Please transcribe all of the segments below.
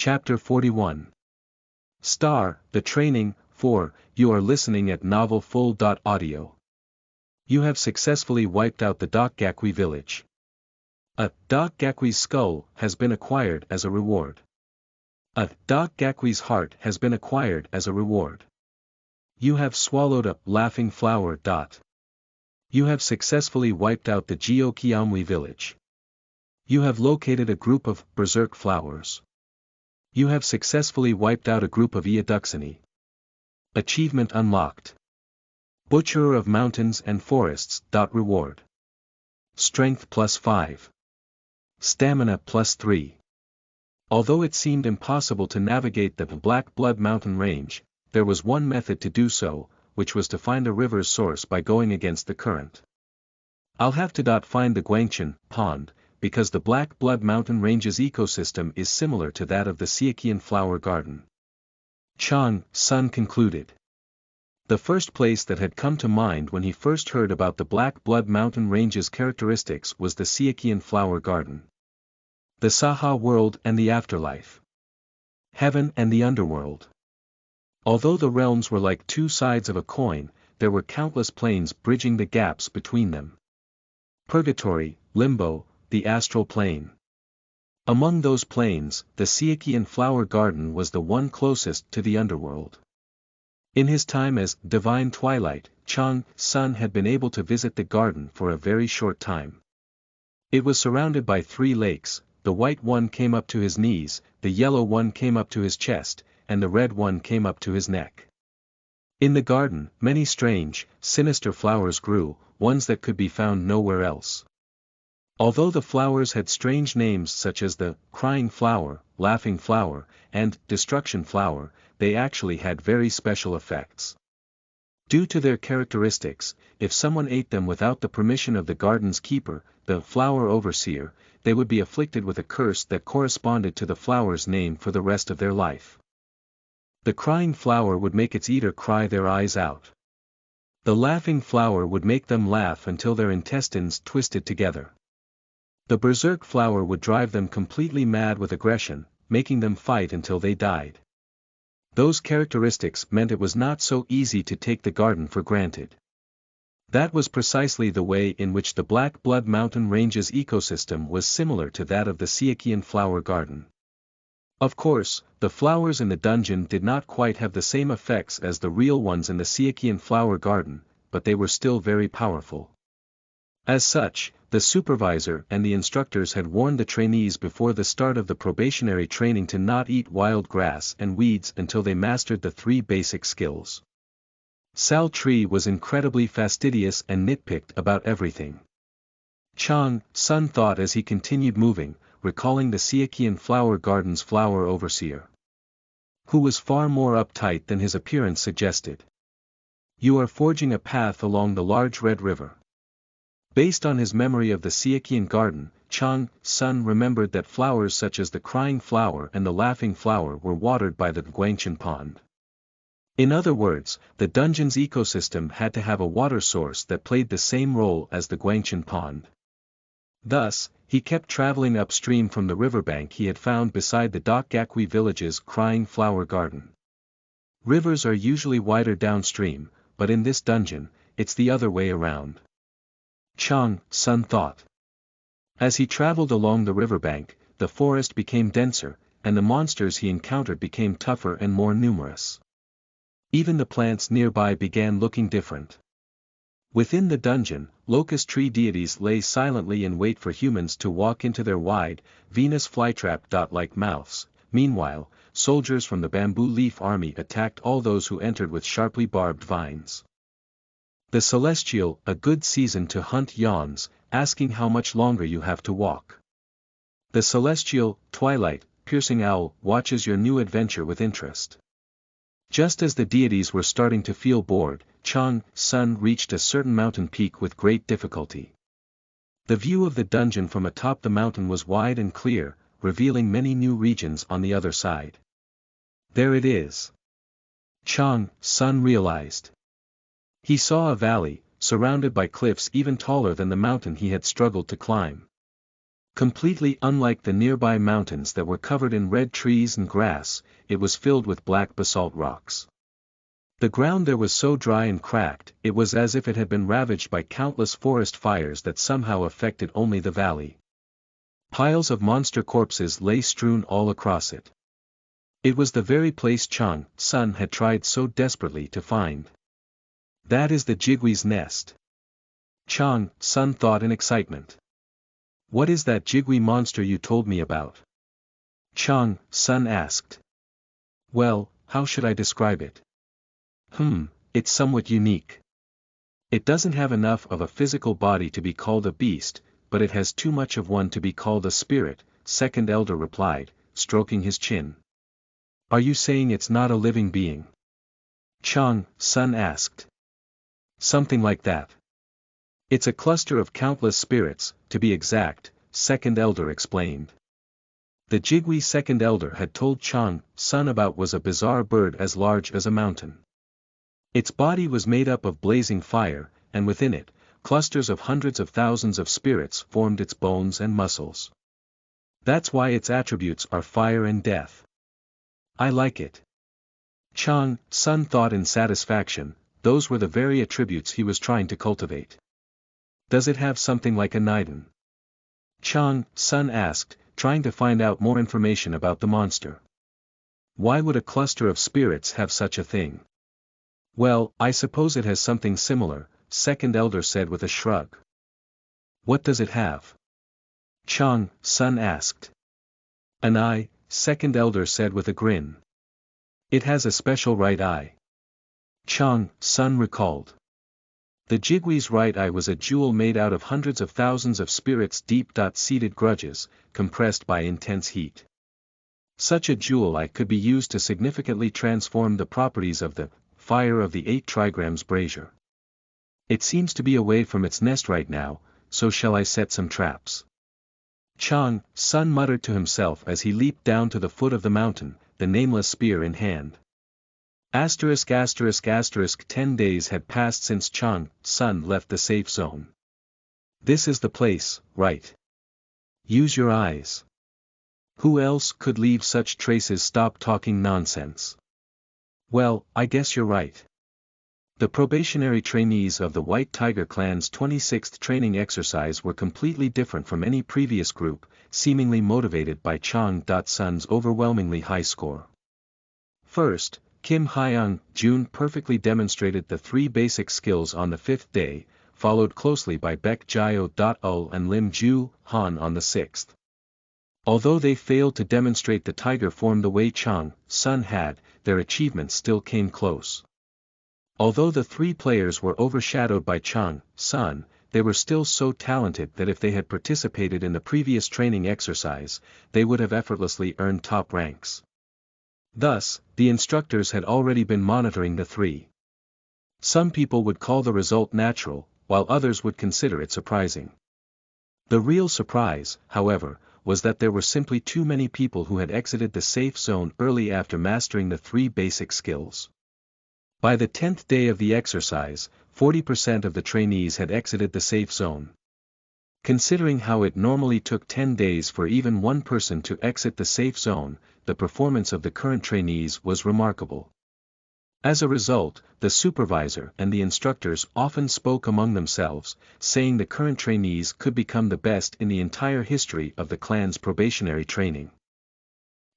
Chapter 41. Star, the Training. 4. You are listening at Novel Full. Audio. You have successfully wiped out the Dokgakui village. A Dokgakui's skull has been acquired as a reward. A Dokgakui's heart has been acquired as a reward. You have swallowed a laughing flower. You have successfully wiped out the Gyokyamui village. You have located a group of berserk flowers. You have successfully wiped out a group of Iaduxini. Achievement unlocked. Butcherer of mountains and forests. Reward. Strength +5. Stamina +3. Although it seemed impossible to navigate the Black Blood Mountain range, there was one method to do so, which was to find a river's source by going against the current. I'll have to find the Guangchen pond, because the Black Blood Mountain range's ecosystem is similar to that of the Siakian flower garden. Chang Sun concluded. The first place that had come to mind when he first heard about the Black Blood Mountain range's characteristics was the Siakian flower garden. The Saha world and the afterlife. Heaven and the underworld. Although the realms were like two sides of a coin, there were countless planes bridging the gaps between them. Purgatory, Limbo, the astral plane. Among those planes, the Siakian flower garden was the one closest to the underworld. In his time as Divine Twilight, Chang Sun had been able to visit the garden for a very short time. It was surrounded by 3 lakes, the white one came up to his knees, the yellow one came up to his chest, and the red one came up to his neck. In the garden, many strange, sinister flowers grew, ones that could be found nowhere else. Although the flowers had strange names such as the crying flower, laughing flower, and destruction flower, they actually had very special effects. Due to their characteristics, if someone ate them without the permission of the garden's keeper, the flower overseer, they would be afflicted with a curse that corresponded to the flower's name for the rest of their life. The crying flower would make its eater cry their eyes out. The laughing flower would make them laugh until their intestines twisted together. The berserk flower would drive them completely mad with aggression, making them fight until they died. Those characteristics meant it was not so easy to take the garden for granted. That was precisely the way in which the Black Blood Mountain range's ecosystem was similar to that of the Siakian flower garden. Of course, the flowers in the dungeon did not quite have the same effects as the real ones in the Siakian flower garden, but they were still very powerful. As such, the supervisor and the instructors had warned the trainees before the start of the probationary training to not eat wild grass and weeds until they mastered the 3 basic skills. Sal Tree was incredibly fastidious and nitpicked about everything. Chang Sun thought as he continued moving, recalling the Siakian flower garden's flower overseer, who was far more uptight than his appearance suggested. You are forging a path along the large red river. Based on his memory of the Siakian garden, Chang Sun remembered that flowers such as the crying flower and the laughing flower were watered by the Guangchen pond. In other words, the dungeon's ecosystem had to have a water source that played the same role as the Guangchen pond. Thus, he kept traveling upstream from the riverbank he had found beside the Dokgakui village's crying flower garden. Rivers are usually wider downstream, but in this dungeon, it's the other way around. Chang Sun thought. As he traveled along the riverbank, the forest became denser, and the monsters he encountered became tougher and more numerous. Even the plants nearby began looking different. Within the dungeon, locust tree deities lay silently in wait for humans to walk into their wide, Venus flytrap-like mouths. Meanwhile, soldiers from the bamboo leaf army attacked all those who entered with sharply barbed vines. The Celestial, a good season to hunt, yawns, asking how much longer you have to walk. The Celestial, Twilight, piercing owl, watches your new adventure with interest. Just as the deities were starting to feel bored, Chang Sun reached a certain mountain peak with great difficulty. The view of the dungeon from atop the mountain was wide and clear, revealing many new regions on the other side. There it is. Chang Sun realized. He saw a valley, surrounded by cliffs even taller than the mountain he had struggled to climb. Completely unlike the nearby mountains that were covered in red trees and grass, it was filled with black basalt rocks. The ground there was so dry and cracked, it was as if it had been ravaged by countless forest fires that somehow affected only the valley. Piles of monster corpses lay strewn all across it. It was the very place Chang Sun had tried so desperately to find. That is the Jigwee's nest. Chang Sun thought in excitement. What is that Jigwee monster you told me about? Chang Sun asked. Well, how should I describe it? It's somewhat unique. It doesn't have enough of a physical body to be called a beast, but it has too much of one to be called a spirit, second elder replied, stroking his chin. Are you saying it's not a living being? Chang Sun asked. Something like that. It's a cluster of countless spirits, to be exact, second elder explained. The Jigwee second elder had told Chang Sun about was a bizarre bird as large as a mountain. Its body was made up of blazing fire, and within it, clusters of hundreds of thousands of spirits formed its bones and muscles. That's why its attributes are fire and death. I like it. Chang Sun thought in satisfaction, those were the very attributes he was trying to cultivate. Does it have something like a Niden? Chang Sun asked, trying to find out more information about the monster. Why would a cluster of spirits have such a thing? Well, I suppose it has something similar, second elder said with a shrug. What does it have? Chang Sun asked. An eye, second elder said with a grin. It has a special right eye. Chang Sun recalled. The Jigwee's right eye was a jewel made out of hundreds of thousands of spirits' deep-seated grudges, compressed by intense heat. Such a jewel eye could be used to significantly transform the properties of the fire of the 8 trigrams brazier. It seems to be away from its nest right now, so shall I set some traps? Chang Sun muttered to himself as he leaped down to the foot of the mountain, the nameless spear in hand. ******, 10 days had passed since Chang Sun left the safe zone. This is the place, right? Use your eyes. Who else could leave such traces? Stop talking nonsense. Well, I guess you're right. The probationary trainees of the White Tiger Clan's 26th training exercise were completely different from any previous group, seemingly motivated by Chang Sun's overwhelmingly high score. First, Kim Hyung Jun perfectly demonstrated the 3 basic skills on the 5th day, followed closely by Baek Jio-ul and Lim Ju Han on the 6th. Although they failed to demonstrate the tiger form the way Chang Sun had, their achievements still came close. Although the 3 players were overshadowed by Chang Sun, they were still so talented that if they had participated in the previous training exercise, they would have effortlessly earned top ranks. Thus, the instructors had already been monitoring the 3. Some people would call the result natural, while others would consider it surprising. The real surprise, however, was that there were simply too many people who had exited the safe zone early after mastering the 3 basic skills. By the 10th day of the exercise, 40% of the trainees had exited the safe zone. Considering how it normally took 10 days for even one person to exit the safe zone, the performance of the current trainees was remarkable. As a result, the supervisor and the instructors often spoke among themselves, saying the current trainees could become the best in the entire history of the clan's probationary training.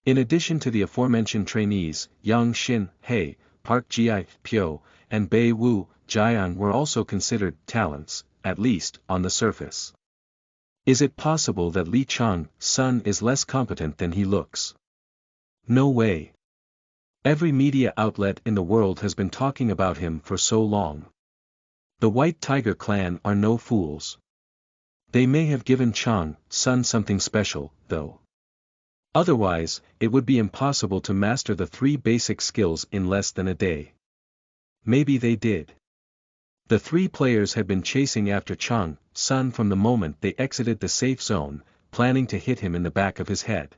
In addition to the aforementioned trainees, Yang Shin Hei, Park Ji Pyo, and Bei Wu Jiang were also considered talents, at least on the surface. Is it possible that Li Chang Sun is less competent than he looks? No way. Every media outlet in the world has been talking about him for so long. The White Tiger Clan are no fools. They may have given Chang Sun something special, though. Otherwise, it would be impossible to master the 3 basic skills in less than a day. Maybe they did. The 3 players had been chasing after Chang Sun from the moment they exited the safe zone, planning to hit him in the back of his head.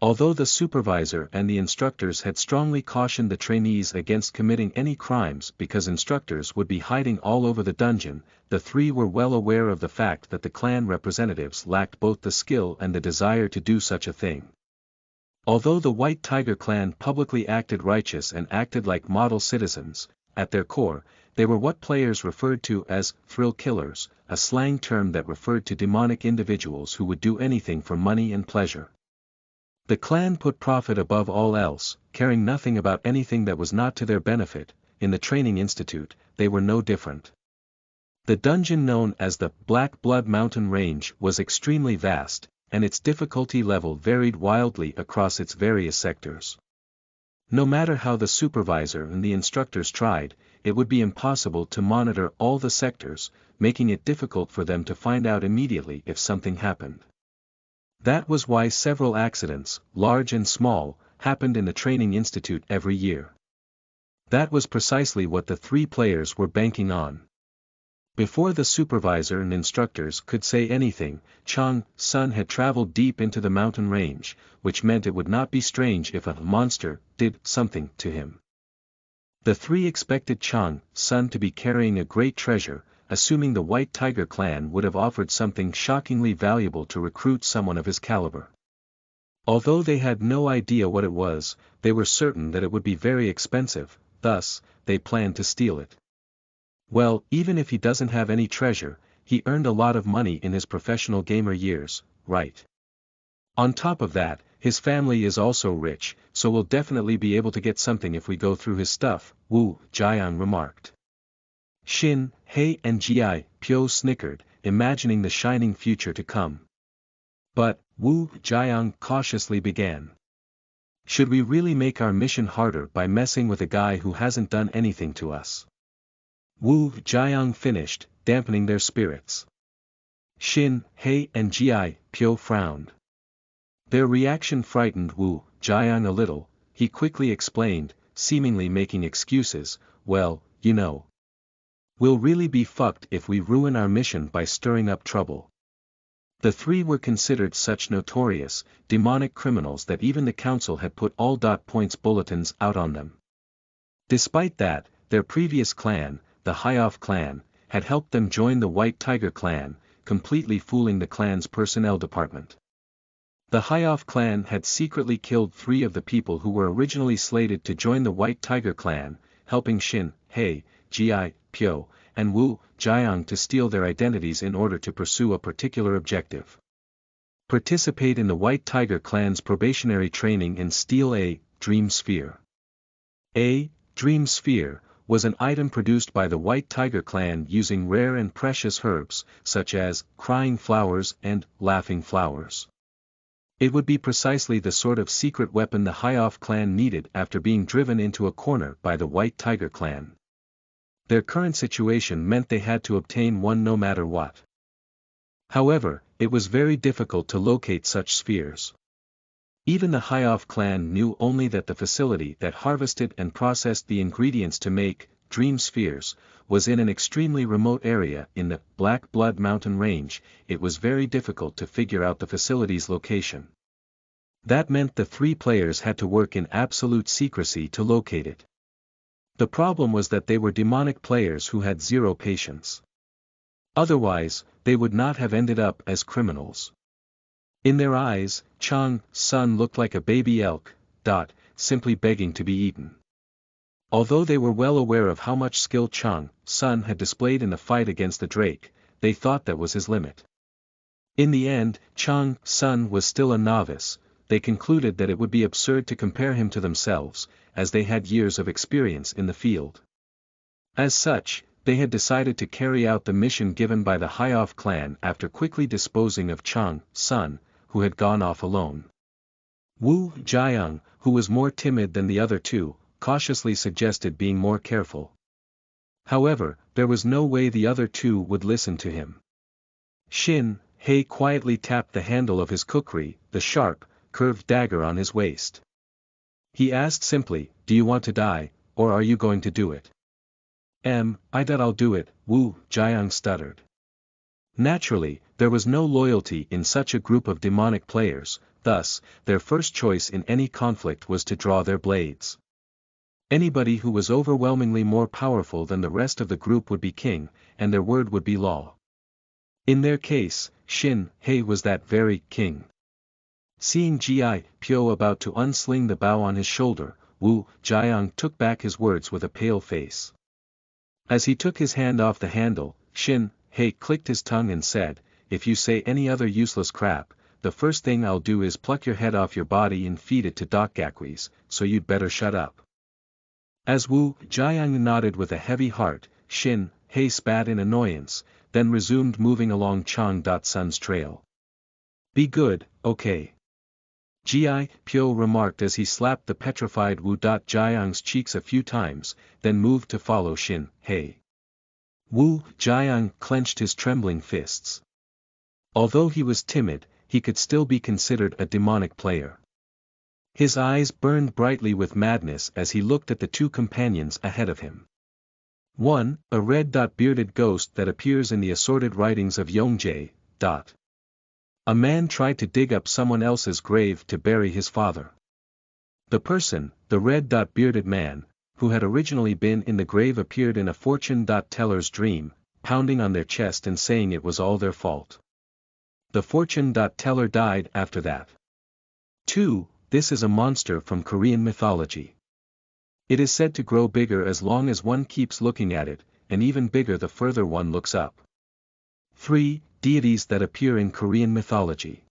Although the supervisor and the instructors had strongly cautioned the trainees against committing any crimes because instructors would be hiding all over the dungeon, the three were well aware of the fact that the clan representatives lacked both the skill and the desire to do such a thing. Although the White Tiger clan publicly acted righteous and acted like model citizens, at their core, they were what players referred to as thrill killers, a slang term that referred to demonic individuals who would do anything for money and pleasure. The clan put profit above all else, caring nothing about anything that was not to their benefit. In the training institute, they were no different. The dungeon known as the Black Blood Mountain Range was extremely vast, and its difficulty level varied wildly across its various sectors. No matter how the supervisor and the instructors tried, it would be impossible to monitor all the sectors, making it difficult for them to find out immediately if something happened. That was why several accidents, large and small, happened in the training institute every year. That was precisely what the three players were banking on. Before the supervisor and instructors could say anything, Chang's son had traveled deep into the mountain range, which meant it would not be strange if a monster did something to him. The three expected Chang's son to be carrying a great treasure, assuming the White Tiger clan would have offered something shockingly valuable to recruit someone of his caliber. Although they had no idea what it was, they were certain that it would be very expensive, thus, they planned to steal it. Well, even if he doesn't have any treasure, he earned a lot of money in his professional gamer years, right? On top of that, his family is also rich, so we'll definitely be able to get something if we go through his stuff, Wu Jiang remarked. Shin, Hei and Ji Pyo snickered, imagining the shining future to come. But, Wu Jiang cautiously began. Should we really make our mission harder by messing with a guy who hasn't done anything to us? Wu Jiang finished, dampening their spirits. Shin, Hei and Ji Pyo frowned. Their reaction frightened Wu Jiang a little. He quickly explained, seemingly making excuses, well, you know. We'll really be fucked if we ruin our mission by stirring up trouble. The three were considered such notorious, demonic criminals that even the council had put all points bulletins out on them. Despite that, their previous clan, the Hyoff clan, had helped them join the White Tiger clan, completely fooling the clan's personnel department. The Hyoff clan had secretly killed 3 of the people who were originally slated to join the White Tiger clan, helping Shin, Hei, Ji Pyo, and Wu Jiang to steal their identities in order to pursue a particular objective. Participate in the White Tiger clan's probationary training and steal a Dream Sphere. A Dream Sphere was an item produced by the White Tiger clan using rare and precious herbs, such as crying flowers and laughing flowers. It would be precisely the sort of secret weapon the Hyoff clan needed after being driven into a corner by the White Tiger clan. Their current situation meant they had to obtain one no matter what. However, it was very difficult to locate such spheres. Even the Hyoff clan knew only that the facility that harvested and processed the ingredients to make Dream Spheres was in an extremely remote area in the Black Blood Mountain Range. It was very difficult to figure out the facility's location. That meant the 3 players had to work in absolute secrecy to locate it. The problem was that they were demonic players who had 0 patience. Otherwise, they would not have ended up as criminals. In their eyes, Chang's son looked like a baby elk, simply begging to be eaten. Although they were well aware of how much skill Chang's son had displayed in the fight against the Drake, they thought that was his limit. In the end, Chang's son was still a novice. They concluded that it would be absurd to compare him to themselves, as they had years of experience in the field. As such, they had decided to carry out the mission given by the Hyoff clan after quickly disposing of Chang's son, who had gone off alone. Wu Jiang, who was more timid than the other 2, cautiously suggested being more careful. However, there was no way the other 2 would listen to him. Shin, Hei quietly tapped the handle of his kukri, the sharp, curved dagger on his waist. He asked simply, do you want to die, or are you going to do it? I'll do it, Wu Jiang stuttered. Naturally, there was no loyalty in such a group of demonic players, thus, their first choice in any conflict was to draw their blades. Anybody who was overwhelmingly more powerful than the rest of the group would be king, and their word would be law. In their case, Shin Hei was that very king. Seeing Ji Pyo about to unsling the bow on his shoulder, Wu Jiang took back his words with a pale face. As he took his hand off the handle, Shin Hei clicked his tongue and said, "If you say any other useless crap, the first thing I'll do is pluck your head off your body and feed it to Dokgakwis, so you'd better shut up." As Wu Jiang nodded with a heavy heart, Shin Hei spat in annoyance, then resumed moving along Chang Sun's trail. "Be good, okay?" Ji Pyo remarked as he slapped the petrified Wu Jiang's cheeks a few times, then moved to follow Shin Hei. Wu Jiang clenched his trembling fists. Although he was timid, he could still be considered a demonic player. His eyes burned brightly with madness as he looked at the two companions ahead of him. One, a red-bearded ghost that appears in the assorted writings of Yongjae. A man tried to dig up someone else's grave to bury his father. The person, the red-bearded man, who had originally been in the grave appeared in a fortune-teller's dream, pounding on their chest and saying it was all their fault. The fortune-teller died after that. 2. This is a monster from Korean mythology. It is said to grow bigger as long as one keeps looking at it, and even bigger the further one looks up. 3. Deities that appear in Korean mythology.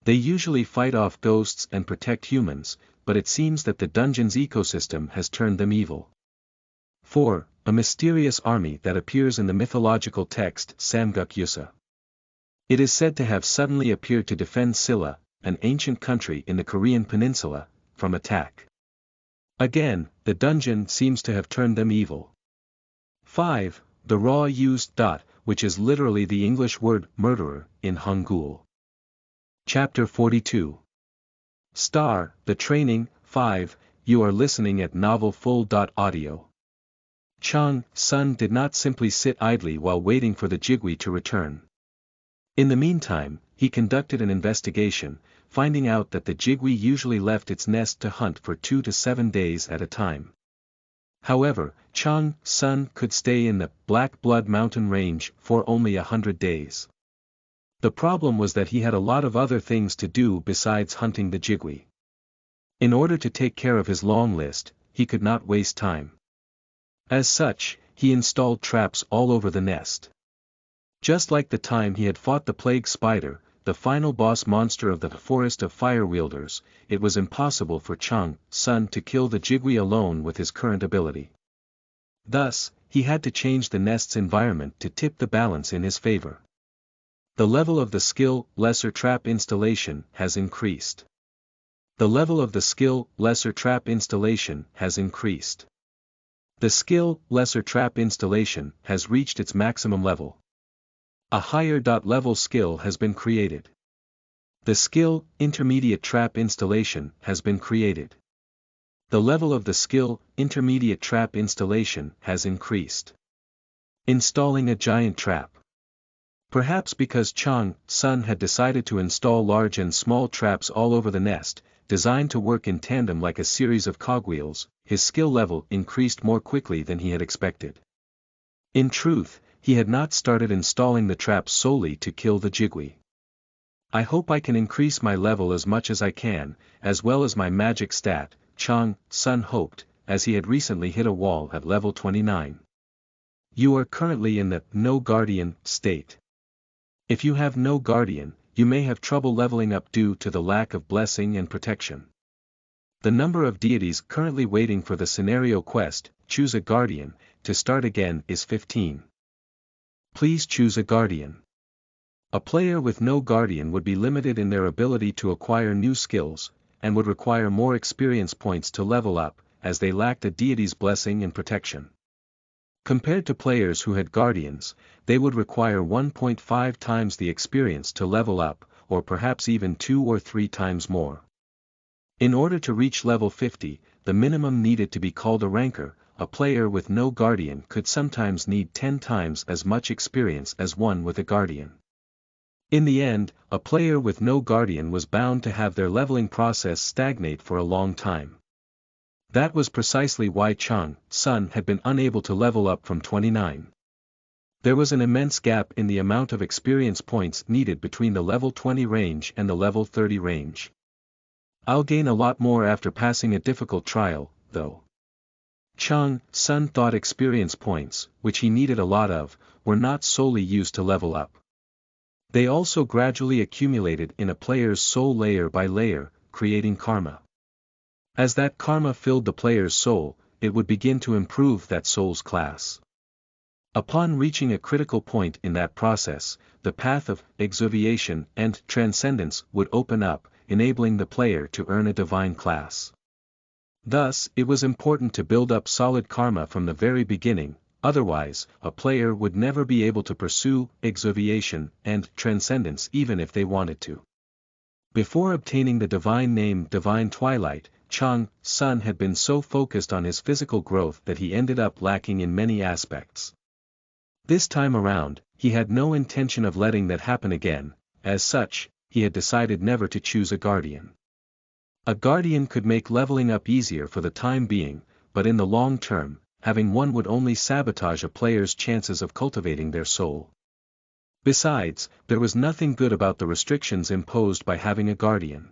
They usually fight off ghosts and protect humans, but it seems that the dungeon's ecosystem has turned them evil. 4. A mysterious army that appears in the mythological text Samguk Yusa. It is said to have suddenly appeared to defend Silla, an ancient country in the Korean peninsula, from attack. Again, the dungeon seems to have turned them evil. 5. The raw used dot, which is literally the English word murderer in Hangul. Chapter 42. Star, the training. 5. You are listening at novelfull.audio. Chang Sun did not simply sit idly while waiting for the Jigui to return. In the meantime, he conducted an investigation, finding out that the Jigui usually left its nest to hunt for 2 to 7 days at a time. However, Chang Sun could stay in the Black Blood Mountain Range for only 100 days. The problem was that he had a lot of other things to do besides hunting the Jigui. In order to take care of his long list, he could not waste time. As such, he installed traps all over the nest. Just like the time he had fought the plague spider, the final boss monster of the forest of fire wielders, it was impossible for Chang Sun to kill the Jigui alone with his current ability. Thus, he had to change the nest's environment to tip the balance in his favor. The level of the skill lesser trap installation has increased. The level of the skill lesser trap installation has increased. The skill lesser trap installation has reached its maximum level. A higher level skill has been created. The skill intermediate trap installation has been created. The level of the skill intermediate trap installation has increased. Installing a giant trap. Perhaps because Chang Sun had decided to install large and small traps all over the nest, designed to work in tandem like a series of cogwheels, his skill level increased more quickly than he had expected. In truth, he had not started installing the traps solely to kill the Jigui. I hope I can increase my level as much as I can, as well as my magic stat, Chang Sun hoped, as he had recently hit a wall at level 29. You are currently in the no guardian state. If you have no guardian, you may have trouble leveling up due to the lack of blessing and protection. The number of deities currently waiting for the scenario quest, choose a guardian, to start again is 15. Please choose a guardian. A player with no guardian would be limited in their ability to acquire new skills, and would require more experience points to level up, as they lacked a deity's blessing and protection. Compared to players who had guardians, they would require 1.5 times the experience to level up, or perhaps even 2 or 3 times more. In order to reach level 50, the minimum needed to be called a ranker. A player with no guardian could sometimes need 10 times as much experience as one with a guardian. In the end, a player with no guardian was bound to have their leveling process stagnate for a long time. That was precisely why Chang's son had been unable to level up from 29. There was an immense gap in the amount of experience points needed between the level 20 range and the level 30 range. I'll gain a lot more after passing a difficult trial, though. Chang's son thought experience points, which he needed a lot of, were not solely used to level up. They also gradually accumulated in a player's soul layer by layer, creating karma. As that karma filled the player's soul, it would begin to improve that soul's class. Upon reaching a critical point in that process, the path of exoviation and transcendence would open up, enabling the player to earn a divine class. Thus, it was important to build up solid karma from the very beginning, otherwise, a player would never be able to pursue exoviation and transcendence even if they wanted to. Before obtaining the divine name Divine Twilight, Chang's son had been so focused on his physical growth that he ended up lacking in many aspects. This time around, he had no intention of letting that happen again. As such, he had decided never to choose a guardian. A guardian could make leveling up easier for the time being, but in the long term, having one would only sabotage a player's chances of cultivating their soul. Besides, there was nothing good about the restrictions imposed by having a guardian.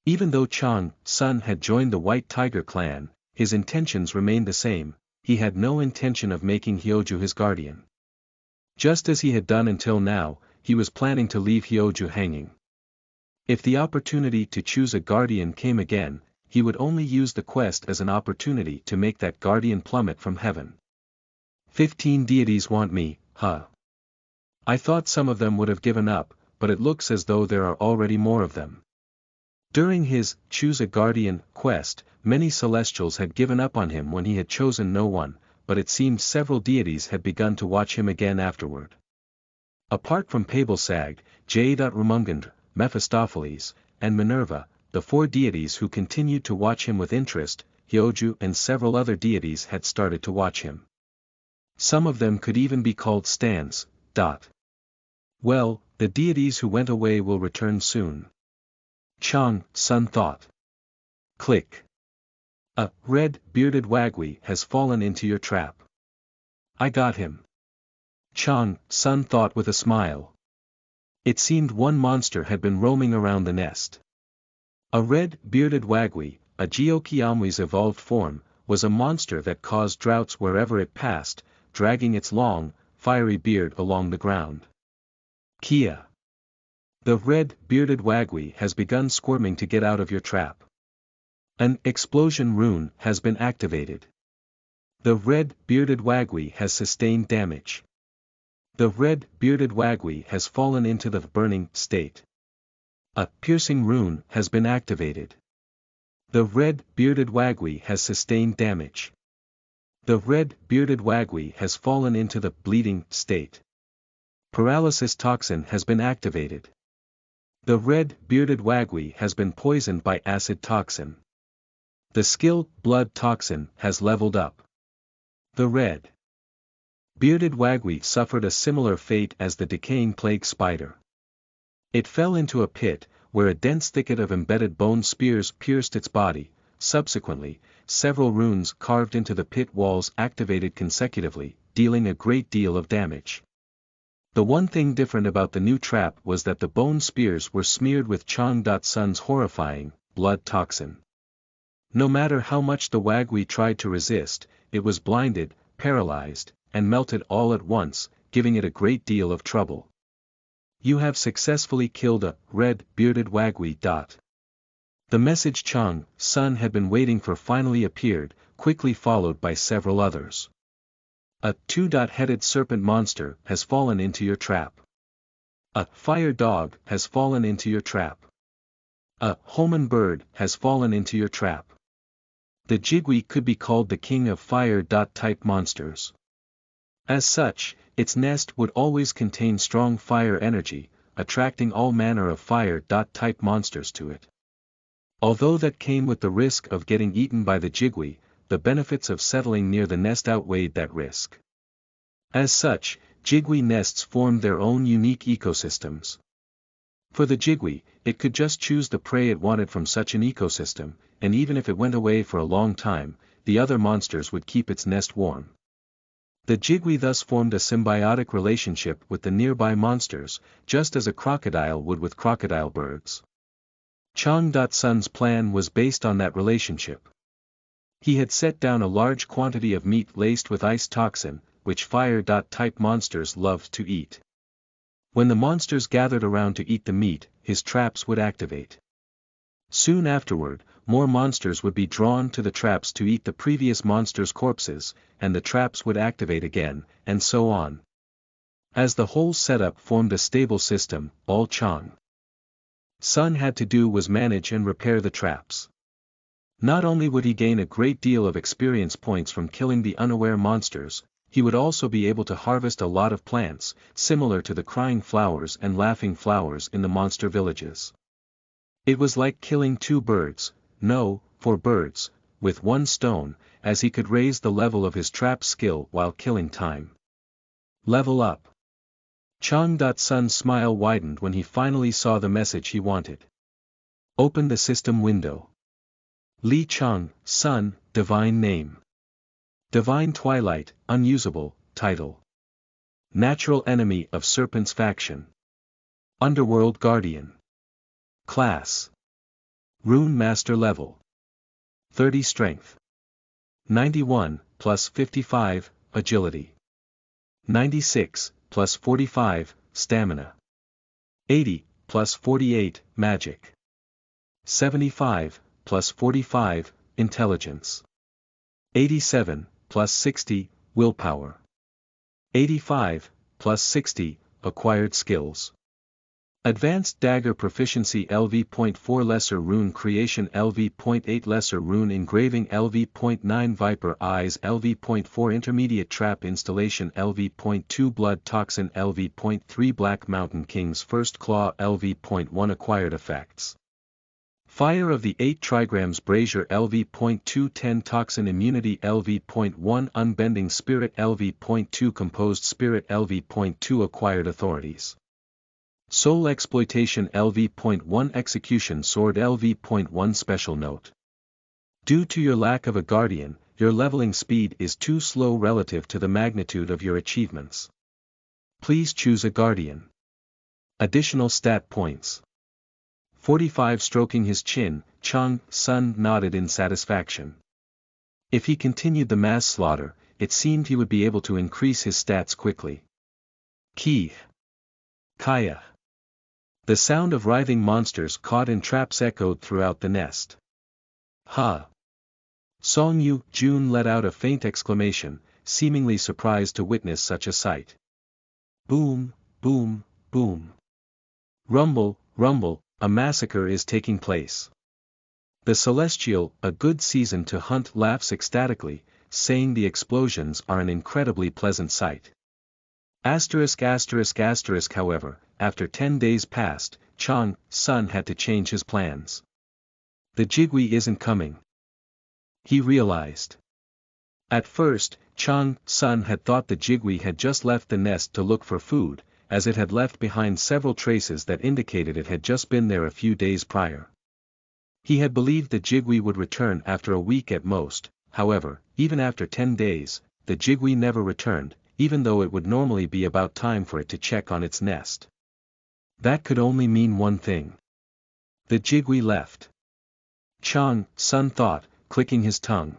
Even though Chang's son had joined the White Tiger clan, his intentions remained the same. He had no intention of making Hyoju his guardian. Just as he had done until now, he was planning to leave Hyoju hanging. If the opportunity to choose a guardian came again, he would only use the quest as an opportunity to make that guardian plummet from heaven. 15 deities want me, huh? I thought some of them would have given up, but it looks as though there are already more of them. During his Choose a Guardian quest, many celestials had given up on him when he had chosen no one, but it seemed several deities had begun to watch him again afterward. Apart from Pabelsag, J.Rumungandr, Mephistopheles, and Minerva, the 4 deities who continued to watch him with interest, Hyoju and several other deities had started to watch him. Some of them could even be called stands. Well, the deities who went away will return soon. Chang's son thought. Click. A red-bearded wagwi has fallen into your trap. I got him. Chang's son thought with a smile. It seemed one monster had been roaming around the nest. A red-bearded wagwi, a Geokiamwi's evolved form, was a monster that caused droughts wherever it passed, dragging its long, fiery beard along the ground. Kia. The red-bearded wagwi has begun squirming to get out of your trap. An explosion rune has been activated. The red-bearded wagwi has sustained damage. The red-bearded wagwi has fallen into the burning state. A piercing rune has been activated. The red-bearded wagwi has sustained damage. The red-bearded wagwi has fallen into the bleeding state. Paralysis toxin has been activated. The red-bearded wagwi has been poisoned by acid toxin. The skill blood toxin has leveled up. The red-bearded wagwi suffered a similar fate as the decaying plague spider. It fell into a pit, where a dense thicket of embedded bone spears pierced its body. Subsequently, several runes carved into the pit walls activated consecutively, dealing a great deal of damage. The one thing different about the new trap was that the bone spears were smeared with Chang's son's horrifying blood toxin. No matter how much the wagwi tried to resist, it was blinded, paralyzed, and melted all at once, giving it a great deal of trouble. You have successfully killed a red-bearded wagwi. The message Chang's son had been waiting for finally appeared, quickly followed by several others. A two-headed serpent monster has fallen into your trap. A fire dog has fallen into your trap. A homan bird has fallen into your trap. The jigui could be called the king of fire-type monsters. As such, its nest would always contain strong fire energy, attracting all manner of fire-type monsters to it. Although that came with the risk of getting eaten by the jigui, the benefits of settling near the nest outweighed that risk. As such, Jigui nests formed their own unique ecosystems. For the Jigui, it could just choose the prey it wanted from such an ecosystem, and even if it went away for a long time, the other monsters would keep its nest warm. The Jigui thus formed a symbiotic relationship with the nearby monsters, just as a crocodile would with crocodile birds. Chang.Sun's plan was based on that relationship. He had set down a large quantity of meat laced with ice toxin, which fire-type monsters loved to eat. When the monsters gathered around to eat the meat, his traps would activate. Soon afterward, more monsters would be drawn to the traps to eat the previous monsters' corpses, and the traps would activate again, and so on. As the whole setup formed a stable system, all Chang.Sun had to do was manage and repair the traps. Not only would he gain a great deal of experience points from killing the unaware monsters, he would also be able to harvest a lot of plants, similar to the crying flowers and laughing flowers in the monster villages. It was like killing two birds, no, 4 birds, with one stone, as he could raise the level of his trap skill while killing time. Level up. Chang.Sun's smile widened when he finally saw the message he wanted. Open the system window. Li Chang.Sun, divine name. Divine Twilight, unusable, title. Natural enemy of Serpent's faction. Underworld Guardian. Class. Rune Master level. 30 Strength. 91, plus 55, Agility. 96, plus 45, Stamina. 80, plus 48, Magic. 75, plus 45, Intelligence. 87, plus 60, Willpower. 85, plus 60, Acquired Skills. Advanced Dagger Proficiency LV.4 Lesser Rune Creation LV.8 Lesser Rune Engraving LV.9 Viper Eyes LV.4 Intermediate Trap Installation LV.2 Blood Toxin LV.3 Black Mountain King's First Claw LV.1 Acquired Effects. Fire of the 8 Trigrams Brazier LV.2 10 Toxin Immunity LV.1 Unbending Spirit LV.2 Composed Spirit LV.2 Acquired Authorities. Soul Exploitation LV.1 Execution Sword LV.1 Special Note. Due to your lack of a guardian, your leveling speed is too slow relative to the magnitude of your achievements. Please choose a guardian. Additional stat points. 45 Stroking his chin, Chang.Sun nodded in satisfaction. If he continued the mass slaughter, it seemed he would be able to increase his stats quickly. Ki. Kaya. The sound of writhing monsters caught in traps echoed throughout the nest. Ha! Song Yu Jun let out a faint exclamation, seemingly surprised to witness such a sight. Boom, boom, boom. Rumble, rumble, a massacre is taking place. The Celestial, a good season to hunt, laughs ecstatically, saying the explosions are an incredibly pleasant sight. However, after 10 days passed, Chang.Sun had to change his plans. The Jigui isn't coming. He realized. At first, Chang.Sun had thought the Jigui had just left the nest to look for food, as it had left behind several traces that indicated it had just been there a few days prior. He had believed the Jigui would return after a week at most. However, even after 10 days, the Jigui never returned, even though it would normally be about time for it to check on its nest. That could only mean one thing. The Jigui left. Chang.Sun thought, clicking his tongue.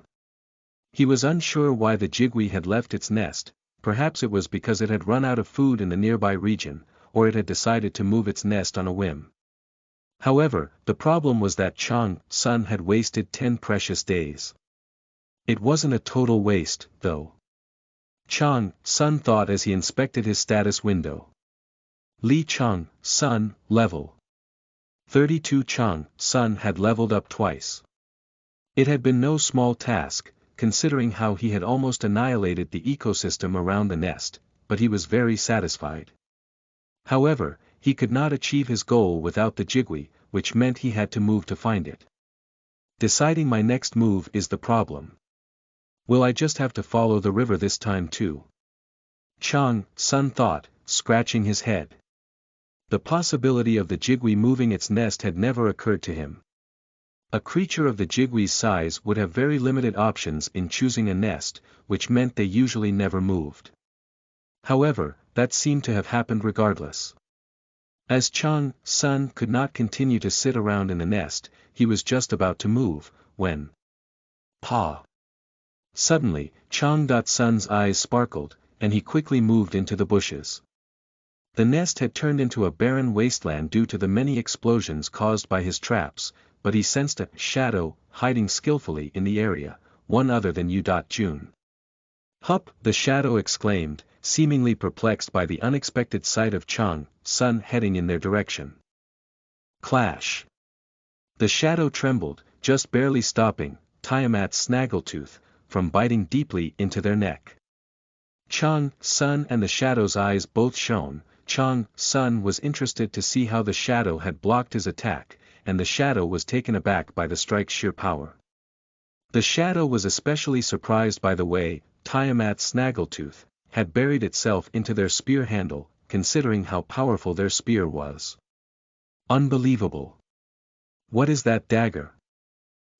He was unsure why the Jigui had left its nest. Perhaps it was because it had run out of food in the nearby region, or it had decided to move its nest on a whim. However, the problem was that Chang.Sun had wasted 10 precious days. It wasn't a total waste, though. Chang.Sun thought as he inspected his status window. Li Chang.Sun, level 32. Chang.Sun had leveled up twice. It had been no small task, considering how he had almost annihilated the ecosystem around the nest, but he was very satisfied. However, he could not achieve his goal without the Jigui, which meant he had to move to find it. Deciding my next move is the problem. Will I just have to follow the river this time too? Chang Sun thought, scratching his head. The possibility of the jigui moving its nest had never occurred to him. A creature of the jigui's size would have very limited options in choosing a nest, which meant they usually never moved. However, that seemed to have happened regardless. As Chang Sun could not continue to sit around in the nest, he was just about to move, when Pa! Suddenly, Chang Sun's eyes sparkled, and he quickly moved into the bushes. The nest had turned into a barren wasteland due to the many explosions caused by his traps, but he sensed a shadow hiding skillfully in the area, one other than June. Hup! The shadow exclaimed, seemingly perplexed by the unexpected sight of Chang Sun heading in their direction. Clash! The shadow trembled, just barely stopping Tiamat's snaggletooth from biting deeply into their neck. Chang Sun and the shadow's eyes both shone. Chang Sun was interested to see how the shadow had blocked his attack, and the shadow was taken aback by the strike's sheer power. The shadow was especially surprised by the way Tiamat's snaggletooth had buried itself into their spear handle, considering how powerful their spear was. Unbelievable! What is that dagger?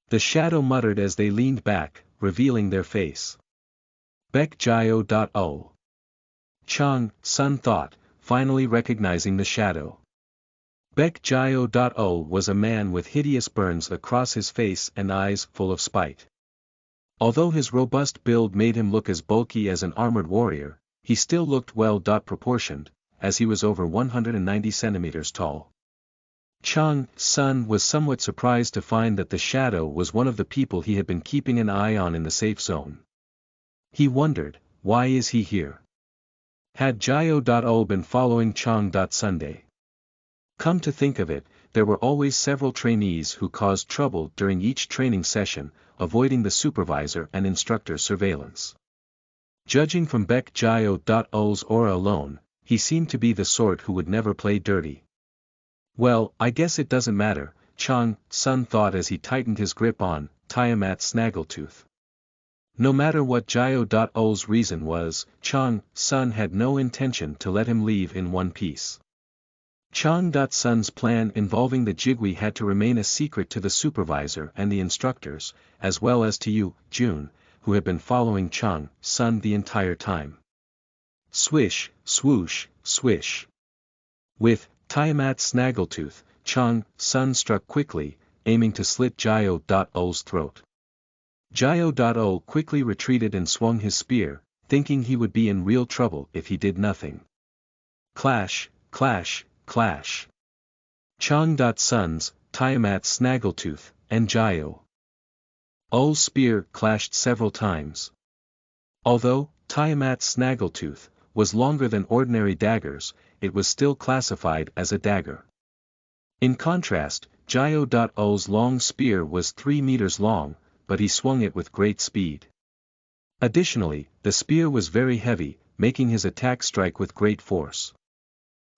The shadow muttered as they leaned back, revealing their face. Baekjio.o. Chang Sun thought, finally recognizing the shadow. Baekjio.o was a man with hideous burns across his face and eyes full of spite. Although his robust build made him look as bulky as an armored warrior, he still looked well proportioned, as he was over 190 centimeters tall. Chang Sun was somewhat surprised to find that the shadow was one of the people he had been keeping an eye on in the safe zone. He wondered, why is he here? Had Jio.o been following Chang Sunday? Come to think of it, there were always several trainees who caused trouble during each training session, avoiding the supervisor and instructor's surveillance. Judging from Baekjio.o's aura alone, he seemed to be the sort who would never play dirty. Well, I guess it doesn't matter, Chang Sun thought as he tightened his grip on Tiamat's snaggletooth. No matter what Jio.o's reason was, Chang Sun had no intention to let him leave in one piece. Chang Sun's plan involving the jigui had to remain a secret to the supervisor and the instructors, as well as to June, who had been following Chang Sun the entire time. Swish, swoosh, swish. With Tiamat's snaggletooth, Chang Sun struck quickly, aiming to slit Jio.o's throat. Jio.o quickly retreated and swung his spear, thinking he would be in real trouble if he did nothing. Clash, clash, clash. Chang Sun's Tiamat's snaggletooth and Jio.o's spear clashed several times. Although Tiamat's snaggletooth was longer than ordinary daggers, it was still classified as a dagger. In contrast, Jio.o's long spear was 3 meters long, but he swung it with great speed. Additionally, the spear was very heavy, making his attack strike with great force.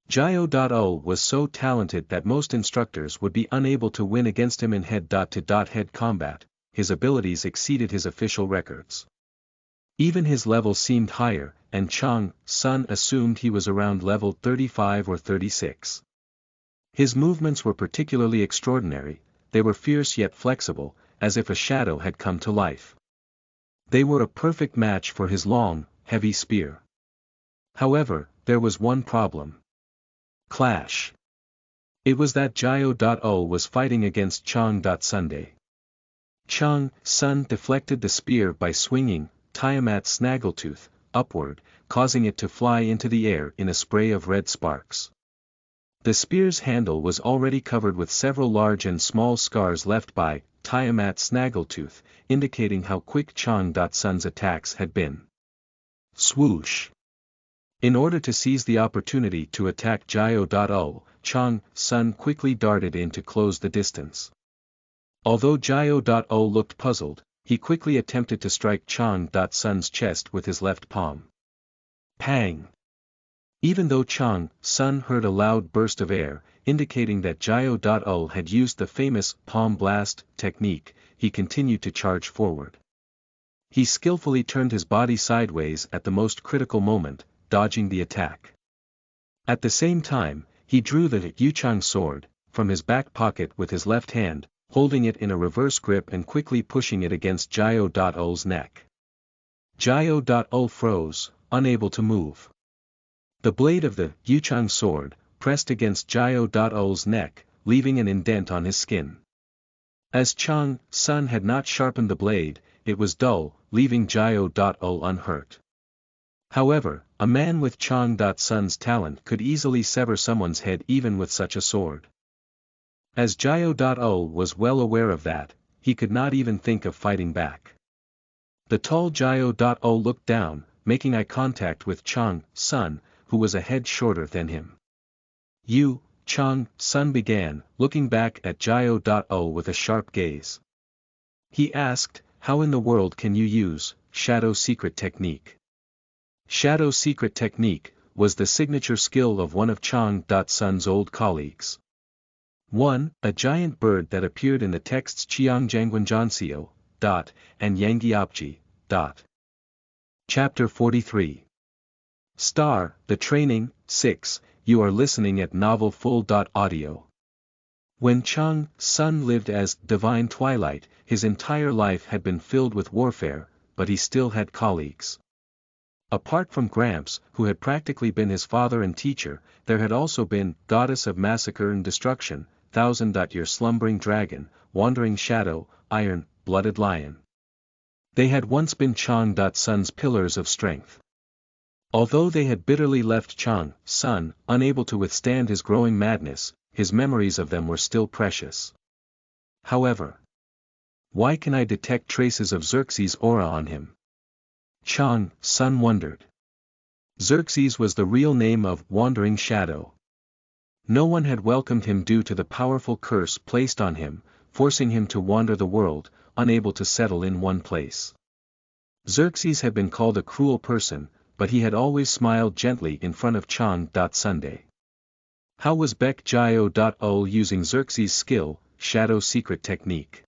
Jio.o was so talented that most instructors would be unable to win against him in head-to-head combat. His abilities exceeded his official records. Even his level seemed higher, and Chang Sun assumed he was around level 35 or 36. His movements were particularly extraordinary, they were fierce yet flexible, as if a shadow had come to life. They were a perfect match for his long, heavy spear. However, there was one problem. Clash. It was that Jio.o was fighting against Chang Sunday. Chang Sun deflected the spear by swinging Tiamat's snaggletooth upward, causing it to fly into the air in a spray of red sparks. The spear's handle was already covered with several large and small scars left by Tiamat's snaggletooth, indicating how quick Chang Sun's attacks had been. Swoosh. In order to seize the opportunity to attack Jio.o, Chang Sun quickly darted in to close the distance. Although Jio.o looked puzzled, he quickly attempted to strike Chang Sun's chest with his left palm. Pang! Even though Chang Sun heard a loud burst of air, indicating that Jio.o had used the famous palm blast technique, he continued to charge forward. He skillfully turned his body sideways at the most critical moment, dodging the attack. At the same time, he drew the Yuchang sword from his back pocket with his left hand, holding it in a reverse grip and quickly pushing it against Jiao.Ul's neck. Jiao.Ul froze, unable to move. The blade of the Yuchang sword pressed against Jiao.Ul's neck, leaving an indent on his skin. As Chang Sun had not sharpened the blade, it was dull, leaving Jiao.Ul unhurt. However, a man with Chang Sun's talent could easily sever someone's head even with such a sword. As Jiao.Ul was well aware of that, he could not even think of fighting back. The tall Jiao.Ul looked down, making eye contact with Chang Sun, who was a head shorter than him. "You," Chang Sun began, looking back at Jiao.Ul with a sharp gaze. He asked, "How in the world can you use Shadow Secret Technique?" Shadow Secret Technique was the signature skill of one of Chang Sun's old colleagues. 1. A giant bird that appeared in the texts Qiangjiangguanjianxiu, and Yangyiapji. Chapter 43. Star, the Training, 6, you are listening at novelfull.audio. When Chang Sun lived as Divine Twilight, his entire life had been filled with warfare, but he still had colleagues. Apart from Gramps, who had practically been his father and teacher, there had also been Goddess of Massacre and Destruction, Thousand-Year Slumbering Dragon, Wandering Shadow, Iron-Blooded Lion. They had once been Chang Sun's pillars of strength. Although they had bitterly left Chang Sun, unable to withstand his growing madness, his memories of them were still precious. However, why can I detect traces of Xerxes' aura on him? Chang Sun wondered. Xerxes was the real name of Wandering Shadow. No one had welcomed him due to the powerful curse placed on him, forcing him to wander the world, unable to settle in one place. Xerxes had been called a cruel person, but he had always smiled gently in front of Chang Sunday. How was Baek Jiao.Ul using Xerxes' skill, Shadow Secret Technique?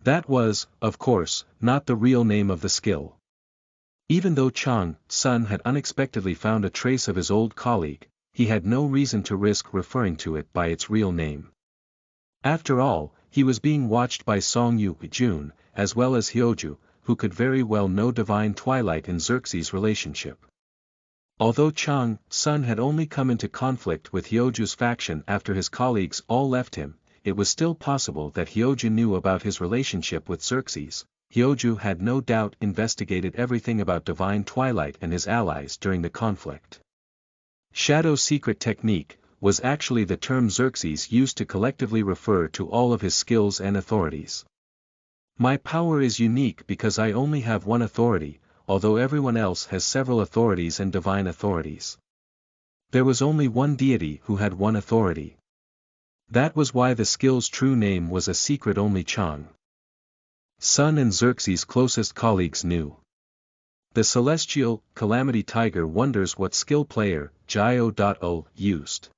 That was, of course, not the real name of the skill. Even though Chang Sun had unexpectedly found a trace of his old colleague, he had no reason to risk referring to it by its real name. After all, he was being watched by Song Yu-jun, as well as Hyoju, who could very well know Divine Twilight and Xerxes' relationship. Although Chang Sun had only come into conflict with Hyoju's faction after his colleagues all left him, it was still possible that Hyoju knew about his relationship with Xerxes. Hyoju had no doubt investigated everything about Divine Twilight and his allies during the conflict. Shadow Secret Technique was actually the term Xerxes used to collectively refer to all of his skills and authorities. My power is unique because I only have one authority, although everyone else has several authorities and divine authorities. There was only one deity who had one authority. That was why the skill's true name was a secret only Chang Sun and Xerxes' closest colleagues knew. The celestial Calamity Tiger wonders what skill player Jiao.Ul used.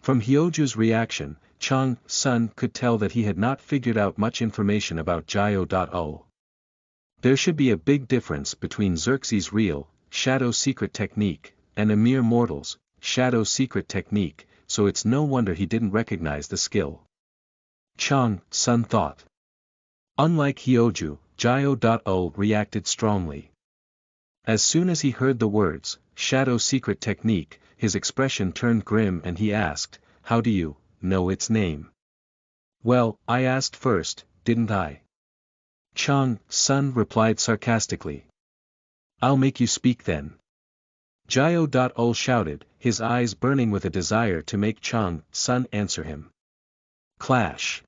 From Hyoju's reaction, Chang Sun could tell that he had not figured out much information about Jiao.Ul. There should be a big difference between Xerxes' real Shadow Secret Technique and a mere mortal's Shadow Secret Technique, so it's no wonder he didn't recognize the skill. Chang Sun thought. Unlike Hyoju, Jiao.Ul reacted strongly. As soon as he heard the words, Shadow Secret Technique, his expression turned grim and he asked, "How do you know its name?" "Well, I asked first, didn't I?" Chang Sun replied sarcastically. "I'll make you speak then." Jiao.Ul shouted, his eyes burning with a desire to make Chang Sun answer him. Clash.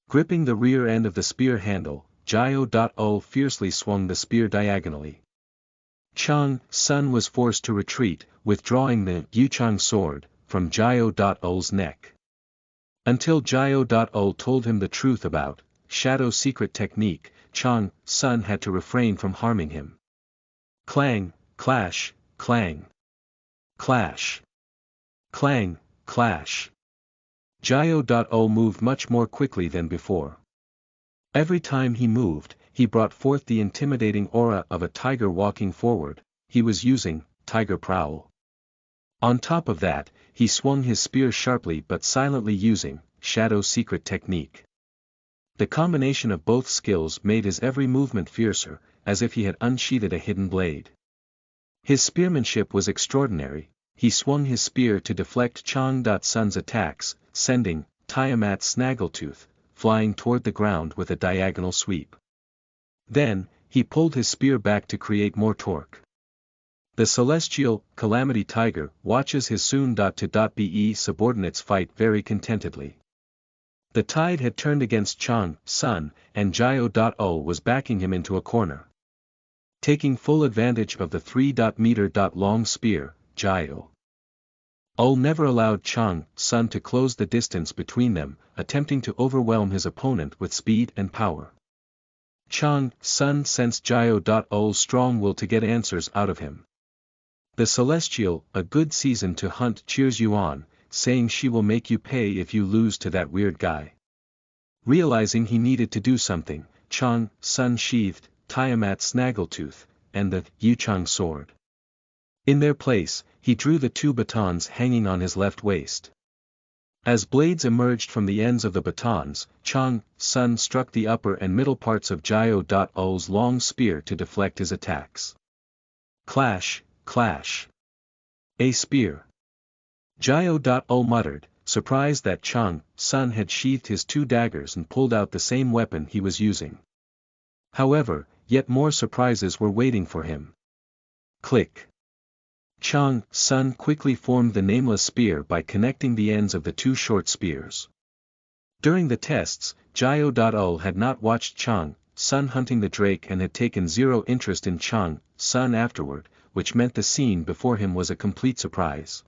Gripping the rear end of the spear handle, Jiao.Ul fiercely swung the spear diagonally. Chang Sun was forced to retreat, withdrawing the Yuchang sword from Jiao.Ul's neck. Until Jiao.Ul told him the truth about Shadow Secret Technique, Chang Sun had to refrain from harming him. Clang, clash, clang. Clash. Clang, clash. Jiao.Ul moved much more quickly than before. Every time he moved, he brought forth the intimidating aura of a tiger walking forward. He was using Tiger Prowl. On top of that, he swung his spear sharply but silently using Shadow Secret technique. The combination of both skills made his every movement fiercer, as if he had unsheathed a hidden blade. His spearmanship was extraordinary. He swung his spear to deflect Chang.Sun's attacks, sending Tiamat Snaggletooth flying toward the ground with a diagonal sweep. Then, he pulled his spear back to create more torque. The celestial Calamity Tiger watches his soon-to-be subordinates fight very contentedly. The tide had turned against Chang.Sun, and Jiao.O was backing him into a corner. Taking full advantage of the 3-meter-long spear, Jiao.O never allowed Chang.Sun to close the distance between them, attempting to overwhelm his opponent with speed and power. Chang.Sun sensed Jiao.O's strong will to get answers out of him. The celestial, a good season to hunt, cheers you on, saying she will make you pay if you lose to that weird guy. Realizing he needed to do something, Chang.Sun sheathed Tiamat Snaggletooth and the Yuchang sword. In their place, he drew the two batons hanging on his left waist. As blades emerged from the ends of the batons, Chang.Sun struck the upper and middle parts of Jiao.O's long spear to deflect his attacks. Clash, clash. A spear. Jiao.O muttered, surprised that Chang.Sun had sheathed his two daggers and pulled out the same weapon he was using. However, yet more surprises were waiting for him. Click. Chang.Sun quickly formed the nameless spear by connecting the ends of the two short spears. During the tests, Jiao.O had not watched Chang.Sun hunting the drake and had taken zero interest in Chang.Sun afterward, which meant the scene before him was a complete surprise.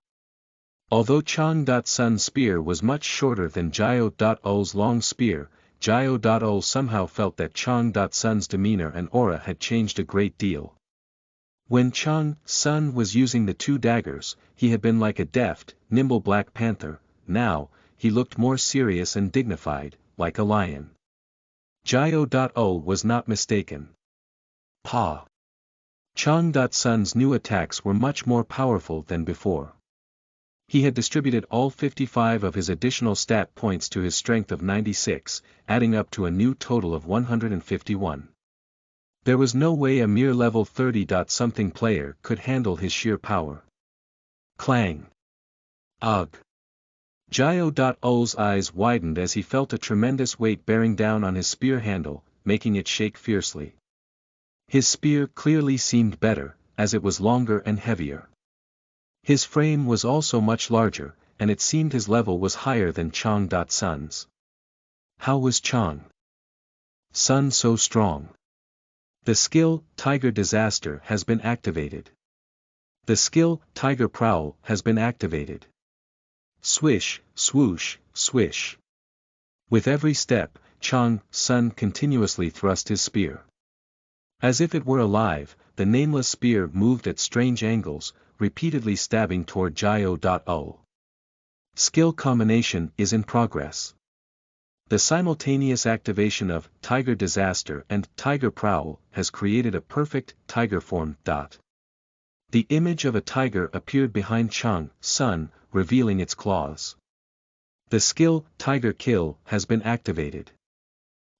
Although Chang.Sun's spear was much shorter than Jiao.O's long spear, Jiao.O somehow felt that Chang.Sun's demeanor and aura had changed a great deal. When Chang.Sun was using the two daggers, he had been like a deft, nimble Black Panther. Now, he looked more serious and dignified, like a lion. Jiao.O was not mistaken. Pa! Chang.Sun's new attacks were much more powerful than before. He had distributed all 55 of his additional stat points to his strength of 96, adding up to a new total of 151. There was no way a mere level 30-something player could handle his sheer power. Clang! Ugh! Jiao.O's eyes widened as he felt a tremendous weight bearing down on his spear handle, making it shake fiercely. His spear clearly seemed better, as it was longer and heavier. His frame was also much larger, and it seemed his level was higher than Chang.Sun's. How was Chang.Sun so strong? The skill, Tiger Disaster, has been activated. The skill, Tiger Prowl, has been activated. Swish, swoosh, swish. With every step, Chang.Sun continuously thrust his spear. As if it were alive, the nameless spear moved at strange angles, repeatedly stabbing toward Jiao.O. Skill combination is in progress. The simultaneous activation of Tiger Disaster and Tiger Prowl has created a perfect tiger form. The image of a tiger appeared behind Chang.Sun, revealing its claws. The skill Tiger Kill has been activated.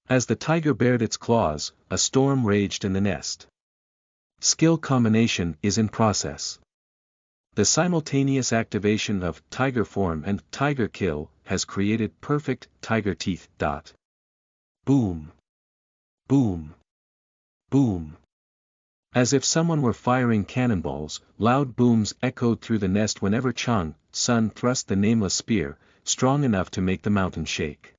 As the tiger bared its claws, a storm raged in the nest. Skill combination is in process. The simultaneous activation of Tiger Form and Tiger Kill has created perfect Tiger Teeth. Boom! Boom! Boom! As if someone were firing cannonballs, loud booms echoed through the nest whenever Chang.Sun thrust the nameless spear, strong enough to make the mountain shake.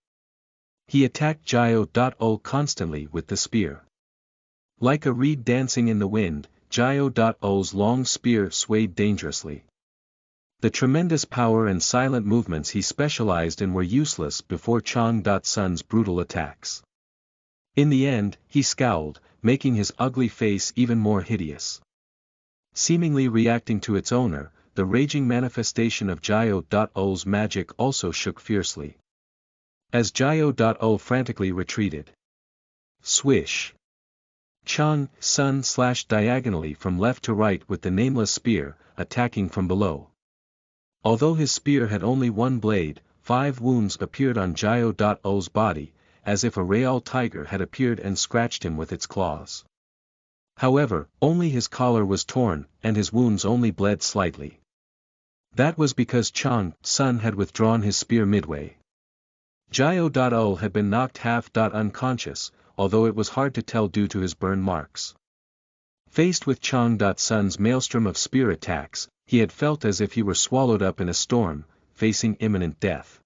He attacked Jiao.O constantly with the spear. Like a reed dancing in the wind, Jiao.O's long spear swayed dangerously. The tremendous power and silent movements he specialized in were useless before Chang.Sun's brutal attacks. In the end, he scowled, making his ugly face even more hideous. Seemingly reacting to its owner, the raging manifestation of Jiao.O's magic also shook fiercely. As Jiao.O frantically retreated. Swish! Chang Sun slashed diagonally from left to right with the nameless spear, attacking from below. Although his spear had only one blade, 5 wounds appeared on Jiao.O's body, as if a real tiger had appeared and scratched him with its claws. However, only his collar was torn, and his wounds only bled slightly. That was because Chang Sun had withdrawn his spear midway. Jiao.O had been knocked half unconscious, although it was hard to tell due to his burn marks. Faced with Chang Sun's maelstrom of spear attacks, he had felt as if he were swallowed up in a storm, facing imminent death.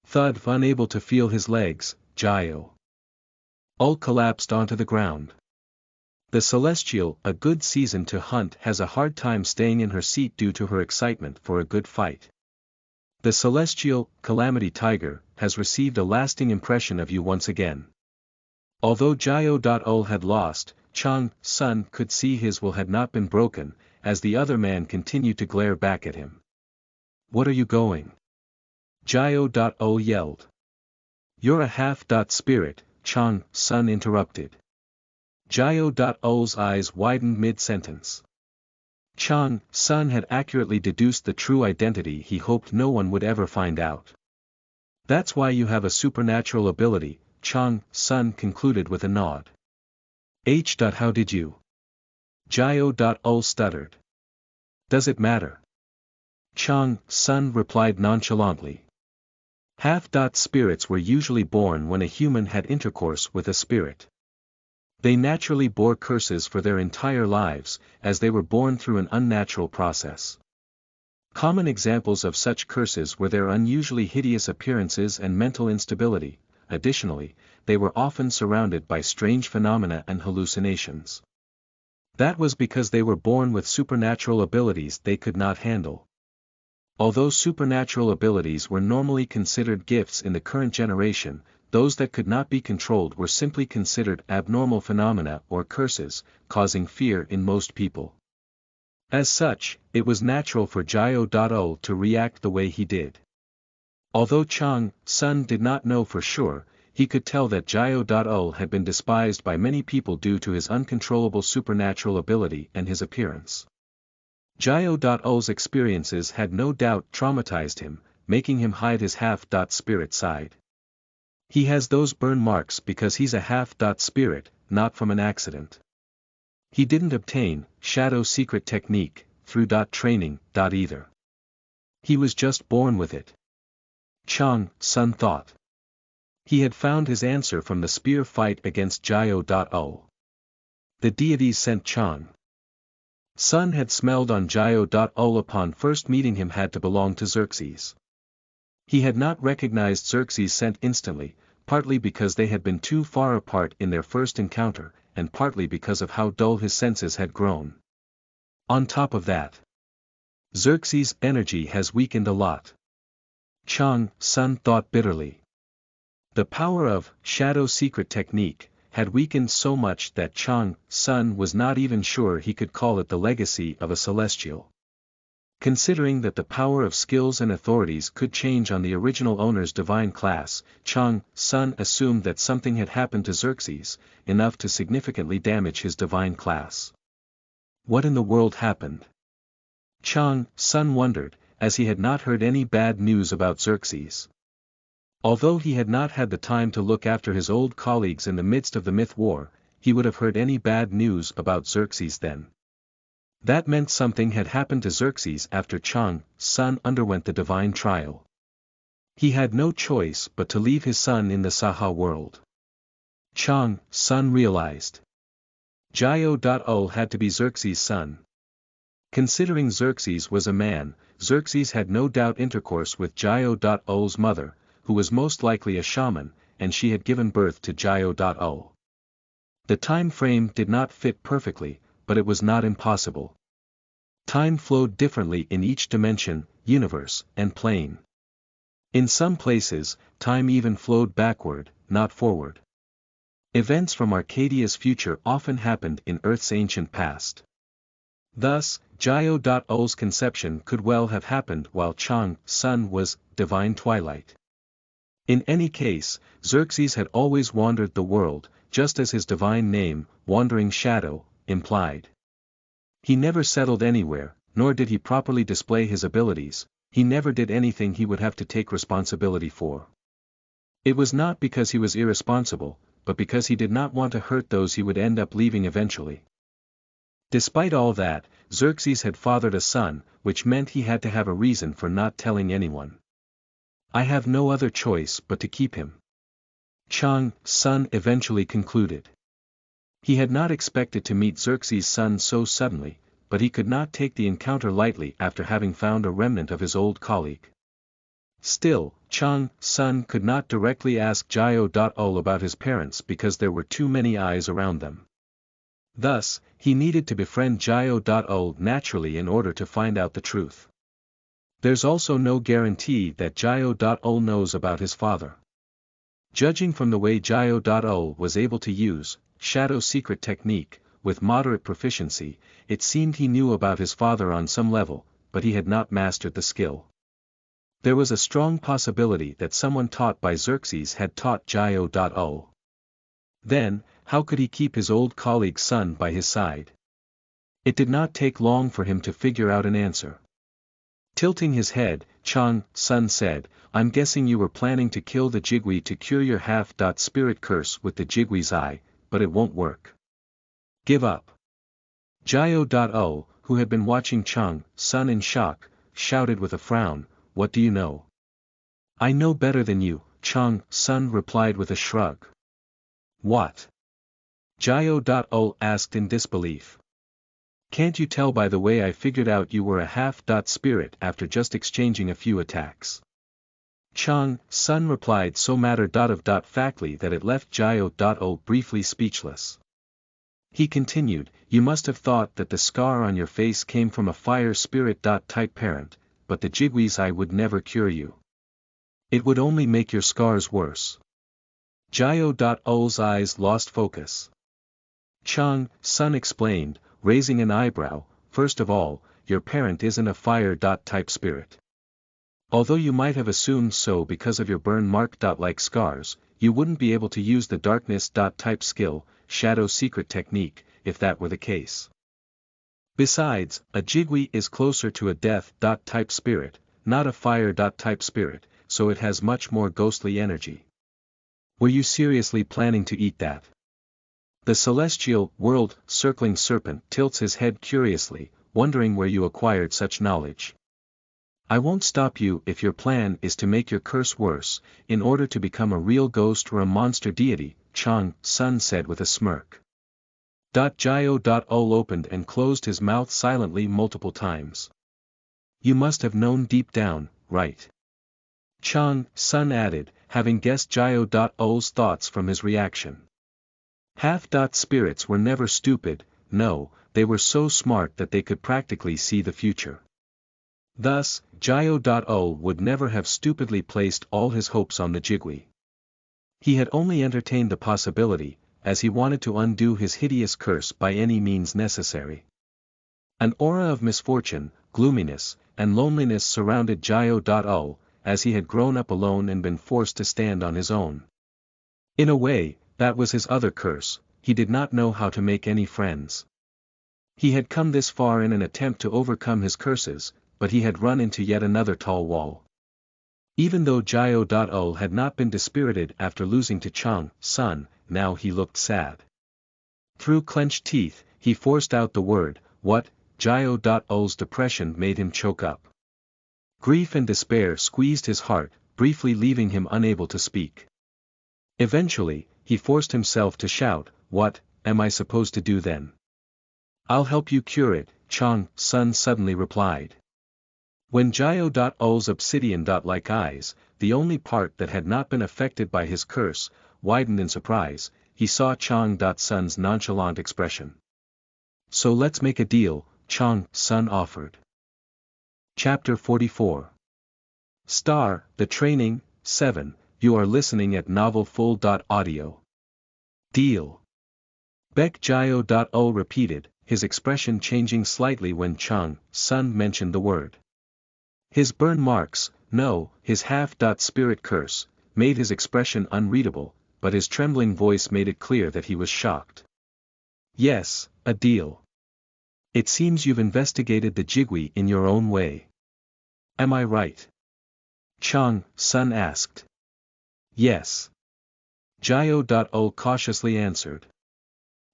Thud, unable to feel his legs, Jiao.O collapsed onto the ground. The Celestial, a good season to hunt, has a hard time staying in her seat due to her excitement for a good fight. The Celestial, Calamity Tiger, has received a lasting impression of you once again. Although Jiao.O had lost, Chang Sun could see his will had not been broken, as the other man continued to glare back at him. What are you going? Jiao.O yelled. You're a half-spirit, Chang Sun interrupted. Jiao.O's eyes widened mid-sentence. Chang Sun had accurately deduced the true identity he hoped no one would ever find out. That's why you have a supernatural ability, Chang Sun concluded with a nod. How did you? Jiao.O stuttered. Does it matter? Chang Sun replied nonchalantly. Half-spirits were usually born when a human had intercourse with a spirit. They naturally bore curses for their entire lives, as they were born through an unnatural process. Common examples of such curses were their unusually hideous appearances and mental instability. Additionally, they were often surrounded by strange phenomena and hallucinations. That was because they were born with supernatural abilities they could not handle. Although supernatural abilities were normally considered gifts in the current generation, those that could not be controlled were simply considered abnormal phenomena or curses, causing fear in most people. As such, it was natural for Jiao.O to react the way he did. Although Chang Sun did not know for sure, he could tell that Jiao.O had been despised by many people due to his uncontrollable supernatural ability and his appearance. Jiao.O's experiences had no doubt traumatized him, making him hide his half-spirit side. He has those burn marks because he's a half-spirit, not from an accident. He didn't obtain shadow secret technique through training either. He was just born with it. Chang Sun thought. He had found his answer from the spear fight against Jiao.O. The deities sent Chang Sun had smelled on Jiao.O upon first meeting him had to belong to Xerxes. He had not recognized Xerxes' scent instantly, partly because they had been too far apart in their first encounter, and partly because of how dull his senses had grown. On top of that, Xerxes' energy has weakened a lot. Chang Sun thought bitterly. The power of shadow secret technique had weakened so much that Chang Sun was not even sure he could call it the legacy of a celestial. Considering that the power of skills and authorities could change on the original owner's divine class, Chang Sun assumed that something had happened to Xerxes, enough to significantly damage his divine class. What in the world happened? Chang Sun wondered, as he had not heard any bad news about Xerxes. Although he had not had the time to look after his old colleagues in the midst of the myth war, he would have heard any bad news about Xerxes then. That meant something had happened to Xerxes after Chang Sun underwent the divine trial. He had no choice but to leave his son in the Saha world. Chang Sun realized. Jiao.O had to be Xerxes' son. Considering Xerxes was a man, Xerxes had no doubt intercourse with Jiao.O's mother, who was most likely a shaman, and she had given birth to Jiao.O. The time frame did not fit perfectly, but it was not impossible. Time flowed differently in each dimension, universe, and plane. In some places, time even flowed backward, not forward. Events from Arcadia's future often happened in Earth's ancient past. Thus, Jiao.O's conception could well have happened while Chang Sun was divine Twilight. In any case, Xerxes had always wandered the world, just as his divine name, Wandering Shadow, implied. He never settled anywhere, nor did he properly display his abilities. He never did anything he would have to take responsibility for. It was not because he was irresponsible, but because he did not want to hurt those he would end up leaving eventually. Despite all that, Xerxes had fathered a son, which meant he had to have a reason for not telling anyone. "I have no other choice but to keep him," Chang's son eventually concluded. He had not expected to meet Xerxes' son so suddenly, but he could not take the encounter lightly after having found a remnant of his old colleague. Still, Chang's son could not directly ask Jiao.ol about his parents because there were too many eyes around them. Thus, he needed to befriend Jiao.ol naturally in order to find out the truth. There's also no guarantee that Jiao.ol knows about his father. Judging from the way Jiao.ol was able to use shadow secret technique with moderate proficiency, it seemed he knew about his father on some level, but he had not mastered the skill. There was a strong possibility that someone taught by Xerxes had taught Jiao.ol. Then, how could he keep his old colleague's son by his side? It did not take long for him to figure out an answer. Tilting his head, Chang's son said, "I'm guessing you were planning to kill the Jigui to cure your half-spirit curse with the Jigui's eye, but it won't work. Give up." Jiao.ol, who had been watching Chang's son in shock, shouted with a frown, "What do you know?" "I know better than you," Chang's son replied with a shrug. "What?" Jiao.ol asked in disbelief. "Can't you tell by the way I figured out you were a half-spirit after just exchanging a few attacks?" Chang's son replied so matter-of-factly that it left Jiao.ol briefly speechless. He continued, "You must have thought that the scar on your face came from a fire spirit-type parent, but the Jigui's eye would never cure you. It would only make your scars worse." Jiao.ol's eyes lost focus. Chang's son explained, raising an eyebrow, "First of all, your parent isn't a fire-type spirit. Although you might have assumed so because of your burn mark-like scars, you wouldn't be able to use the darkness-type skill, shadow secret technique, if that were the case. Besides, a Jigui is closer to a death-type spirit, not a fire-type spirit, so it has much more ghostly energy. Were you seriously planning to eat that?" The celestial world circling serpent tilts his head curiously, wondering where you acquired such knowledge. "I won't stop you if your plan is to make your curse worse, in order to become a real ghost or a monster deity," Chang's son said with a smirk. Jiao.ol opened and closed his mouth silently multiple times. "You must have known deep down, right?" Chang's son added, having guessed Jiao.ol's thoughts from his reaction. Half-spirits were never stupid, no, they were so smart that they could practically see the future. Thus, Jiao.ol would never have stupidly placed all his hopes on the Jigui. He had only entertained the possibility, as he wanted to undo his hideous curse by any means necessary. An aura of misfortune, gloominess, and loneliness surrounded Jiao.ol, as he had grown up alone and been forced to stand on his own. In a way, that was his other curse, he did not know how to make any friends. He had come this far in an attempt to overcome his curses, but he had run into yet another tall wall. Even though Jiao.ol had not been dispirited after losing to Chang's son, now he looked sad. Through clenched teeth, he forced out the word, "What?" Jiao.ol's depression made him choke up. Grief and despair squeezed his heart, briefly leaving him unable to speak. Eventually, he forced himself to shout, "What am I supposed to do then?" "I'll help you cure it," Chang's son suddenly replied. When Jiao.ol's obsidian-like eyes, the only part that had not been affected by his curse, widened in surprise, he saw Chang's son's nonchalant expression. "So let's make a deal," Chang's son offered. Chapter 44. The Training, 7, you are listening at novelfull.audio. Deal. Beck Jiao.ol repeated, his expression changing slightly when Chang's son mentioned the word. His burn marks, no, his half-spirit curse, made his expression unreadable, but his trembling voice made it clear that he was shocked. Yes, a deal. It seems you've investigated the Jigui in your own way. Am I right? Chang Sun asked. Yes. Jiao.O cautiously answered.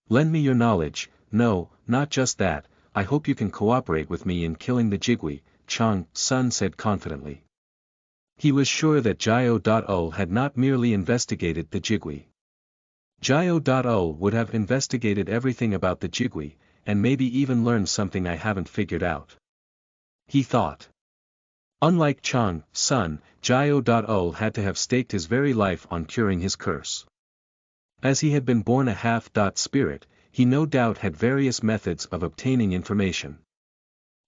Lend me your knowledge. No, not just that, I hope you can cooperate with me in killing the Jigui, Chang Sun said confidently. He was sure that Jiao.O had not merely investigated the Jigui. Jiao.O would have investigated everything about the Jigui, and maybe even learned something I haven't figured out. He thought. Unlike Chang Sun, Jiao.O had to have staked his very life on curing his curse. As he had been born a half-spirit, he no doubt had various methods of obtaining information.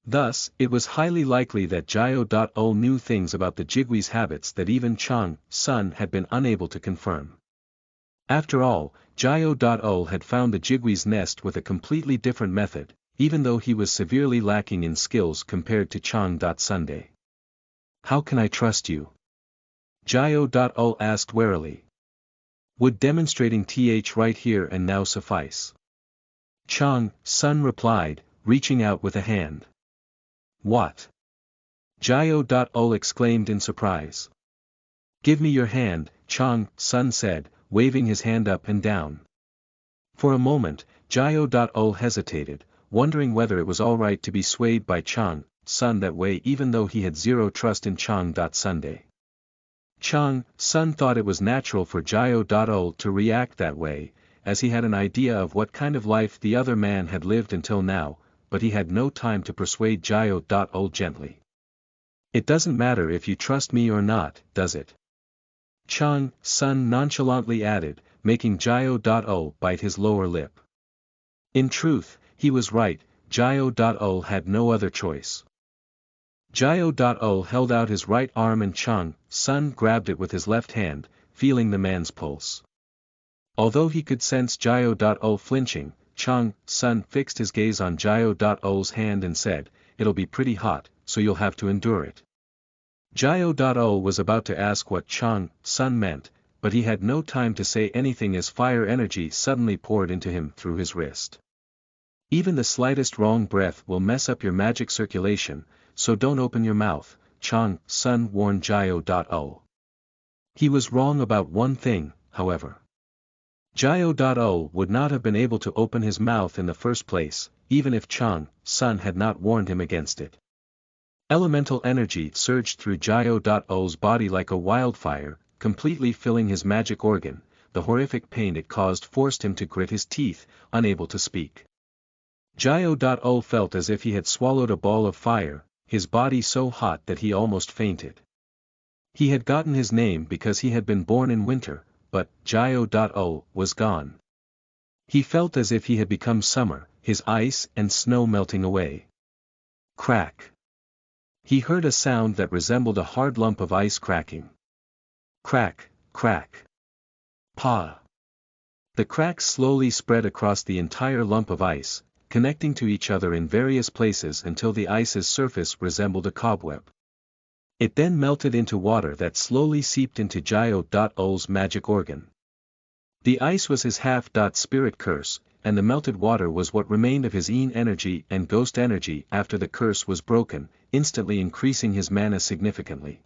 Thus, it was highly likely that Jiao.O knew things about the Jigui's habits that even Chang Sun had been unable to confirm. After all, Jiao.O had found the Jigui's nest with a completely different method, even though he was severely lacking in skills compared to Chang Sunday. How can I trust you? Jiao.O asked warily. Would demonstrating right here and now suffice? Chang Sun replied, reaching out with a hand. What? Jiao.O exclaimed in surprise. Give me your hand, Chang Sun said, waving his hand up and down. For a moment, Jiao.O hesitated, wondering whether it was alright to be swayed by Chang Sun that way even though he had zero trust in Chang Sunday. Chang Sun thought it was natural for Jiao.O to react that way, as he had an idea of what kind of life the other man had lived until now, but he had no time to persuade Jiao.O gently. It doesn't matter if you trust me or not, does it? Chang Sun nonchalantly added, making Jiao.O bite his lower lip. In truth, he was right, Jiao.O had no other choice. Jiao.O held out his right arm and Chang Sun grabbed it with his left hand, feeling the man's pulse. Although he could sense Jiao.O flinching, Chang Sun fixed his gaze on Jiao.O's hand and said, "It'll be pretty hot, so you'll have to endure it." Jiao.O was about to ask what Chang Sun meant, but he had no time to say anything as fire energy suddenly poured into him through his wrist. Even the slightest wrong breath will mess up your magic circulation, so don't open your mouth, Chang Sun warned Jiao.O. He was wrong about one thing, however. Jiao.O would not have been able to open his mouth in the first place, even if Chang Sun had not warned him against it. Elemental energy surged through Jiao.O's body like a wildfire, completely filling his magic organ. The horrific pain it caused forced him to grit his teeth, unable to speak. Jiao.O felt as if he had swallowed a ball of fire, his body so hot that he almost fainted. He had gotten his name because he had been born in winter, but Jiao.O was gone. He felt as if he had become summer, his ice and snow melting away. Crack. He heard a sound that resembled a hard lump of ice cracking. Crack, crack. Pa. The cracks slowly spread across the entire lump of ice, connecting to each other in various places until the ice's surface resembled a cobweb. It then melted into water that slowly seeped into Jiao.O's magic organ. The ice was his half-spirit curse, and the melted water was what remained of his Yin energy and ghost energy after the curse was broken, instantly increasing his mana significantly.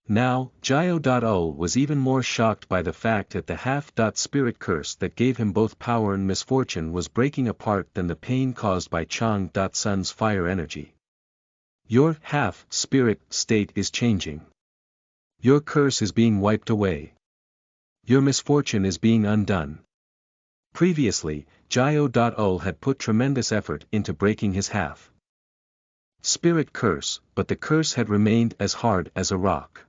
Now, Jiao.O was even more shocked by the fact that the half-spirit curse that gave him both power and misfortune was breaking apart than the pain caused by Chang Sun's fire energy. Your half-spirit state is changing. Your curse is being wiped away. Your misfortune is being undone. Previously, Jiao.O had put tremendous effort into breaking his half-spirit curse, but the curse had remained as hard as a rock.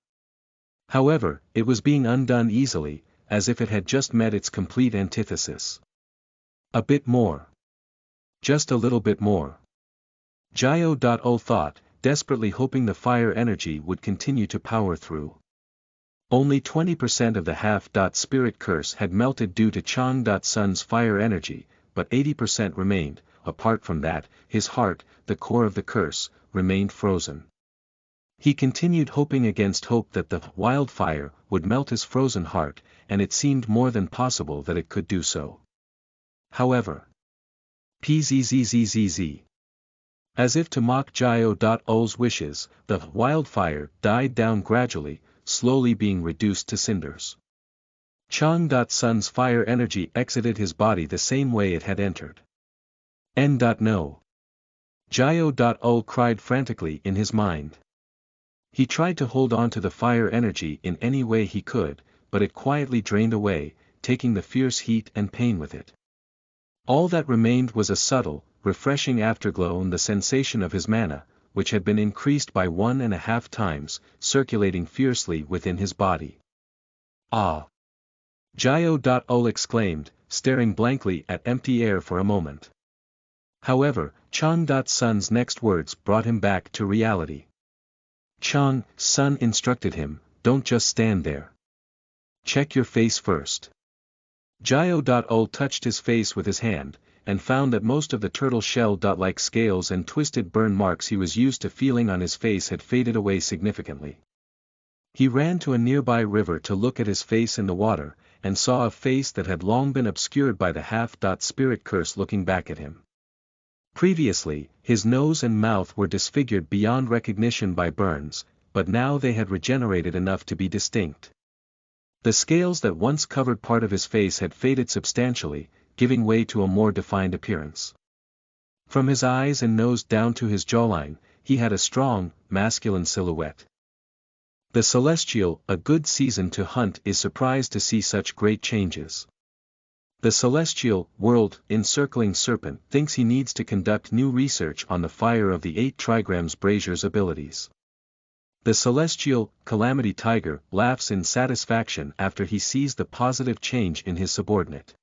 However, it was being undone easily, as if it had just met its complete antithesis. A bit more. Just a little bit more. Jiao.O thought, desperately hoping the fire energy would continue to power through. Only 20% of the half-spirit curse had melted due to Chang Sun's fire energy, but 80% remained. Apart from that, his heart, the core of the curse, remained frozen. He continued hoping against hope that the wildfire would melt his frozen heart, and it seemed more than possible that it could do so. However, pzzzzz. As if to mock Jio.ul's wishes, the wildfire died down gradually, slowly being reduced to cinders. Chang.sun's fire energy exited his body the same way it had entered. No. Jio.ul cried frantically in his mind. He tried to hold on to the fire energy in any way he could, but it quietly drained away, taking the fierce heat and pain with it. All that remained was a subtle, refreshing afterglow and the sensation of his mana, which had been increased by 1.5 times, circulating fiercely within his body. Ah! Jio.ul exclaimed, staring blankly at empty air for a moment. However, Chang.sun's next words brought him back to reality. Chang.sun instructed him, "Don't just stand there. Check your face first." Jio.ul touched his face with his hand, and found that most of the turtle shell-like scales and twisted burn marks he was used to feeling on his face had faded away significantly. He ran to a nearby river to look at his face in the water, and saw a face that had long been obscured by the half-spirit curse looking back at him. Previously, his nose and mouth were disfigured beyond recognition by burns, but now they had regenerated enough to be distinct. The scales that once covered part of his face had faded substantially, giving way to a more defined appearance. From his eyes and nose down to his jawline, he had a strong, masculine silhouette. The Celestial, a good season to hunt, is surprised to see such great changes. The Celestial World Encircling Serpent thinks he needs to conduct new research on the fire of the 8 trigrams Brazier's abilities. The Celestial Calamity Tiger laughs in satisfaction after he sees the positive change in his subordinate.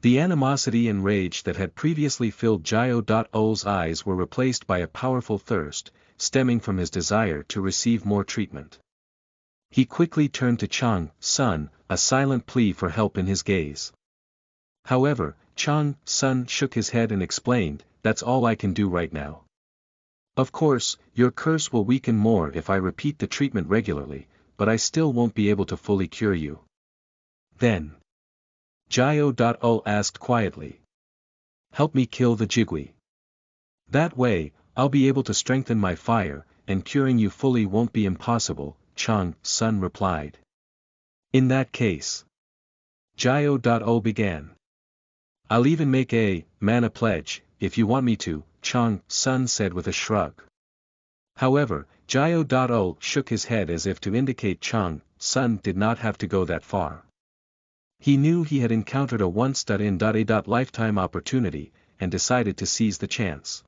The animosity and rage that had previously filled Jio.ul's eyes were replaced by a powerful thirst, stemming from his desire to receive more treatment. He quickly turned to Chang.sun, a silent plea for help in his gaze. However, Chang.sun shook his head and explained, "That's all I can do right now. Of course, your curse will weaken more if I repeat the treatment regularly, but I still won't be able to fully cure you." Then, Jio.ul asked quietly, "Help me kill the Jigui. That way, I'll be able to strengthen my fire, and curing you fully won't be impossible," Chang.sun replied. "In that case," Jio.ul began, "I'll even make a mana pledge, if you want me to," Chang.sun said with a shrug. However, Jio.ul shook his head as if to indicate Chang.sun did not have to go that far. He knew he had encountered a once-in-a-lifetime opportunity, and decided to seize the chance.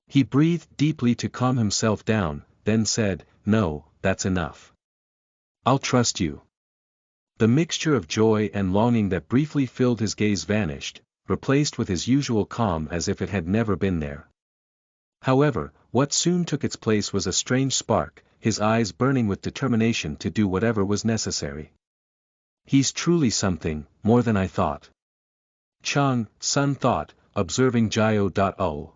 He breathed deeply to calm himself down, then said, "No, that's enough. I'll trust you." The mixture of joy and longing that briefly filled his gaze vanished, replaced with his usual calm as if it had never been there. However, what soon took its place was a strange spark, his eyes burning with determination to do whatever was necessary. "He's truly something, more than I thought," Chang.sun thought, observing Jio.ul.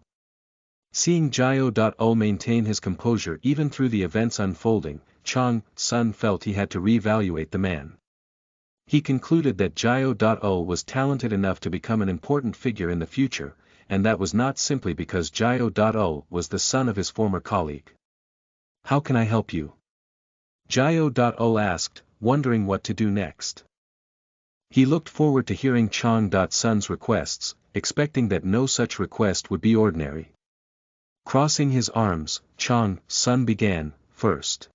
Seeing Jio.ul maintain his composure even through the events unfolding, Chang.sun felt he had to reevaluate the man. He concluded that Jio.ul was talented enough to become an important figure in the future, and that was not simply because Jio.ul was the son of his former colleague. "How can I help you?" Jio.ul asked, wondering what to do next. He looked forward to hearing Chang.sun's requests, expecting that no such request would be ordinary. Crossing his arms, Chang.sun began, "First,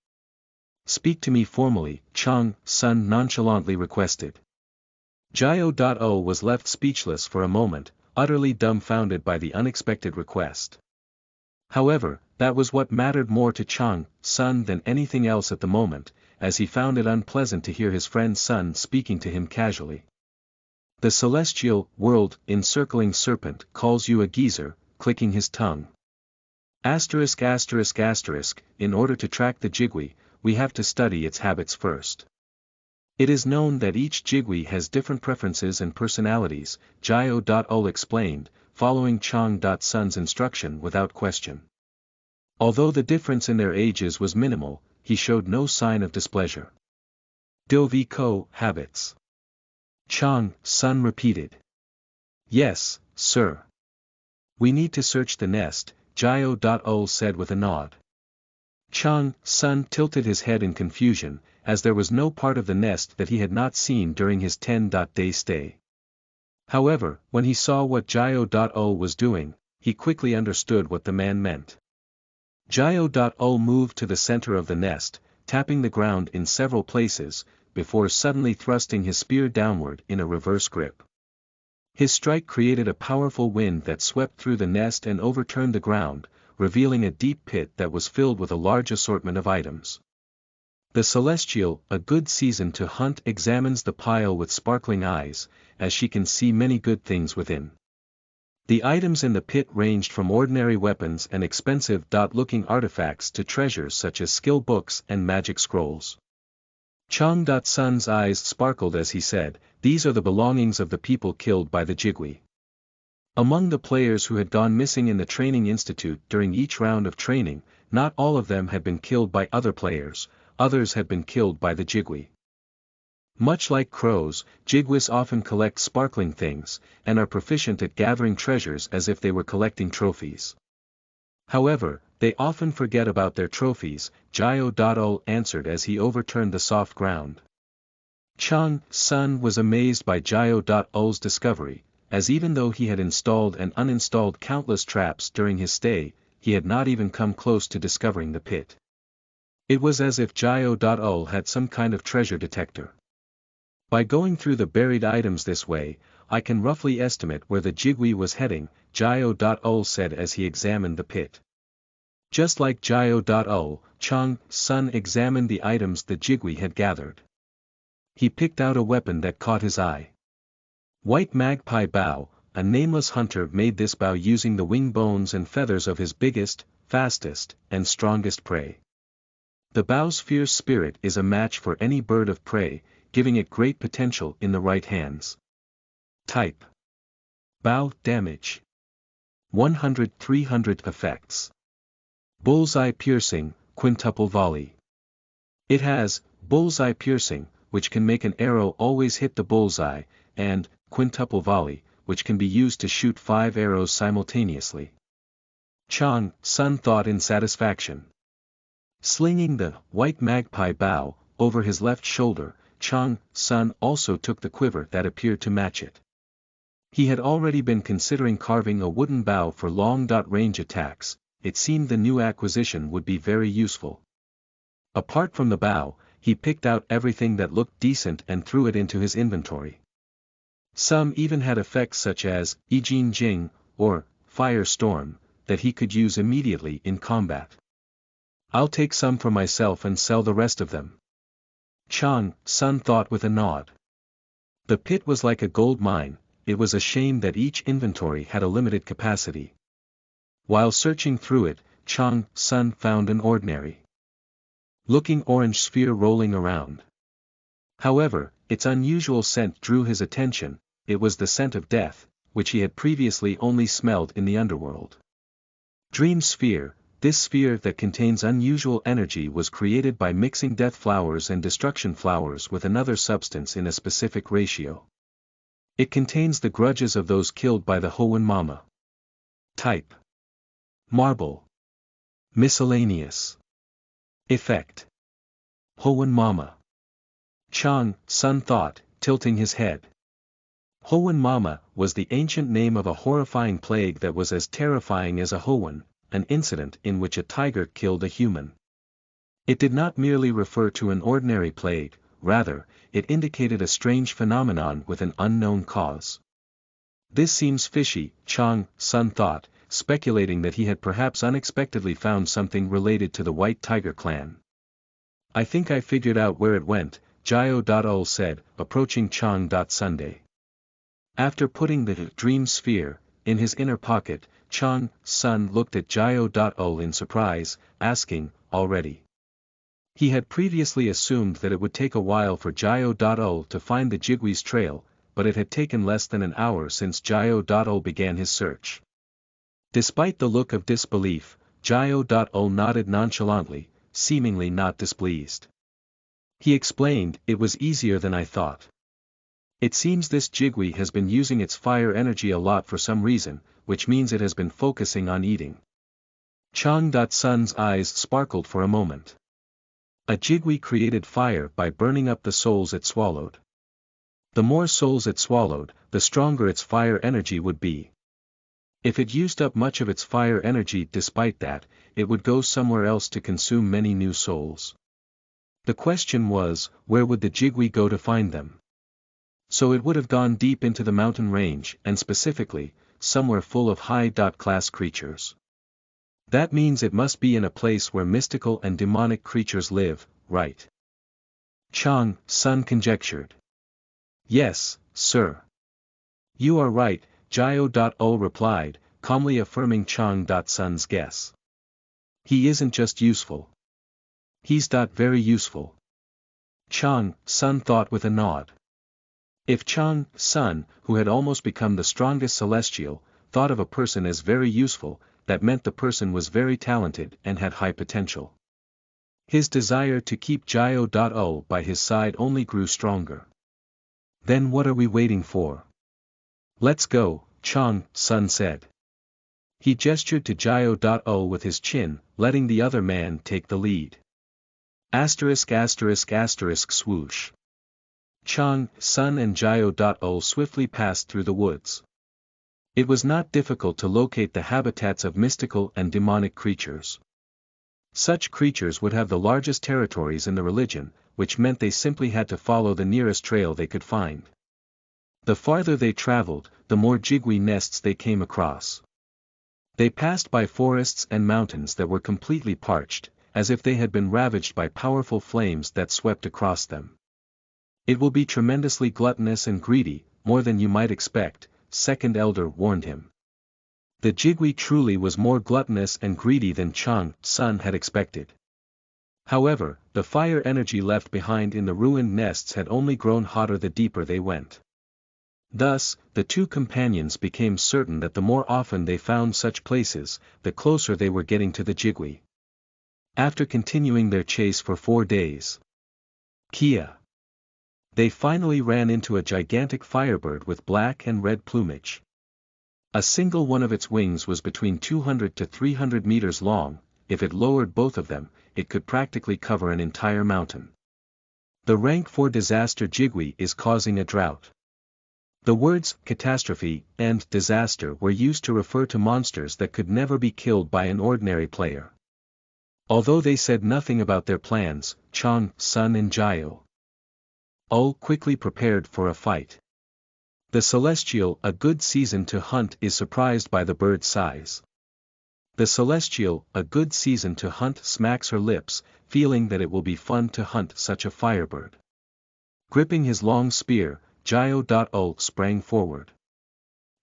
speak to me formally," Chang.sun nonchalantly requested. Jio.ul was left speechless for a moment, utterly dumbfounded by the unexpected request. However, that was what mattered more to Chang.sun than anything else at the moment, as he found it unpleasant to hear his friend's son speaking to him casually. "The Celestial World Encircling Serpent calls you a geezer," clicking his tongue. "******, in order to track the Jigui, we have to study its habits first. It is known that each Jigui has different preferences and personalities," Jio.ul explained, following Chang.sun's instruction without question. Although the difference in their ages was minimal, he showed no sign of displeasure. Dovi Ko, habits. Chang Sun repeated. Yes, sir. We need to search the nest, Jio.ol said with a nod. Chang Sun tilted his head in confusion, as there was no part of the nest that he had not seen during his 10-day stay. However, when he saw what Jio.ol was doing, he quickly understood what the man meant. Jio.ol moved to the center of the nest, tapping the ground in several places, before suddenly thrusting his spear downward in a reverse grip. His strike created a powerful wind that swept through the nest and overturned the ground, revealing a deep pit that was filled with a large assortment of items. The Celestial, a good season to hunt, examines the pile with sparkling eyes, as she can see many good things within. The items in the pit ranged from ordinary weapons and expensive-looking artifacts to treasures such as skill books and magic scrolls. Chang Sun's eyes sparkled as he said, "These are the belongings of the people killed by the Jigui." Among the players who had gone missing in the training institute during each round of training, not all of them had been killed by other players, others had been killed by the Jigui. Much like crows, Jiguis often collect sparkling things, and are proficient at gathering treasures as if they were collecting trophies. However, they often forget about their trophies, Jio.ol answered as he overturned the soft ground. Chang Sun was amazed by Jio.ol's discovery, as even though he had installed and uninstalled countless traps during his stay, he had not even come close to discovering the pit. It was as if Jio.ol had some kind of treasure detector. By going through the buried items this way, I can roughly estimate where the Jigui was heading, Jio.ol said as he examined the pit. Just like Jio.ol, Chang Sun examined the items the Jigui had gathered. He picked out a weapon that caught his eye. White Magpie Bow, a nameless hunter made this bow using the wing bones and feathers of his biggest, fastest, and strongest prey. The bow's fierce spirit is a match for any bird of prey, giving it great potential in the right hands. Type. Bow damage. 100-300 effects. Bullseye piercing, quintuple volley. It has bullseye piercing, which can make an arrow always hit the bullseye, and quintuple volley, which can be used to shoot 5 arrows simultaneously. Chang Sun thought in satisfaction. Slinging the white magpie bow over his left shoulder, Chang Sun also took the quiver that appeared to match it. He had already been considering carving a wooden bow for long-range attacks. It seemed the new acquisition would be very useful. Apart from the bow, he picked out everything that looked decent and threw it into his inventory. Some even had effects such as Ijin Jing, or Fire Storm, that he could use immediately in combat. I'll take some for myself and sell the rest of them. Chang Sun thought with a nod. The pit was like a gold mine, it was a shame that each inventory had a limited capacity. While searching through it, Chang Sun found an ordinary looking orange sphere rolling around. However, its unusual scent drew his attention. It was the scent of death, which he had previously only smelled in the underworld. Dream Sphere, this sphere that contains unusual energy was created by mixing death flowers and destruction flowers with another substance in a specific ratio. It contains the grudges of those killed by the Hoenn Mama. Type. Marble. Miscellaneous. Effect. Hoenn Mama. Chang Sun thought, tilting his head. Hoenn Mama was the ancient name of a horrifying plague that was as terrifying as a Hoenn, an incident in which a tiger killed a human. It did not merely refer to an ordinary plague, rather, it indicated a strange phenomenon with an unknown cause. This seems fishy, Chang Sun thought, speculating that he had perhaps unexpectedly found something related to the White Tiger clan. I think I figured out where it went, Jio.ol said, approaching Chang Sunday. After putting the dream sphere in his inner pocket, Chang Sun looked at Jio.ol in surprise, asking, already? He had previously assumed that it would take a while for Jio.ol to find the Jigui's trail, but it had taken less than an hour since Jio.ol began his search. Despite the look of disbelief, Jio.O nodded nonchalantly, seemingly not displeased. He explained, "It was easier than I thought. It seems this Jigui has been using its fire energy a lot for some reason, which means it has been focusing on eating." Chang.Sun's eyes sparkled for a moment. A Jigui created fire by burning up the souls it swallowed. The more souls it swallowed, the stronger its fire energy would be. If it used up much of its fire energy despite that, it would go somewhere else to consume many new souls. The question was, where would the Jigui go to find them? So it would have gone deep into the mountain range, and specifically, somewhere full of high-class creatures. That means it must be in a place where mystical and demonic creatures live, right? Chang.Sun conjectured. "Yes, sir. You are right," Jio.O replied, calmly affirming Chang.Sun's guess. "He isn't just useful. He's very useful." Chang.Sun thought with a nod. If Chang.Sun, who had almost become the strongest celestial, thought of a person as very useful, that meant the person was very talented and had high potential. His desire to keep Jio.O by his side only grew stronger. "Then what are we waiting for? Let's go," Chang.Sun said. He gestured to Jio.O with his chin, letting the other man take the lead. ***** swoosh. Chang.Sun and Jio.O swiftly passed through the woods. It was not difficult to locate the habitats of mystical and demonic creatures. Such creatures would have the largest territories in the religion, which meant they simply had to follow the nearest trail they could find. The farther they traveled, the more Jigui nests they came across. They passed by forests and mountains that were completely parched, as if they had been ravaged by powerful flames that swept across them. "It will be tremendously gluttonous and greedy, more than you might expect," Second Elder warned him. The Jigui truly was more gluttonous and greedy than Chang.Sun had expected. However, the fire energy left behind in the ruined nests had only grown hotter the deeper they went. Thus, the two companions became certain that the more often they found such places, the closer they were getting to the Jigui. After continuing their chase for 4 days, they finally ran into a gigantic firebird with black and red plumage. A single one of its wings was between 200 to 300 meters long. If it lowered both of them, it could practically cover an entire mountain. The rank 4 disaster Jigui is causing a drought. The words catastrophe and disaster were used to refer to monsters that could never be killed by an ordinary player. Although they said nothing about their plans, Chang.Sun and Jio.O quickly prepared for a fight. The Celestial, a good season to hunt, is surprised by the bird's size. The Celestial, a good season to hunt, smacks her lips, feeling that it will be fun to hunt such a firebird. Gripping his long spear, Jio.O sprang forward.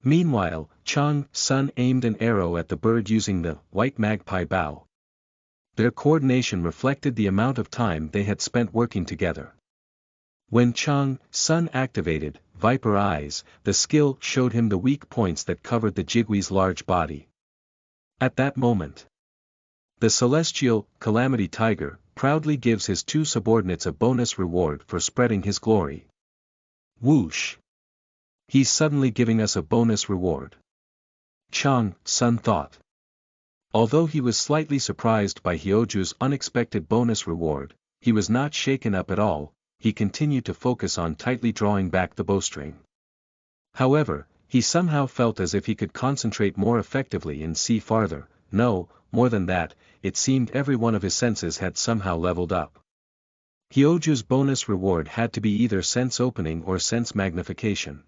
Meanwhile, Chang.Sun aimed an arrow at the bird using the white magpie bow. Their coordination reflected the amount of time they had spent working together. When Chang.Sun activated Viper Eyes, the skill showed him the weak points that covered the Jigui's large body. At that moment, the Celestial, Calamity Tiger, proudly gives his 2 subordinates a bonus reward for spreading his glory. Whoosh! He's suddenly giving us a bonus reward. Chang.Sun thought. Although he was slightly surprised by Hyoju's unexpected bonus reward, he was not shaken up at all. He continued to focus on tightly drawing back the bowstring. However, he somehow felt as if he could concentrate more effectively and see farther. No, more than that, it seemed every one of his senses had somehow leveled up. Hyoju's bonus reward had to be either sense opening or sense magnification.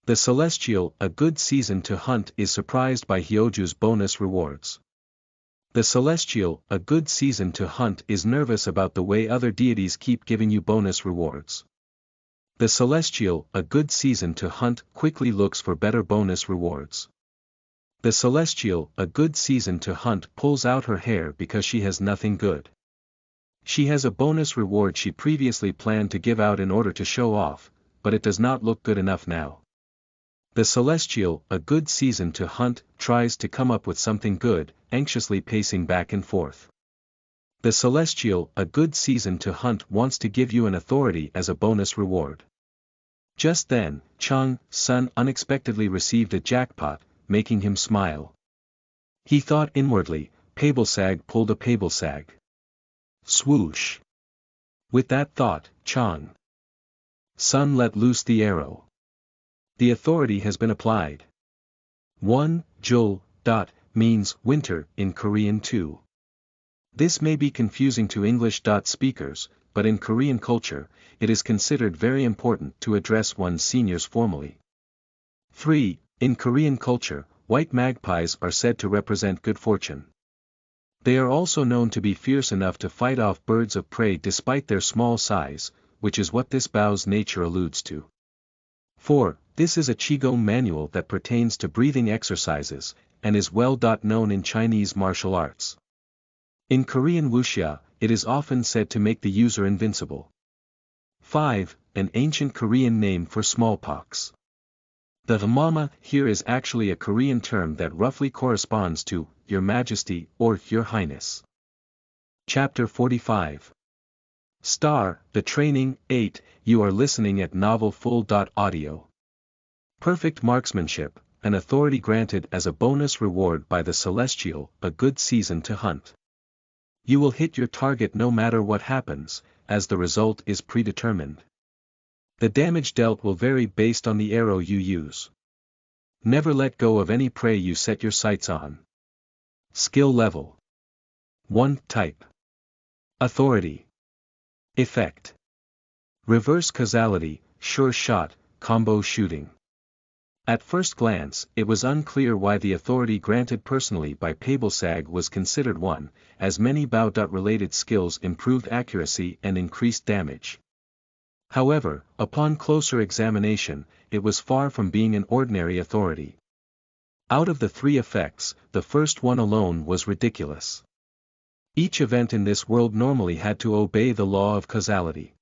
The Celestial, a good season to hunt, is surprised by Hyoju's bonus rewards. The Celestial, a good season to hunt, is nervous about the way other deities keep giving you bonus rewards. The Celestial, a good season to hunt, quickly looks for better bonus rewards. The Celestial, a good season to hunt, pulls out her hair because she has nothing good. She has a bonus reward she previously planned to give out in order to show off, but it does not look good enough now. The celestial, a good season to hunt, tries to come up with something good, anxiously pacing back and forth. The celestial, a good season to hunt, wants to give you an authority as a bonus reward. Just then, Chang Sun unexpectedly received a jackpot, making him smile. He thought inwardly, Pablesag pulled a Pablesag. Swoosh. With that thought, Chang Sun let loose the arrow. The authority has been applied. 1. Jul. Means winter in Korean too. This may be confusing to English speakers, but in Korean culture, it is considered very important to address one's seniors formally. 3. In Korean culture, white magpies are said to represent good fortune. They are also known to be fierce enough to fight off birds of prey despite their small size, which is what this bow's nature alludes to. 4. This is a Qigong manual that pertains to breathing exercises, and is well known in Chinese martial arts. In Korean wuxia, it is often said to make the user invincible. 5. An ancient Korean name for smallpox. The Hamama here is actually a Korean term that roughly corresponds to Your Majesty or Your Highness. Chapter 45. Star, the Training. 8. You are listening at novelfull.audio. Perfect marksmanship, an authority granted as a bonus reward by the celestial, a good season to hunt. You will hit your target no matter what happens, as the result is predetermined. The damage dealt will vary based on the arrow you use. Never let go of any prey you set your sights on. Skill level. 1. Type. Authority. Effect. Reverse causality, sure shot, combo shooting. At first glance, it was unclear why the authority granted personally by Pablesag was considered one, as many bow-related skills improved accuracy and increased damage. However, upon closer examination, it was far from being an ordinary authority. Out of the 3 effects, the first one alone was ridiculous. Each event in this world normally had to obey the law of causality.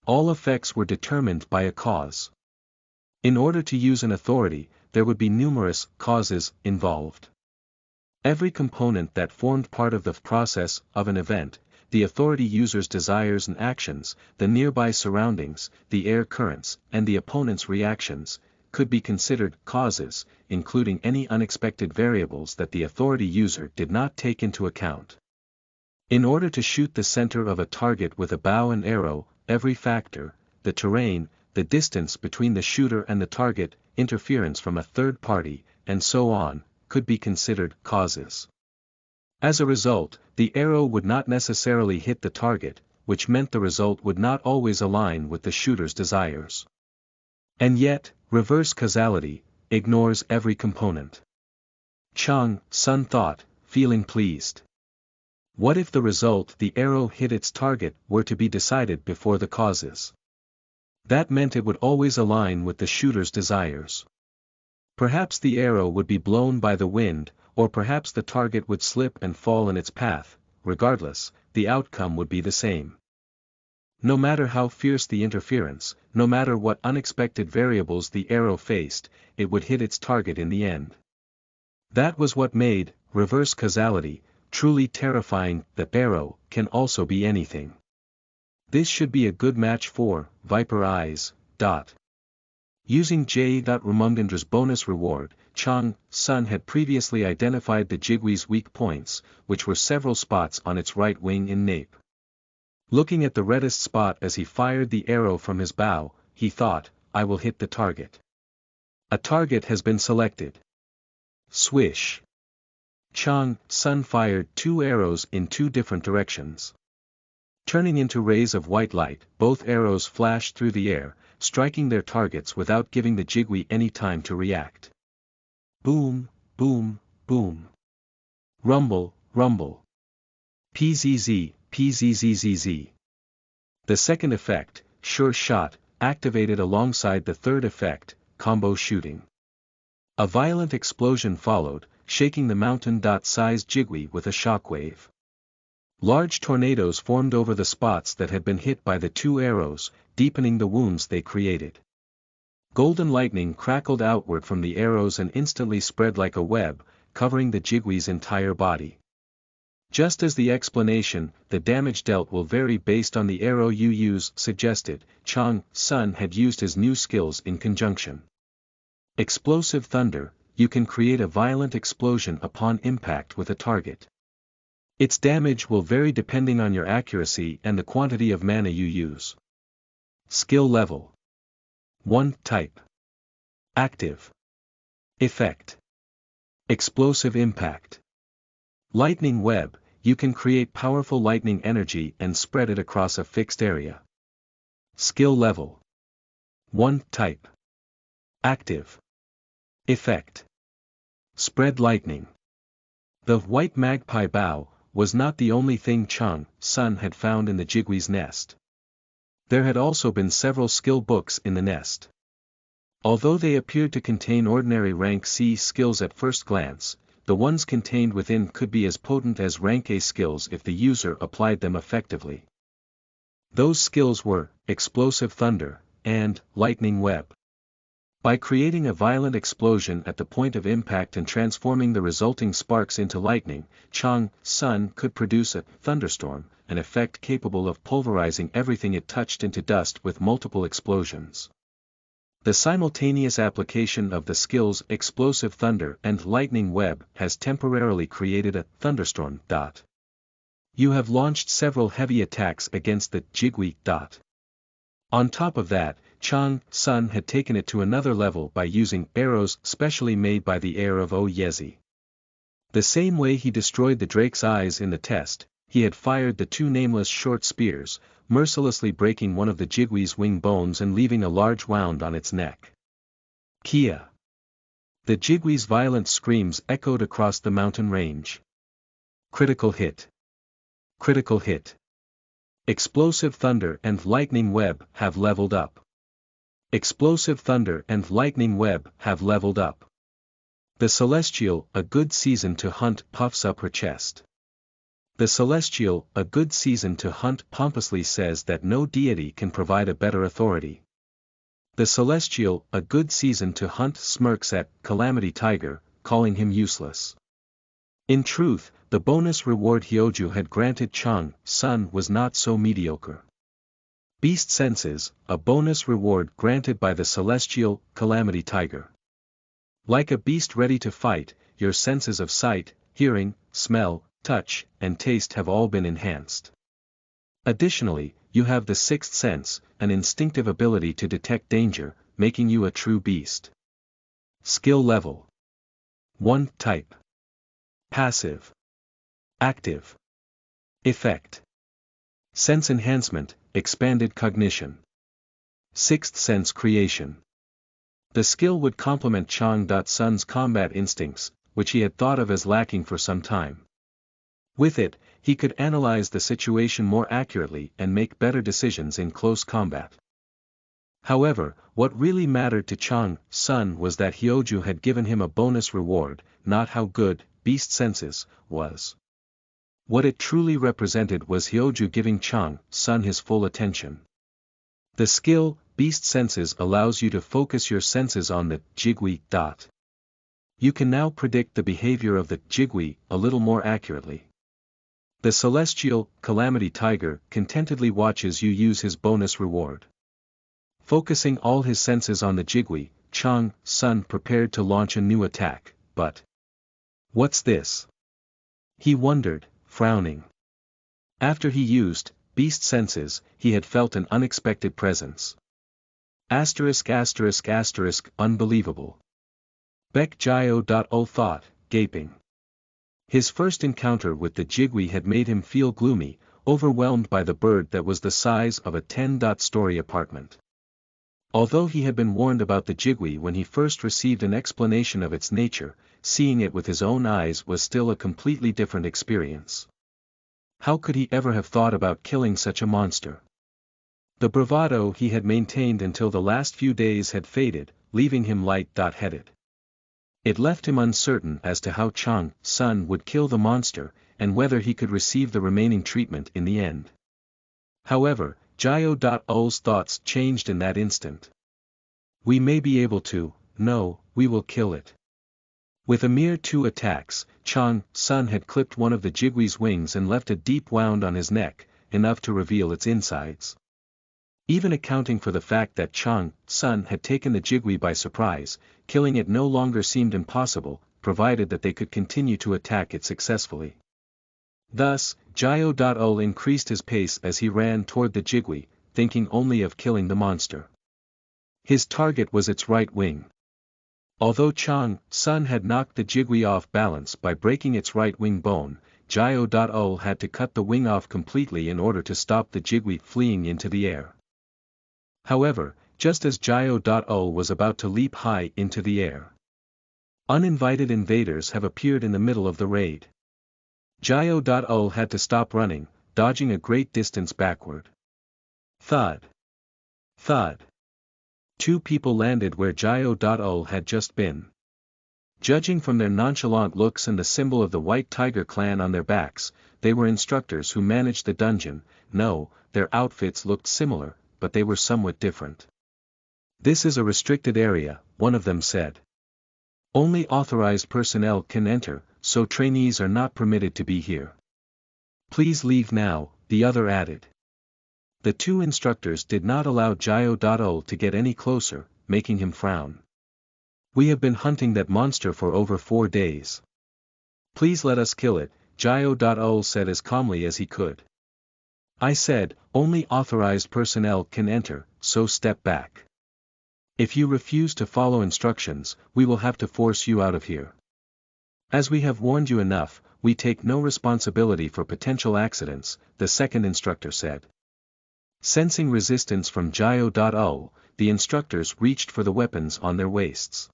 All effects were determined by a cause. In order to use an authority, there would be numerous causes involved. Every component that formed part of the process of an event, the authority user's desires and actions, the nearby surroundings, the air currents, and the opponent's reactions, could be considered causes, including any unexpected variables that the authority user did not take into account. In order to shoot the center of a target with a bow and arrow, every factor, the terrain, the distance between the shooter and the target, interference from a third party, and so on, could be considered causes. As a result, the arrow would not necessarily hit the target, which meant the result would not always align with the shooter's desires. And yet, reverse causality ignores every component. Chang Sun thought, feeling pleased. What if the result the arrow hit its target were to be decided before the causes? That meant it would always align with the shooter's desires. Perhaps the arrow would be blown by the wind, or perhaps the target would slip and fall in its path. Regardless, the outcome would be the same. No matter how fierce the interference, no matter what unexpected variables the arrow faced, it would hit its target in the end. That was what made reverse causality truly terrifying. The arrow can also be anything. This should be a good match for Viper Eyes. Using J. Ramungandra's bonus reward, Chang Sun had previously identified the Jigwee's weak points, which were several spots on its right wing and nape. Looking at the reddest spot as he fired the arrow from his bow, he thought, I will hit the target. A target has been selected. Swish. Chang Sun fired 2 arrows in 2 different directions. Turning into rays of white light, both arrows flashed through the air, striking their targets without giving the Jigwee any time to react. Boom, boom, boom. Rumble, rumble. PZZ, PZZZZ. The second effect, sure shot, activated alongside the third effect, combo shooting. A violent explosion followed, shaking the mountain-sized Jigwee with a shockwave. Large tornadoes formed over the spots that had been hit by the 2 arrows, deepening the wounds they created. Golden lightning crackled outward from the arrows and instantly spread like a web, covering the Jigwee's entire body. Just as the explanation, the damage dealt will vary based on the arrow you use, suggested, Chang Sun had used his new skills in conjunction. Explosive thunder, you can create a violent explosion upon impact with a target. Its damage will vary depending on your accuracy and the quantity of mana you use. Skill level 1. Type. Active. Effect. Explosive impact. Lightning web, you can create powerful lightning energy and spread it across a fixed area. Skill level 1. Type. Active. Effect. Spread lightning. The white magpie bough was not the only thing Chang Sun had found in the Jigwee's nest. There had also been several skill books in the nest. Although they appeared to contain ordinary rank C skills at first glance, the ones contained within could be as potent as rank A skills if the user applied them effectively. Those skills were Explosive Thunder and Lightning Web. By creating a violent explosion at the point of impact and transforming the resulting sparks into lightning, Chang Sun could produce a thunderstorm, an effect capable of pulverizing everything it touched into dust with multiple explosions. The simultaneous application of the skills Explosive Thunder and Lightning Web has temporarily created a thunderstorm. You have launched several heavy attacks against the Jigwee. On top of that, Chang Sun had taken it to another level by using arrows specially made by the heir of Oyezi. The same way he destroyed the drake's eyes in the test, he had fired the two nameless short spears, mercilessly breaking one of the Jigwee's wing bones and leaving a large wound on its neck. Kia! The Jigwee's violent screams echoed across the mountain range. Critical hit. Critical hit. Explosive Thunder and Lightning Web have leveled up. Explosive Thunder and Lightning Web have leveled up. The Celestial, a good season to hunt, puffs up her chest. The Celestial, a good season to hunt, pompously says that no deity can provide a better authority. The Celestial, a good season to hunt, smirks at Calamity Tiger, calling him useless. In truth, the bonus reward Hyoju had granted Chang Sun was not so mediocre. Beast Senses, a bonus reward granted by the Celestial Calamity Tiger. Like a beast ready to fight, your senses of sight, hearing, smell, touch, and taste have all been enhanced. Additionally, you have the sixth sense, an instinctive ability to detect danger, making you a true beast. Skill level 1. Type. Passive. Active. Effect. Sense enhancement, expanded cognition. Sixth sense creation. The skill would complement Chang Sun's combat instincts, which he had thought of as lacking for some time. With it, he could analyze the situation more accurately and make better decisions in close combat. However, what really mattered to Chang Sun was that Hyoju had given him a bonus reward, not how good Beast Senses was. What it truly represented was Hyoju giving Chang Sun his full attention. The skill, Beast Senses, allows you to focus your senses on the Jigwee. You can now predict the behavior of the Jigwee a little more accurately. The Celestial Calamity Tiger contentedly watches you use his bonus reward. Focusing all his senses on the Jigwee, Chang Sun prepared to launch a new attack, but... What's this? He wondered, frowning. After he used Beast Senses, he had felt an unexpected presence. Unbelievable. Baek Jio.O thought, gaping. His first encounter with the Jigwee had made him feel gloomy, overwhelmed by the bird that was the size of a 10-story apartment. Although he had been warned about the Jigwee when he first received an explanation of its nature, seeing it with his own eyes was still a completely different experience. How could he ever have thought about killing such a monster? The bravado he had maintained until the last few days had faded, leaving him light-headed. It left him uncertain as to how Chang Sun would kill the monster, and whether he could receive the remaining treatment in the end. However, Jio.O's thoughts changed in that instant. We may be able to, no, we will kill it. With a mere 2 attacks, Chang Sun had clipped one of the Jigwee's wings and left a deep wound on his neck, enough to reveal its insides. Even accounting for the fact that Chang Sun had taken the Jigwee by surprise, killing it no longer seemed impossible, provided that they could continue to attack it successfully. Thus, Jiao increased his pace as he ran toward the Jigwee, thinking only of killing the monster. His target was its right wing. Although Sun had knocked the Jigwee off balance by breaking its right wing bone, Jiao had to cut the wing off completely in order to stop the Jigwee fleeing into the air. However, just as Jiao was about to leap high into the air, uninvited invaders have appeared in the middle of the raid. Jiao had to stop running, dodging a great distance backward. Thud. Thud. 2 people landed where Jiao had just been. Judging from their nonchalant looks and the symbol of the White Tiger clan on their backs, they were instructors who managed the dungeon. No, their outfits looked similar, but they were somewhat different. This is a restricted area, one of them said. Only authorized personnel can enter, so trainees are not permitted to be here. Please leave now, the other added. The 2 instructors did not allow Jiao to get any closer, making him frown. We have been hunting that monster for over 4 days. Please let us kill it, Jiao said as calmly as he could. I said, only authorized personnel can enter, so step back. If you refuse to follow instructions, we will have to force you out of here. As we have warned you enough, we take no responsibility for potential accidents, the second instructor said. Sensing resistance from Jiao, the instructors reached for the weapons on their waists.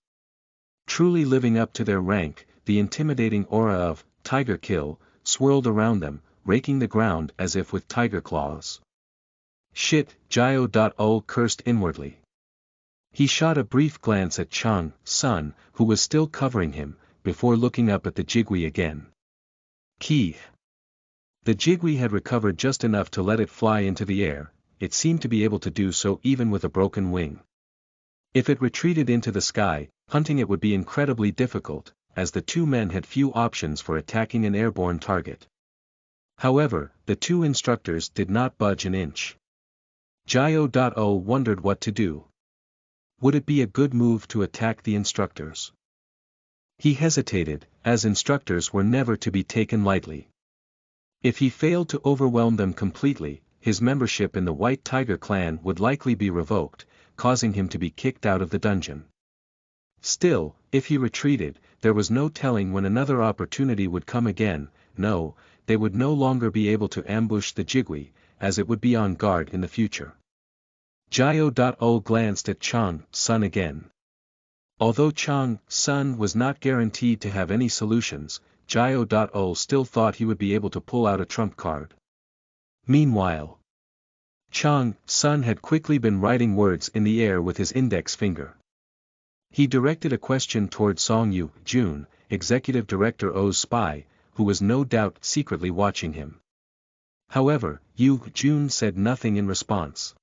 Truly living up to their rank, the intimidating aura of tiger kill swirled around them, raking the ground as if with tiger claws. Shit, Jiao cursed inwardly. He shot a brief glance at Chang Sun, who was still covering him, before looking up at the Jigwee again. Key. The Jigwee had recovered just enough to let it fly into the air. It seemed to be able to do so even with a broken wing. If it retreated into the sky, hunting it would be incredibly difficult, as the 2 men had few options for attacking an airborne target. However, the 2 instructors did not budge an inch. Jiao wondered what to do. Would it be a good move to attack the instructors? He hesitated, as instructors were never to be taken lightly. If he failed to overwhelm them completely, his membership in the White Tiger clan would likely be revoked, causing him to be kicked out of the dungeon. Still, if he retreated, there was no telling when another opportunity would come again. No, they would no longer be able to ambush the Jigwee, as it would be on guard in the future. Jiao glanced at Chang Sun again. Although Chang Sun was not guaranteed to have any solutions, Jiao still thought he would be able to pull out a trump card. Meanwhile, Chang Sun had quickly been writing words in the air with his index finger. He directed a question toward Song Yu Jun, executive director O's spy, who was no doubt secretly watching him. However, Yu Jun said nothing in response.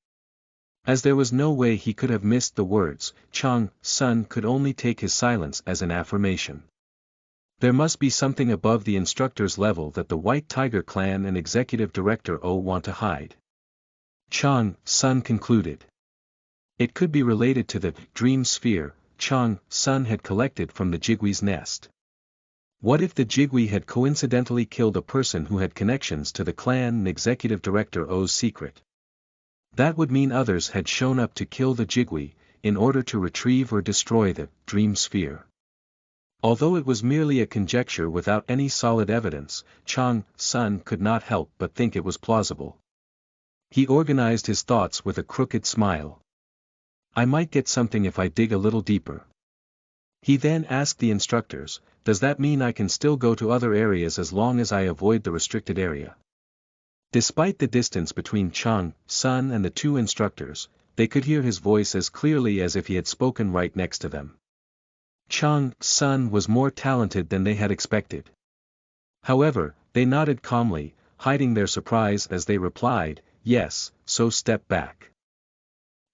As there was no way he could have missed the words, Chang Sun could only take his silence as an affirmation. There must be something above the instructor's level that the White Tiger clan and executive director O want to hide. Chang Sun concluded. It could be related to the dream sphere Chang Sun had collected from the Jigwee's nest. What if the Jigwee had coincidentally killed a person who had connections to the clan and executive director O's secret? That would mean others had shown up to kill the Jigwee, in order to retrieve or destroy the dream sphere. Although it was merely a conjecture without any solid evidence, Chang Sun could not help but think it was plausible. He organized his thoughts with a crooked smile. I might get something if I dig a little deeper. He then asked the instructors, does that mean I can still go to other areas as long as I avoid the restricted area? Despite the distance between Chang Sun and the 2 instructors, they could hear his voice as clearly as if he had spoken right next to them. Chang Sun was more talented than they had expected. However, they nodded calmly, hiding their surprise as they replied, yes, so step back.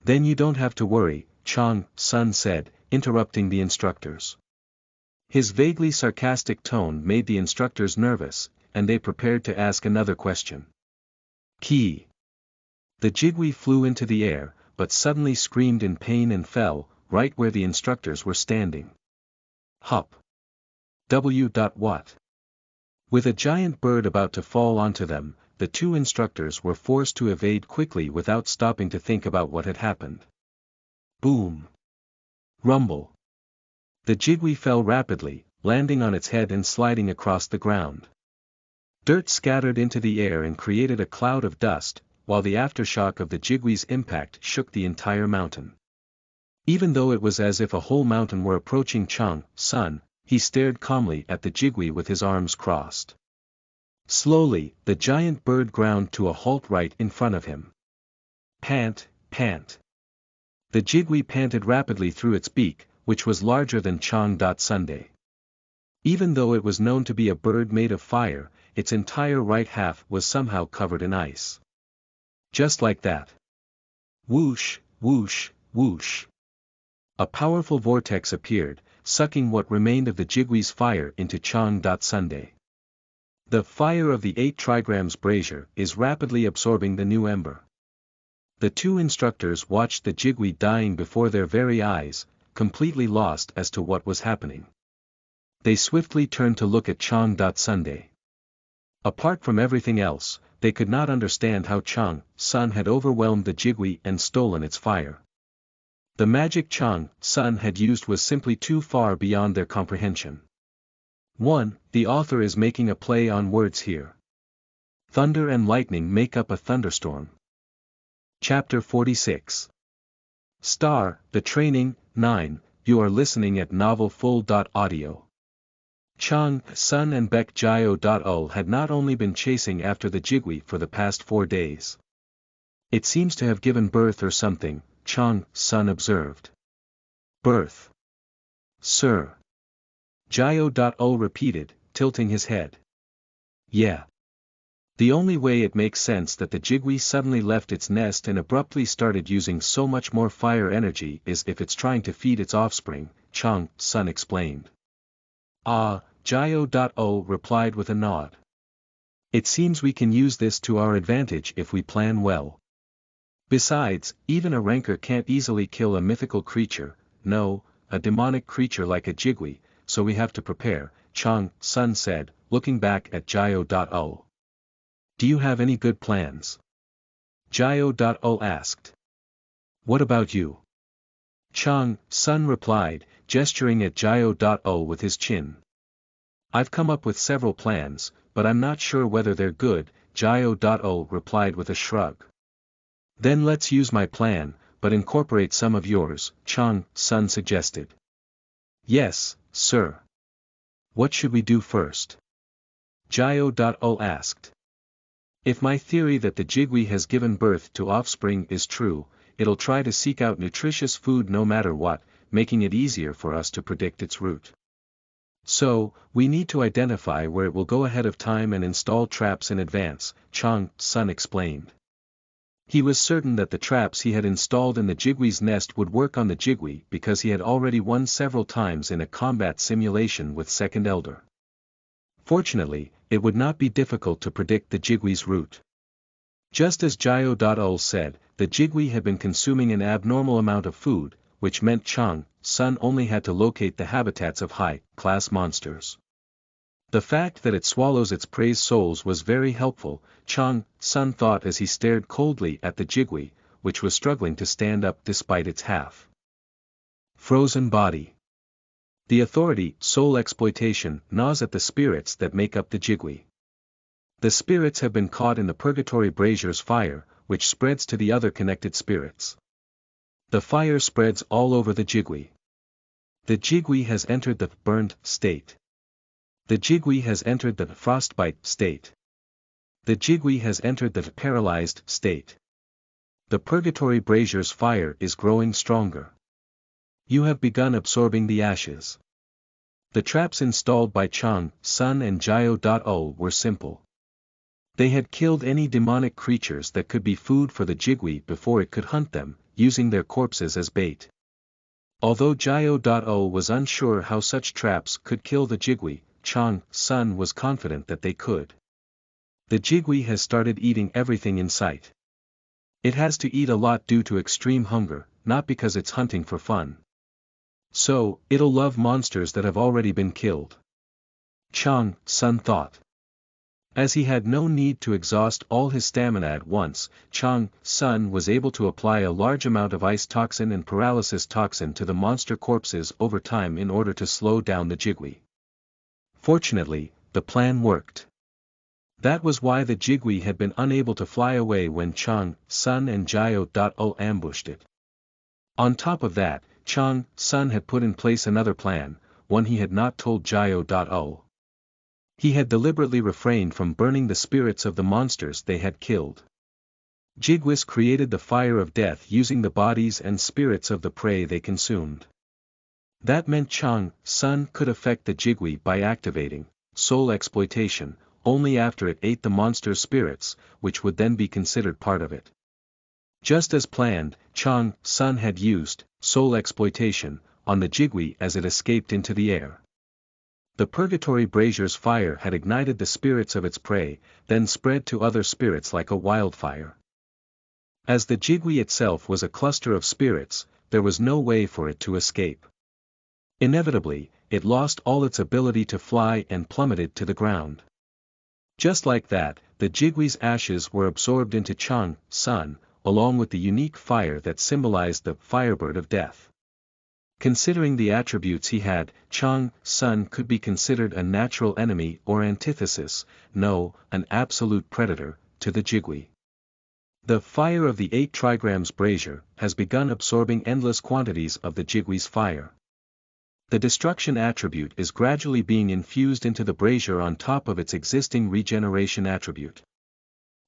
Then you don't have to worry, Chang, Sun said, interrupting the instructors. His vaguely sarcastic tone made the instructors nervous, and they prepared to ask another question. Key. The jigui flew into the air, but suddenly screamed in pain and fell, right where the instructors were standing. Hop. What? With a giant bird about to fall onto them, the two instructors were forced to evade quickly without stopping to think about what had happened. Boom. Rumble. The jigui fell rapidly, landing on its head and sliding across the ground. Dirt scattered into the air and created a cloud of dust, while the aftershock of the jigui's impact shook the entire mountain. Even though it was as if a whole mountain were approaching Chang, Sun, he stared calmly at the jigui with his arms crossed. Slowly, the giant bird ground to a halt right in front of him. Pant, pant. The jigui panted rapidly through its beak, which was larger than Chang. Sunday. Even though it was known to be a bird made of fire, its entire right half was somehow covered in ice. Just like that. Whoosh, whoosh, whoosh. A powerful vortex appeared, sucking what remained of the jigui's fire into Chang. Sunday. The fire of the 8 trigrams brazier is rapidly absorbing the new ember. The two instructors watched the jigui dying before their very eyes, completely lost as to what was happening. They swiftly turned to look at Chang. Sunday. Apart from everything else, they could not understand how Chang, Sun had overwhelmed the jigui and stolen its fire. The magic Chang, Sun had used was simply too far beyond their comprehension. 1. The author is making a play on words here. Thunder and lightning make up a thunderstorm. Chapter 46. Star, the training, 9, you are listening at novelfull.audio. Chang, Sun and Baek Jio. Had not only been chasing after the jigui for the past 4 days. It seems to have given birth or something, Chang, Sun observed. Birth. Sir. Jio. Repeated, tilting his head. Yeah. The only way it makes sense that the jigui suddenly left its nest and abruptly started using so much more fire energy is if it's trying to feed its offspring, Chang, Sun explained. Ah, Jio. Replied with a nod. It seems we can use this to our advantage if we plan well. Besides, even a rancor can't easily kill a mythical creature, no, a demonic creature like a jigui, so we have to prepare, Chang, Sun said, looking back at Jio. Do you have any good plans? Jio. Asked. What about you? Chang, Sun replied, gesturing at Jio. With his chin. I've come up with several plans, but I'm not sure whether they're good, Jio. Replied with a shrug. Then let's use my plan, but incorporate some of yours, Chang, Sun suggested. Yes, sir. What should we do first? Jio. Asked. If my theory that the jigui has given birth to offspring is true, it'll try to seek out nutritious food no matter what, making it easier for us to predict its route. So, we need to identify where it will go ahead of time and install traps in advance, Chang, Sun explained. He was certain that the traps he had installed in the jigui's nest would work on the jigui because he had already won several times in a combat simulation with Second Elder. Fortunately, it would not be difficult to predict the jigui's route. Just as Jio. Said, the jigui had been consuming an abnormal amount of food, which meant Chang, Sun only had to locate the habitats of high-class monsters. The fact that it swallows its prey's souls was very helpful, Chang, Sun thought as he stared coldly at the jigui, which was struggling to stand up despite its half frozen body. The authority, soul exploitation, gnaws at the spirits that make up the jigui. The spirits have been caught in the purgatory brazier's fire, which spreads to the other connected spirits. The fire spreads all over the jigui. The jigui has entered the burned state. The jigui has entered the frostbite state. The jigui has entered the paralyzed state. The purgatory brazier's fire is growing stronger. You have begun absorbing the ashes. The traps installed by Chang, Sun and Jio. Were simple. They had killed any demonic creatures that could be food for the jigui before it could hunt them, using their corpses as bait. Although Jiao.O was unsure how such traps could kill the Jigui, Chang Sun was confident that they could. The Jigui has started eating everything in sight. It has to eat a lot due to extreme hunger, not because it's hunting for fun. So, it'll love monsters that have already been killed. Chang Sun thought. As he had no need to exhaust all his stamina at once, Chang Sun was able to apply a large amount of ice toxin and paralysis toxin to the monster corpses over time in order to slow down the Jigui. Fortunately, the plan worked. That was why the Jigui had been unable to fly away when Chang Sun and Jiao.O ambushed it. On top of that, Chang Sun had put in place another plan, one he had not told Jiao.O. He had deliberately refrained from burning the spirits of the monsters they had killed. Jiguis created the fire of death using the bodies and spirits of the prey they consumed. That meant Chang Sun could affect the Jigui by activating soul exploitation only after it ate the monster's spirits, which would then be considered part of it. Just as planned, Chang Sun had used soul exploitation on the Jigui as it escaped into the air. The purgatory brazier's fire had ignited the spirits of its prey, then spread to other spirits like a wildfire. As the Jigui itself was a cluster of spirits, there was no way for it to escape. Inevitably, it lost all its ability to fly and plummeted to the ground. Just like that, the Jigui's ashes were absorbed into Chang Sun, along with the unique fire that symbolized the firebird of death. Considering the attributes he had, Chang Sun could be considered a natural enemy or antithesis, no, an absolute predator, to the Jigui. The fire of the 8 trigrams brazier has begun absorbing endless quantities of the Jigui's fire. The destruction attribute is gradually being infused into the brazier on top of its existing regeneration attribute.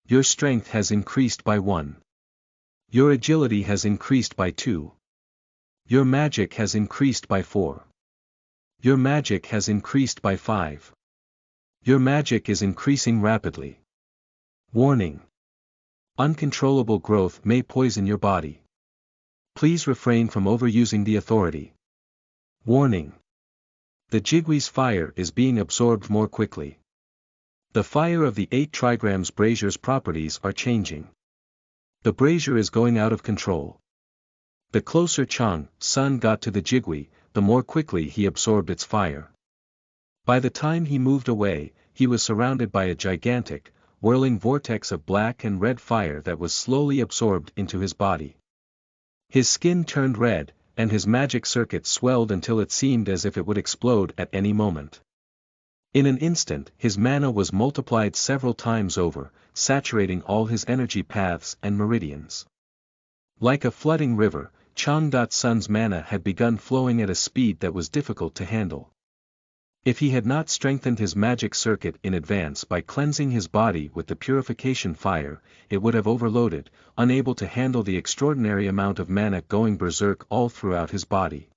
Your strength has increased by 1. Your agility has increased by 2. Your magic has increased by 4. Your magic has increased by 5. Your magic is increasing rapidly. Warning. Uncontrollable growth may poison your body. Please refrain from overusing the authority. Warning. The Jigui's fire is being absorbed more quickly. The fire of the 8 trigrams brazier's properties are changing. The brazier is going out of control. The closer Chang Sun got to the Jigui, the more quickly he absorbed its fire. By the time he moved away, he was surrounded by a gigantic, whirling vortex of black and red fire that was slowly absorbed into his body. His skin turned red, and his magic circuit swelled until it seemed as if it would explode at any moment. In an instant, his mana was multiplied several times over, saturating all his energy paths and meridians. Like a flooding river, Chang Sun's mana had begun flowing at a speed that was difficult to handle. If he had not strengthened his magic circuit in advance by cleansing his body with the purification fire, it would have overloaded, unable to handle the extraordinary amount of mana going berserk all throughout his body.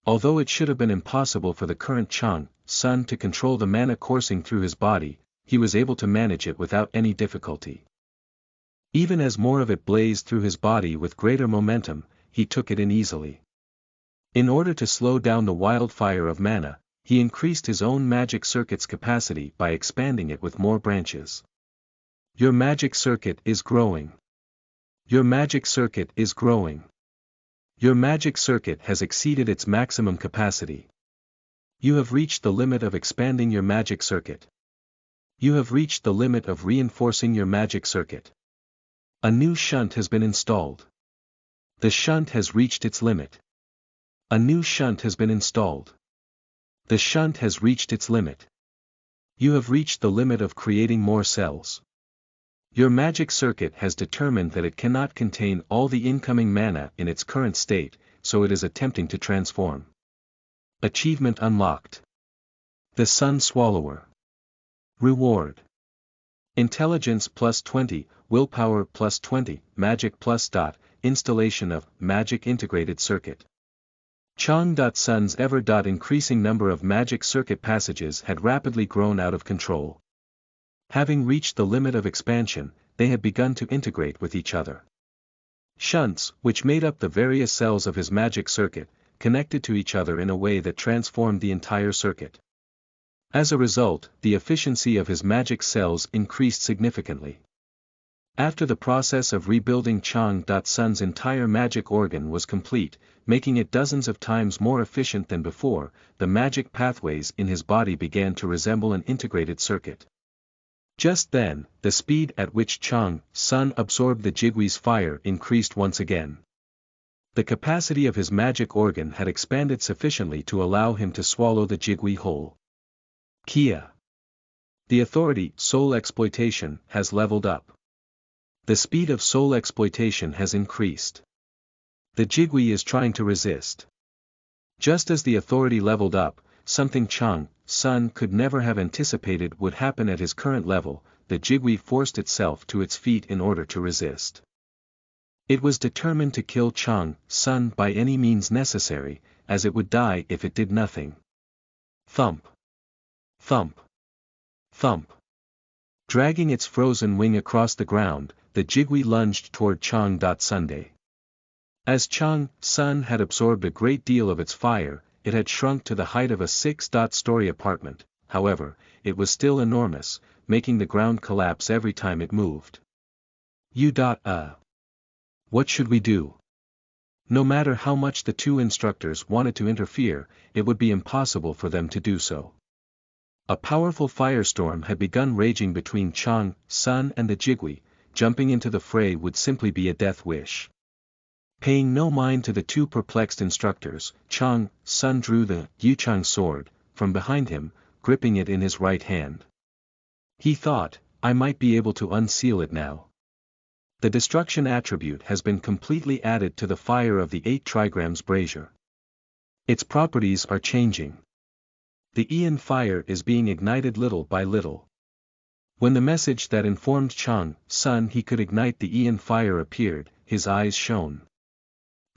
Although it should have been impossible for the current Chang Sun to control the mana coursing through his body, he was able to manage it without any difficulty. Even as more of it blazed through his body with greater momentum, he took it in easily. In order to slow down the wildfire of mana, he increased his own magic circuit's capacity by expanding it with more branches. Your magic circuit is growing. Your magic circuit is growing. Your magic circuit has exceeded its maximum capacity. You have reached the limit of expanding your magic circuit. You have reached the limit of reinforcing your magic circuit. A new shunt has been installed. The shunt has reached its limit. A new shunt has been installed. The shunt has reached its limit. You have reached the limit of creating more cells. Your magic circuit has determined that it cannot contain all the incoming mana in its current state, so it is attempting to transform. Achievement unlocked. The Sun Swallower. Reward. Intelligence plus 20, Willpower plus 20, Magic plus dot, installation of Magic Integrated Circuit. Chang Sun's ever-increasing number of magic circuit passages had rapidly grown out of control. Having reached the limit of expansion, they had begun to integrate with each other. Shunts, which made up the various cells of his magic circuit, connected to each other in a way that transformed the entire circuit. As a result, the efficiency of his magic cells increased significantly. After the process of rebuilding Chang.Sun's entire magic organ was complete, making it dozens of times more efficient than before, the magic pathways in his body began to resemble an integrated circuit. Just then, the speed at which Chang.Sun absorbed the Jigwee's fire increased once again. The capacity of his magic organ had expanded sufficiently to allow him to swallow the Jigwee whole. Kia. The authority, soul exploitation, has leveled up. The speed of soul exploitation has increased. The Jigwee is trying to resist. Just as the authority leveled up, something Chang.Sun could never have anticipated would happen at his current level. The Jigwee forced itself to its feet in order to resist. It was determined to kill Chang.Sun by any means necessary, as it would die if it did nothing. Thump. Thump. Thump. Dragging its frozen wing across the ground, the Jigwee lunged toward Chang.Sun. As Chang.Sun had absorbed a great deal of its fire, it had shrunk to the height of a 6-story apartment. However, it was still enormous, making the ground collapse every time it moved. What should we do? No matter how much the two instructors wanted to interfere, it would be impossible for them to do so. A powerful firestorm had begun raging between Chang.Sun and the Jigwee. Jumping into the fray would simply be a death wish. Paying no mind to the two perplexed instructors, Chang.Sun drew the Yuchang sword from behind him, gripping it in his right hand. He thought, I might be able to unseal it now. The destruction attribute has been completely added to the fire of the 8 trigrams brazier. Its properties are changing. The Ian fire is being ignited little by little. When the message that informed Chang.Sun he could ignite the Ian fire appeared, his eyes shone.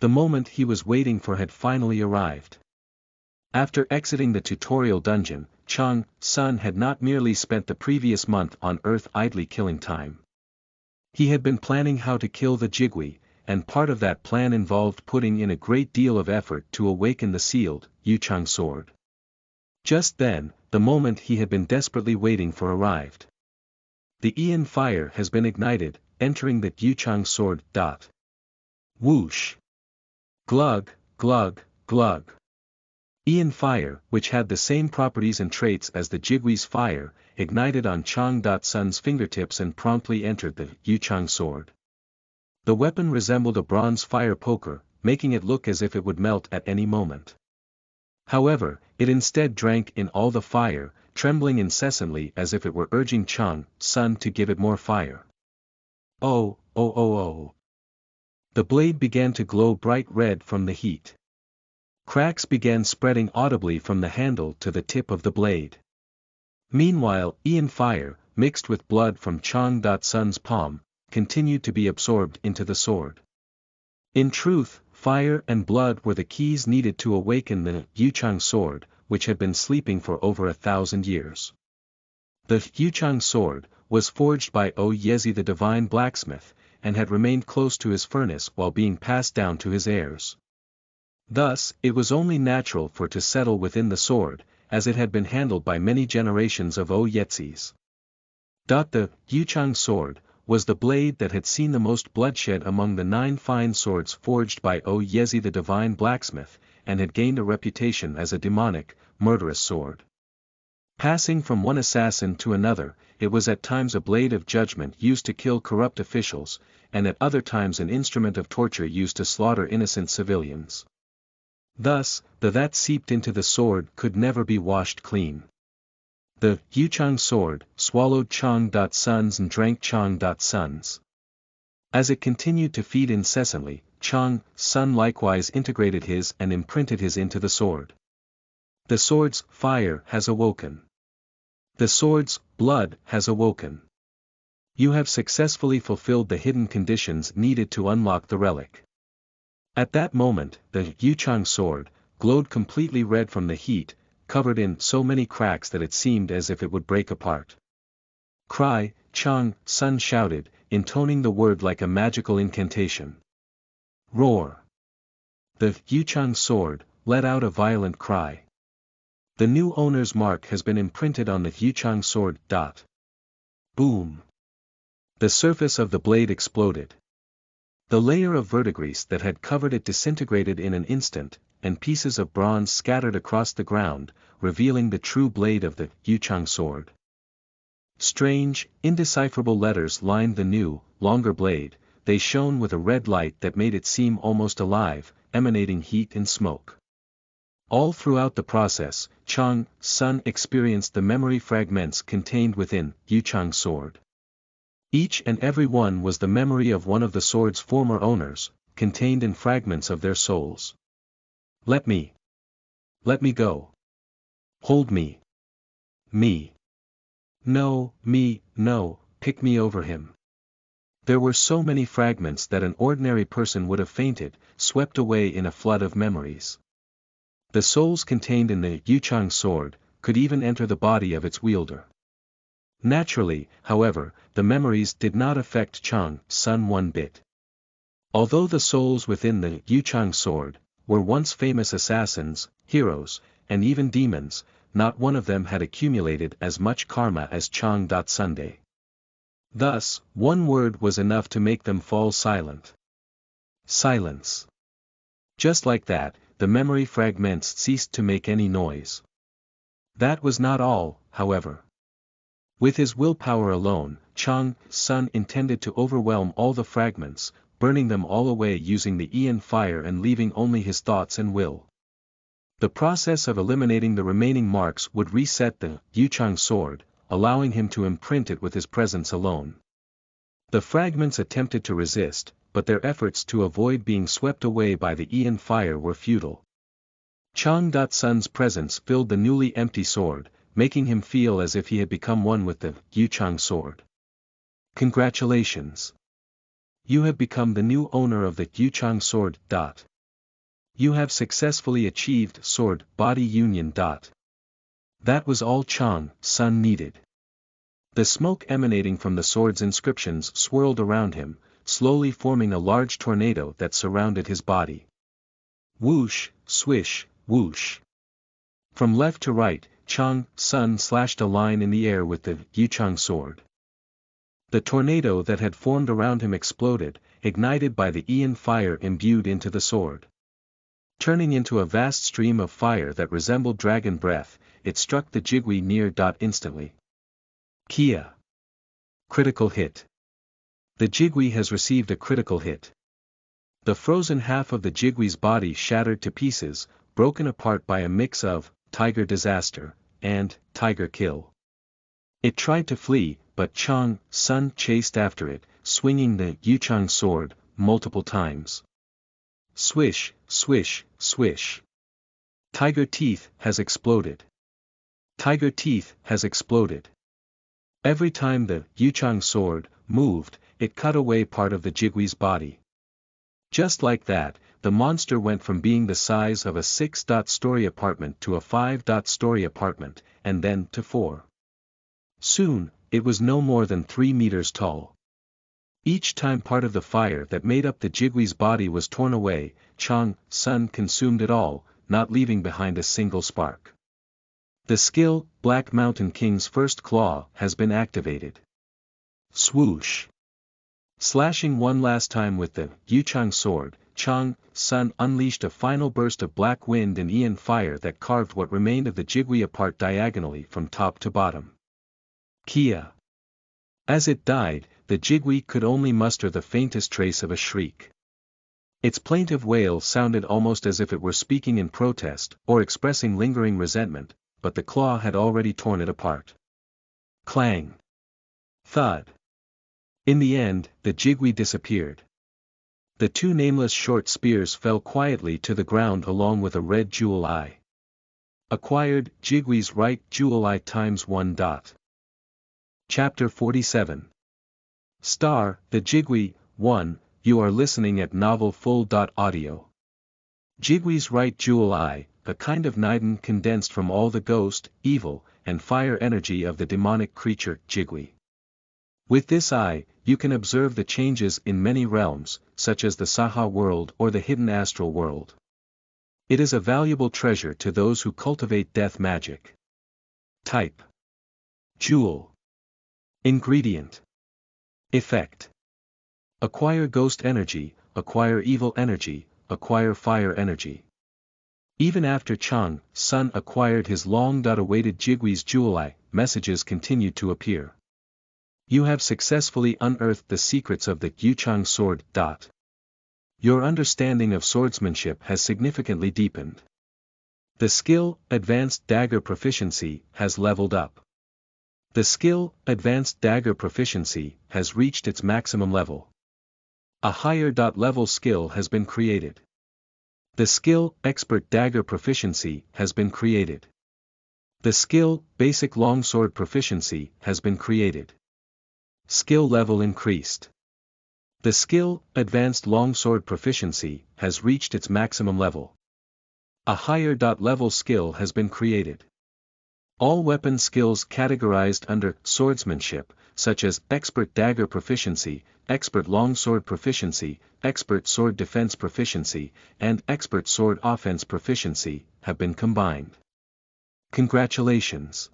The moment he was waiting for had finally arrived. After exiting the tutorial dungeon, Chang.Sun had not merely spent the previous month on Earth idly killing time. He had been planning how to kill the Jigwee, and part of that plan involved putting in a great deal of effort to awaken the sealed Yuchang sword. Just then, the moment he had been desperately waiting for arrived. The Ian fire has been ignited, entering the Yuchang sword. Whoosh! Glug, glug, glug. Ian fire, which had the same properties and traits as the Jigwee's fire, ignited on Chang.Sun's fingertips and promptly entered the Yuchang sword. The weapon resembled a bronze fire poker, making it look as if it would melt at any moment. However, it instead drank in all the fire, trembling incessantly as if it were urging Chang.Sun to give it more fire. Oh, oh, oh, oh. The blade began to glow bright red from the heat. Cracks began spreading audibly from the handle to the tip of the blade. Meanwhile, Ian fire, mixed with blood from Chang.Sun's palm, continued to be absorbed into the sword. In truth, fire and blood were the keys needed to awaken the Yuchang sword, which had been sleeping for over 1,000 years. The Yuchang sword was forged by Yezi the divine blacksmith, and had remained close to his furnace while being passed down to his heirs. Thus, it was only natural for it to settle within the sword, as it had been handled by many generations of Yezis. The Yuchang sword was the blade that had seen the most bloodshed among the 9 fine swords forged by Yezi the divine blacksmith, and had gained a reputation as a demonic, murderous sword. Passing from one assassin to another, it was at times a blade of judgment used to kill corrupt officials, and at other times an instrument of torture used to slaughter innocent civilians. Thus, that seeped into the sword could never be washed clean. The Yuchang sword swallowed Chang.Sun's and drank Chang.Sun's. As it continued to feed incessantly, Chang.Sun likewise integrated his and imprinted his into the sword. The sword's fire has awoken. The sword's blood has awoken. You have successfully fulfilled the hidden conditions needed to unlock the relic. At that moment, the Yuchang sword glowed completely red from the heat, covered in so many cracks that it seemed as if it would break apart. Cry, Chang.Sun shouted, intoning the word like a magical incantation. Roar. The Yuchang sword let out a violent cry. The new owner's mark has been imprinted on the Yuchang sword. Boom. The surface of the blade exploded. The layer of verdigris that had covered it disintegrated in an instant, and pieces of bronze scattered across the ground, revealing the true blade of the Yuchang sword. Strange, indecipherable letters lined the new, longer blade. They shone with a red light that made it seem almost alive, emanating heat and smoke. All throughout the process, Chang Sun experienced the memory fragments contained within Yuchang's sword. Each and every one was the memory of one of the sword's former owners, contained in fragments of their souls. Let me go. Hold me. Me. No, pick me over him. There were so many fragments that an ordinary person would have fainted, swept away in a flood of memories. The souls contained in the Yuchang sword could even enter the body of its wielder. Naturally, however, the memories did not affect Chang Sun one bit. Although the souls within the Yuchang sword were once famous assassins, heroes, and even demons, not one of them had accumulated as much karma as Chang Sunday. Thus, one word was enough to make them fall silent. Silence. Just like that, the memory fragments ceased to make any noise. That was not all, however. With his willpower alone, Chang Sun intended to overwhelm all the fragments, burning them all away using the Aeon fire and leaving only his thoughts and will. The process of eliminating the remaining marks would reset the Yuchang sword, allowing him to imprint it with his presence alone. The fragments attempted to resist, but their efforts to avoid being swept away by the Aeon fire were futile. Chang Sun's presence filled the newly empty sword, making him feel as if he had become one with the Yuchang sword. Congratulations! You have become the new owner of the Yuchang sword. You have successfully achieved sword-body union. That was all Chang Sun needed. The smoke emanating from the sword's inscriptions swirled around him, slowly forming a large tornado that surrounded his body. Whoosh, swish, whoosh. From left to right, Chang Sun slashed a line in the air with the Yuchang sword. The tornado that had formed around him exploded, ignited by the Aeon fire imbued into the sword. Turning into a vast stream of fire that resembled dragon breath, it struck the Jigui near. Instantly. Kia. Critical hit. The Jigui has received a critical hit. The frozen half of the Jigui's body shattered to pieces, broken apart by a mix of tiger disaster and tiger kill. It tried to flee, but Chang Sun chased after it, swinging the Yuchang sword multiple times. Swish, swish, swish. Tiger teeth has exploded. Tiger teeth has exploded. Every time the Yuchang sword moved, it cut away part of the Jigui's body. Just like that, the monster went from being the size of a 6-story apartment to a 5-story apartment, and then to 4. Soon, it was no more than 3 meters tall. Each time part of the fire that made up the Jigui's body was torn away, Chang Sun consumed it all, not leaving behind a single spark. The skill, Black Mountain King's first claw, has been activated. Swoosh. Slashing one last time with the Yuchang sword, Chang Sun unleashed a final burst of black wind and Aeon fire that carved what remained of the Jigui apart diagonally from top to bottom. Kia. As it died, the Jigui could only muster the faintest trace of a shriek. Its plaintive wail sounded almost as if it were speaking in protest or expressing lingering resentment, but the claw had already torn it apart. Clang. Thud. In the end, the Jigui disappeared. The 2 nameless short spears fell quietly to the ground along with a red jewel eye. Acquired, Jigui's right jewel eye ×1. Chapter 47. Star, the Jigui, 1, you are listening at novelfull.audio. Jigui's right jewel eye, a kind of Niden condensed from all the ghost, evil, and fire energy of the demonic creature, Jigui. With this eye, you can observe the changes in many realms, such as the Saha world or the hidden astral world. It is a valuable treasure to those who cultivate death magic. Type: Jewel. Ingredient. Effect: acquire ghost energy, acquire evil energy, acquire fire energy. Even after Chang Sun acquired his long-awaited Jigwee's jewel eye, messages continued to appear. You have successfully unearthed the secrets of the Yuchang sword. Your understanding of swordsmanship has significantly deepened. The skill, Advanced Dagger Proficiency, has leveled up. The skill, Advanced Dagger Proficiency, has reached its maximum level. A higher level skill has been created. The skill, Expert Dagger Proficiency, has been created. The skill, Basic Longsword Proficiency, has been created. Skill level increased. The skill, Advanced Longsword Proficiency, has reached its maximum level. A higher level skill has been created. All weapon skills categorized under swordsmanship, such as Expert Dagger Proficiency, Expert Longsword Proficiency, Expert Sword Defense Proficiency, and Expert Sword Offense Proficiency, have been combined. Congratulations!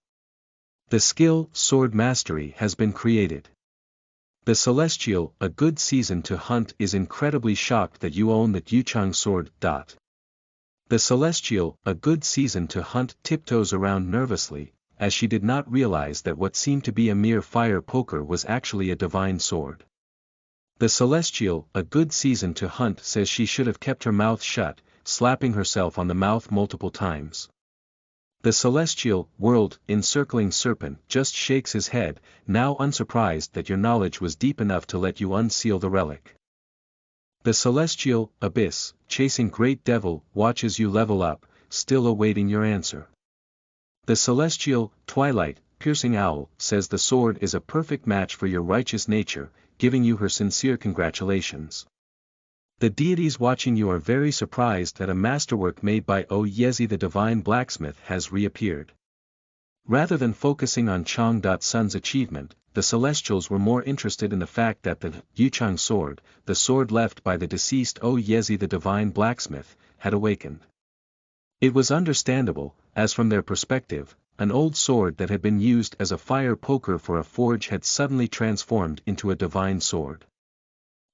The skill, Sword Mastery, has been created. The Celestial, a good season to hunt, is incredibly shocked that you own the Yuchang sword. The Celestial, a good season to hunt, tiptoes around nervously, as she did not realize that what seemed to be a mere fire poker was actually a divine sword. The Celestial, a good season to hunt, says she should have kept her mouth shut, slapping herself on the mouth multiple times. The Celestial, World, Encircling Serpent, just shakes his head, now unsurprised that your knowledge was deep enough to let you unseal the relic. The Celestial, Abyss, Chasing Great Devil, watches you level up, still awaiting your answer. The Celestial, Twilight, Piercing Owl, says the sword is a perfect match for your righteous nature, giving you her sincere congratulations. The deities watching you are very surprised that a masterwork made by O Yezi the Divine Blacksmith has reappeared. Rather than focusing on Chang Sun's achievement, the Celestials were more interested in the fact that the Yuchang sword, the sword left by the deceased O Yezi the Divine Blacksmith, had awakened. It was understandable, as from their perspective, an old sword that had been used as a fire poker for a forge had suddenly transformed into a divine sword.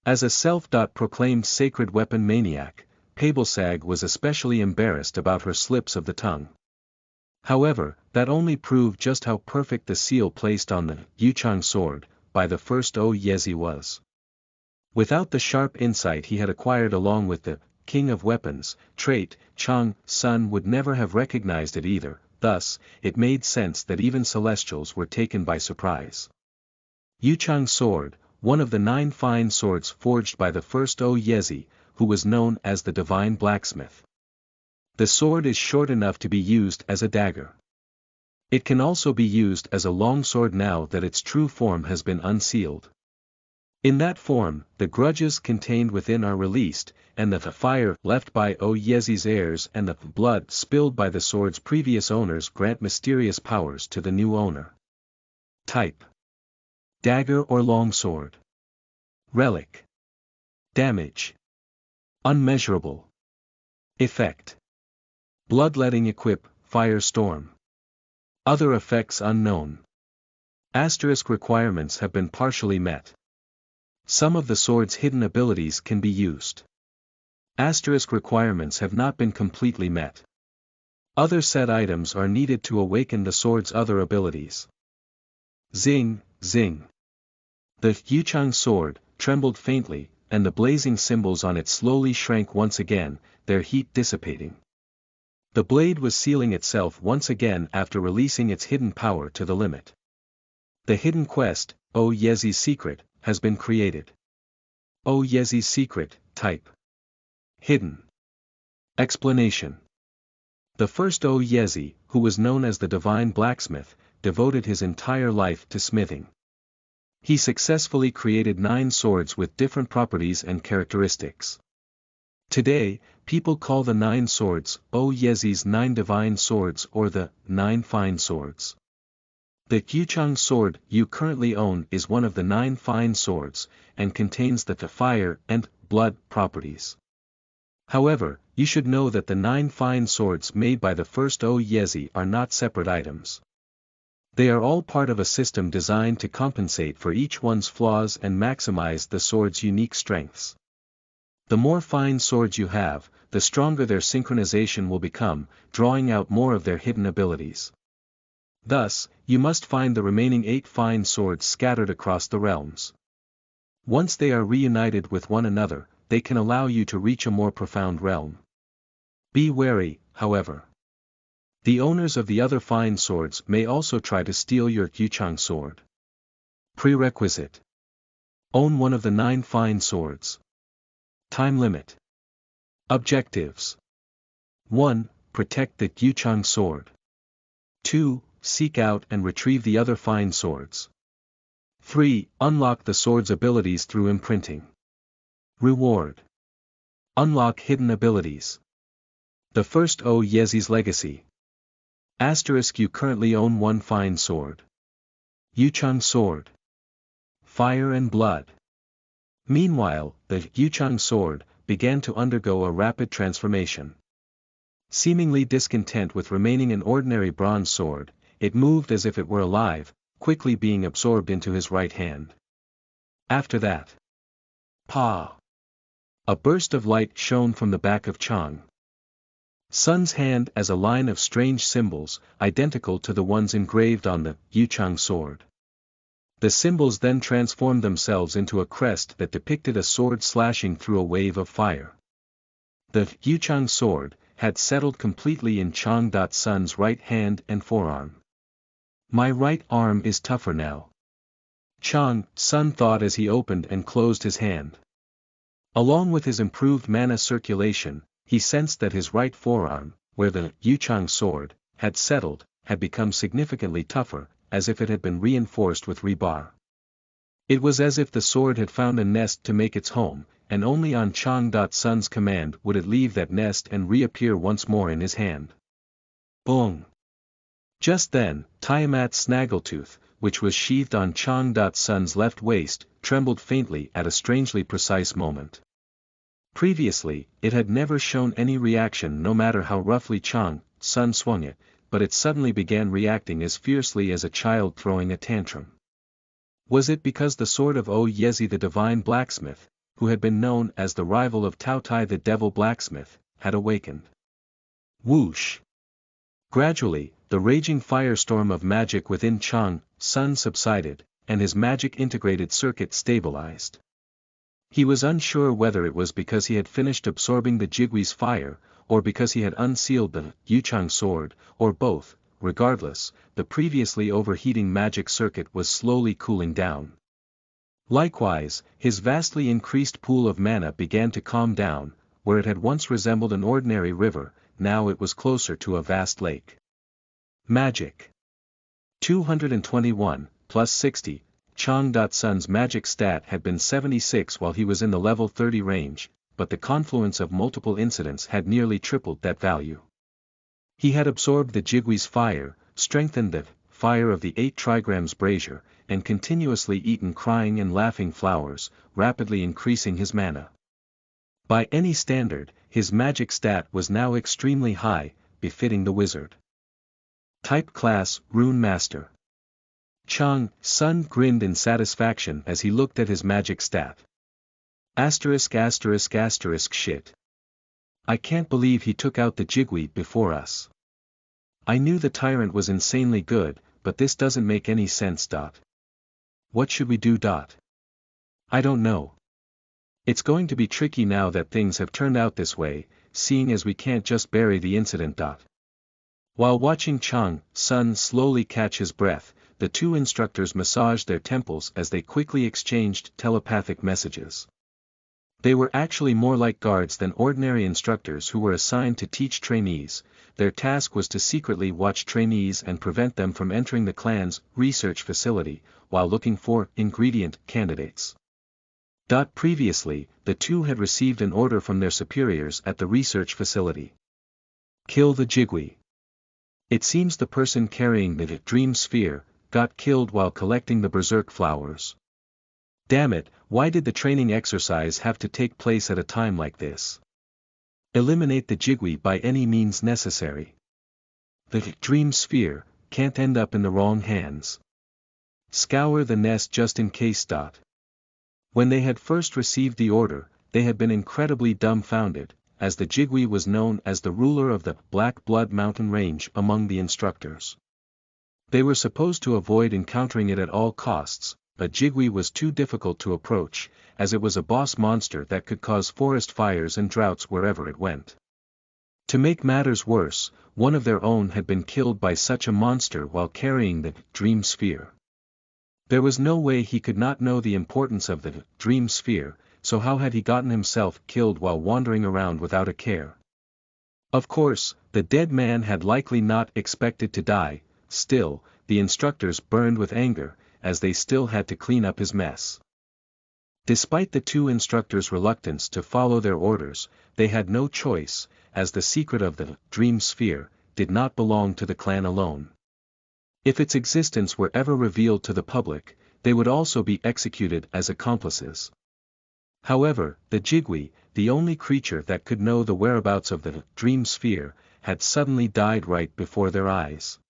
As a self-proclaimed sacred weapon maniac, Pabelsag was especially embarrassed about her slips of the tongue. However, that only proved just how perfect the seal placed on the Yuchang sword by the first O Yezi was. Without the sharp insight he had acquired along with the King of Weapons trait, Chang Sun would never have recognized it either, thus, it made sense that even Celestials were taken by surprise. Yuchang sword, one of the 9 fine swords forged by the first O Yezi, who was known as the Divine Blacksmith. The sword is short enough to be used as a dagger. It can also be used as a longsword now that its true form has been unsealed. In that form, the grudges contained within are released, and the fire left by O Yezi's heirs and the blood spilled by the sword's previous owners grant mysterious powers to the new owner. Type: dagger or longsword. Relic. Damage: unmeasurable. Effect: bloodletting. Equip, firestorm. Other effects unknown. Asterisk requirements have been partially met. Some of the sword's hidden abilities can be used. Asterisk requirements have not been completely met. Other set items are needed to awaken the sword's other abilities. Zing, zing. The Yuchang sword trembled faintly, and the blazing symbols on it slowly shrank once again, their heat dissipating. The blade was sealing itself once again after releasing its hidden power to the limit. The hidden quest, O Yezi's secret, has been created. O Yezi's secret, type: hidden. Explanation: the first O Yezi, who was known as the Divine Blacksmith, devoted his entire life to smithing. He successfully created 9 swords with different properties and characteristics. Today, people call the 9 swords O Yezi's 9 divine swords or the 9 fine swords. The Yuchang sword you currently own is one of the 9 fine swords, and contains the fire and blood properties. However, you should know that the 9 fine swords made by the first Yezi are not separate items. They are all part of a system designed to compensate for each one's flaws and maximize the sword's unique strengths. The more fine swords you have, the stronger their synchronization will become, drawing out more of their hidden abilities. Thus, you must find the remaining 8 fine swords scattered across the realms. Once they are reunited with one another, they can allow you to reach a more profound realm. Be wary, however. The owners of the other fine swords may also try to steal your Yuchang sword. Prerequisite: own one of the 9 fine swords. Time limit. Objectives: 1. Protect the Yuchang sword. 2. Seek out and retrieve the other fine swords. 3. Unlock the sword's abilities through imprinting. Reward: unlock hidden abilities. The first Yezi's legacy. Asterisk: you currently own 1 fine sword. Yuchang sword. Fire and blood. Meanwhile, the Yuchang sword began to undergo a rapid transformation. Seemingly discontent with remaining an ordinary bronze sword, it moved as if it were alive, quickly being absorbed into his right hand. After that, pa! A burst of light shone from the back of Chang Sun's hand as a line of strange symbols, identical to the ones engraved on the Yuchang sword. The symbols then transformed themselves into a crest that depicted a sword slashing through a wave of fire. The Yuchang sword had settled completely in Chang Sun's right hand and forearm. My right arm is tougher now, Chang Sun thought as he opened and closed his hand. Along with his improved mana circulation, he sensed that his right forearm, where the Yuchang sword had settled, had become significantly tougher, as if it had been reinforced with rebar. It was as if the sword had found a nest to make its home, and only on Chang Sun's command would it leave that nest and reappear once more in his hand. Boom! Just then, Tiamat's snaggletooth, which was sheathed on Chang Sun's left waist, trembled faintly at a strangely precise moment. Previously, it had never shown any reaction no matter how roughly Chang Sun swung it, but it suddenly began reacting as fiercely as a child throwing a tantrum. Was it because the sword of Yezi the divine blacksmith, who had been known as the rival of Taotai the devil blacksmith, had awakened? Whoosh! Gradually, the raging firestorm of magic within Chang Sun subsided, and his magic-integrated circuit stabilized. He was unsure whether it was because he had finished absorbing the Jigui's fire, or because he had unsealed the Yuchang sword, or both. Regardless, the previously overheating magic circuit was slowly cooling down. Likewise, his vastly increased pool of mana began to calm down. Where it had once resembled an ordinary river, now it was closer to a vast lake. Magic. 221, plus 60, Chang Sun's magic stat had been 76 while he was in the level 30 range, but the confluence of multiple incidents had nearly tripled that value. He had absorbed the Jigui's fire, strengthened the fire of the 8 trigrams brazier, and continuously eaten crying and laughing flowers, rapidly increasing his mana. By any standard, his magic stat was now extremely high, befitting the wizard. Type class, Rune Master. Chang Sun grinned in satisfaction as he looked at his magic stat. Asterisk asterisk asterisk shit. I can't believe he took out the Jigui before us. I knew the tyrant was insanely good, but this doesn't make any sense. What should we do? I don't know. It's going to be tricky now that things have turned out this way, seeing as we can't just bury the incident. While watching Chang Sun slowly catch his breath, the 2 instructors massaged their temples as they quickly exchanged telepathic messages. They were actually more like guards than ordinary instructors who were assigned to teach trainees. Their task was to secretly watch trainees and prevent them from entering the clan's research facility, while looking for ingredient candidates. Previously, the 2 had received an order from their superiors at the research facility. Kill the Jigui. It seems the person carrying the dream sphere got killed while collecting the berserk flowers. Damn it, why did the training exercise have to take place at a time like this? Eliminate the Jigui by any means necessary. The dream sphere can't end up in the wrong hands. Scour the nest just in case. When they had first received the order, they had been incredibly dumbfounded, as the Jigui was known as the ruler of the Black Blood Mountain Range among the instructors. They were supposed to avoid encountering it at all costs, but Jigui was too difficult to approach, as it was a boss monster that could cause forest fires and droughts wherever it went. To make matters worse, one of their own had been killed by such a monster while carrying the dream sphere. There was no way he could not know the importance of the dream sphere, so how had he gotten himself killed while wandering around without a care? Of course, the dead man had likely not expected to die. Still, the instructors burned with anger, as they still had to clean up his mess. Despite the two instructors' reluctance to follow their orders, they had no choice, as the secret of the dream sphere did not belong to the clan alone. If its existence were ever revealed to the public, they would also be executed as accomplices. However, the Jigui, the only creature that could know the whereabouts of the dream sphere, had suddenly died right before their eyes.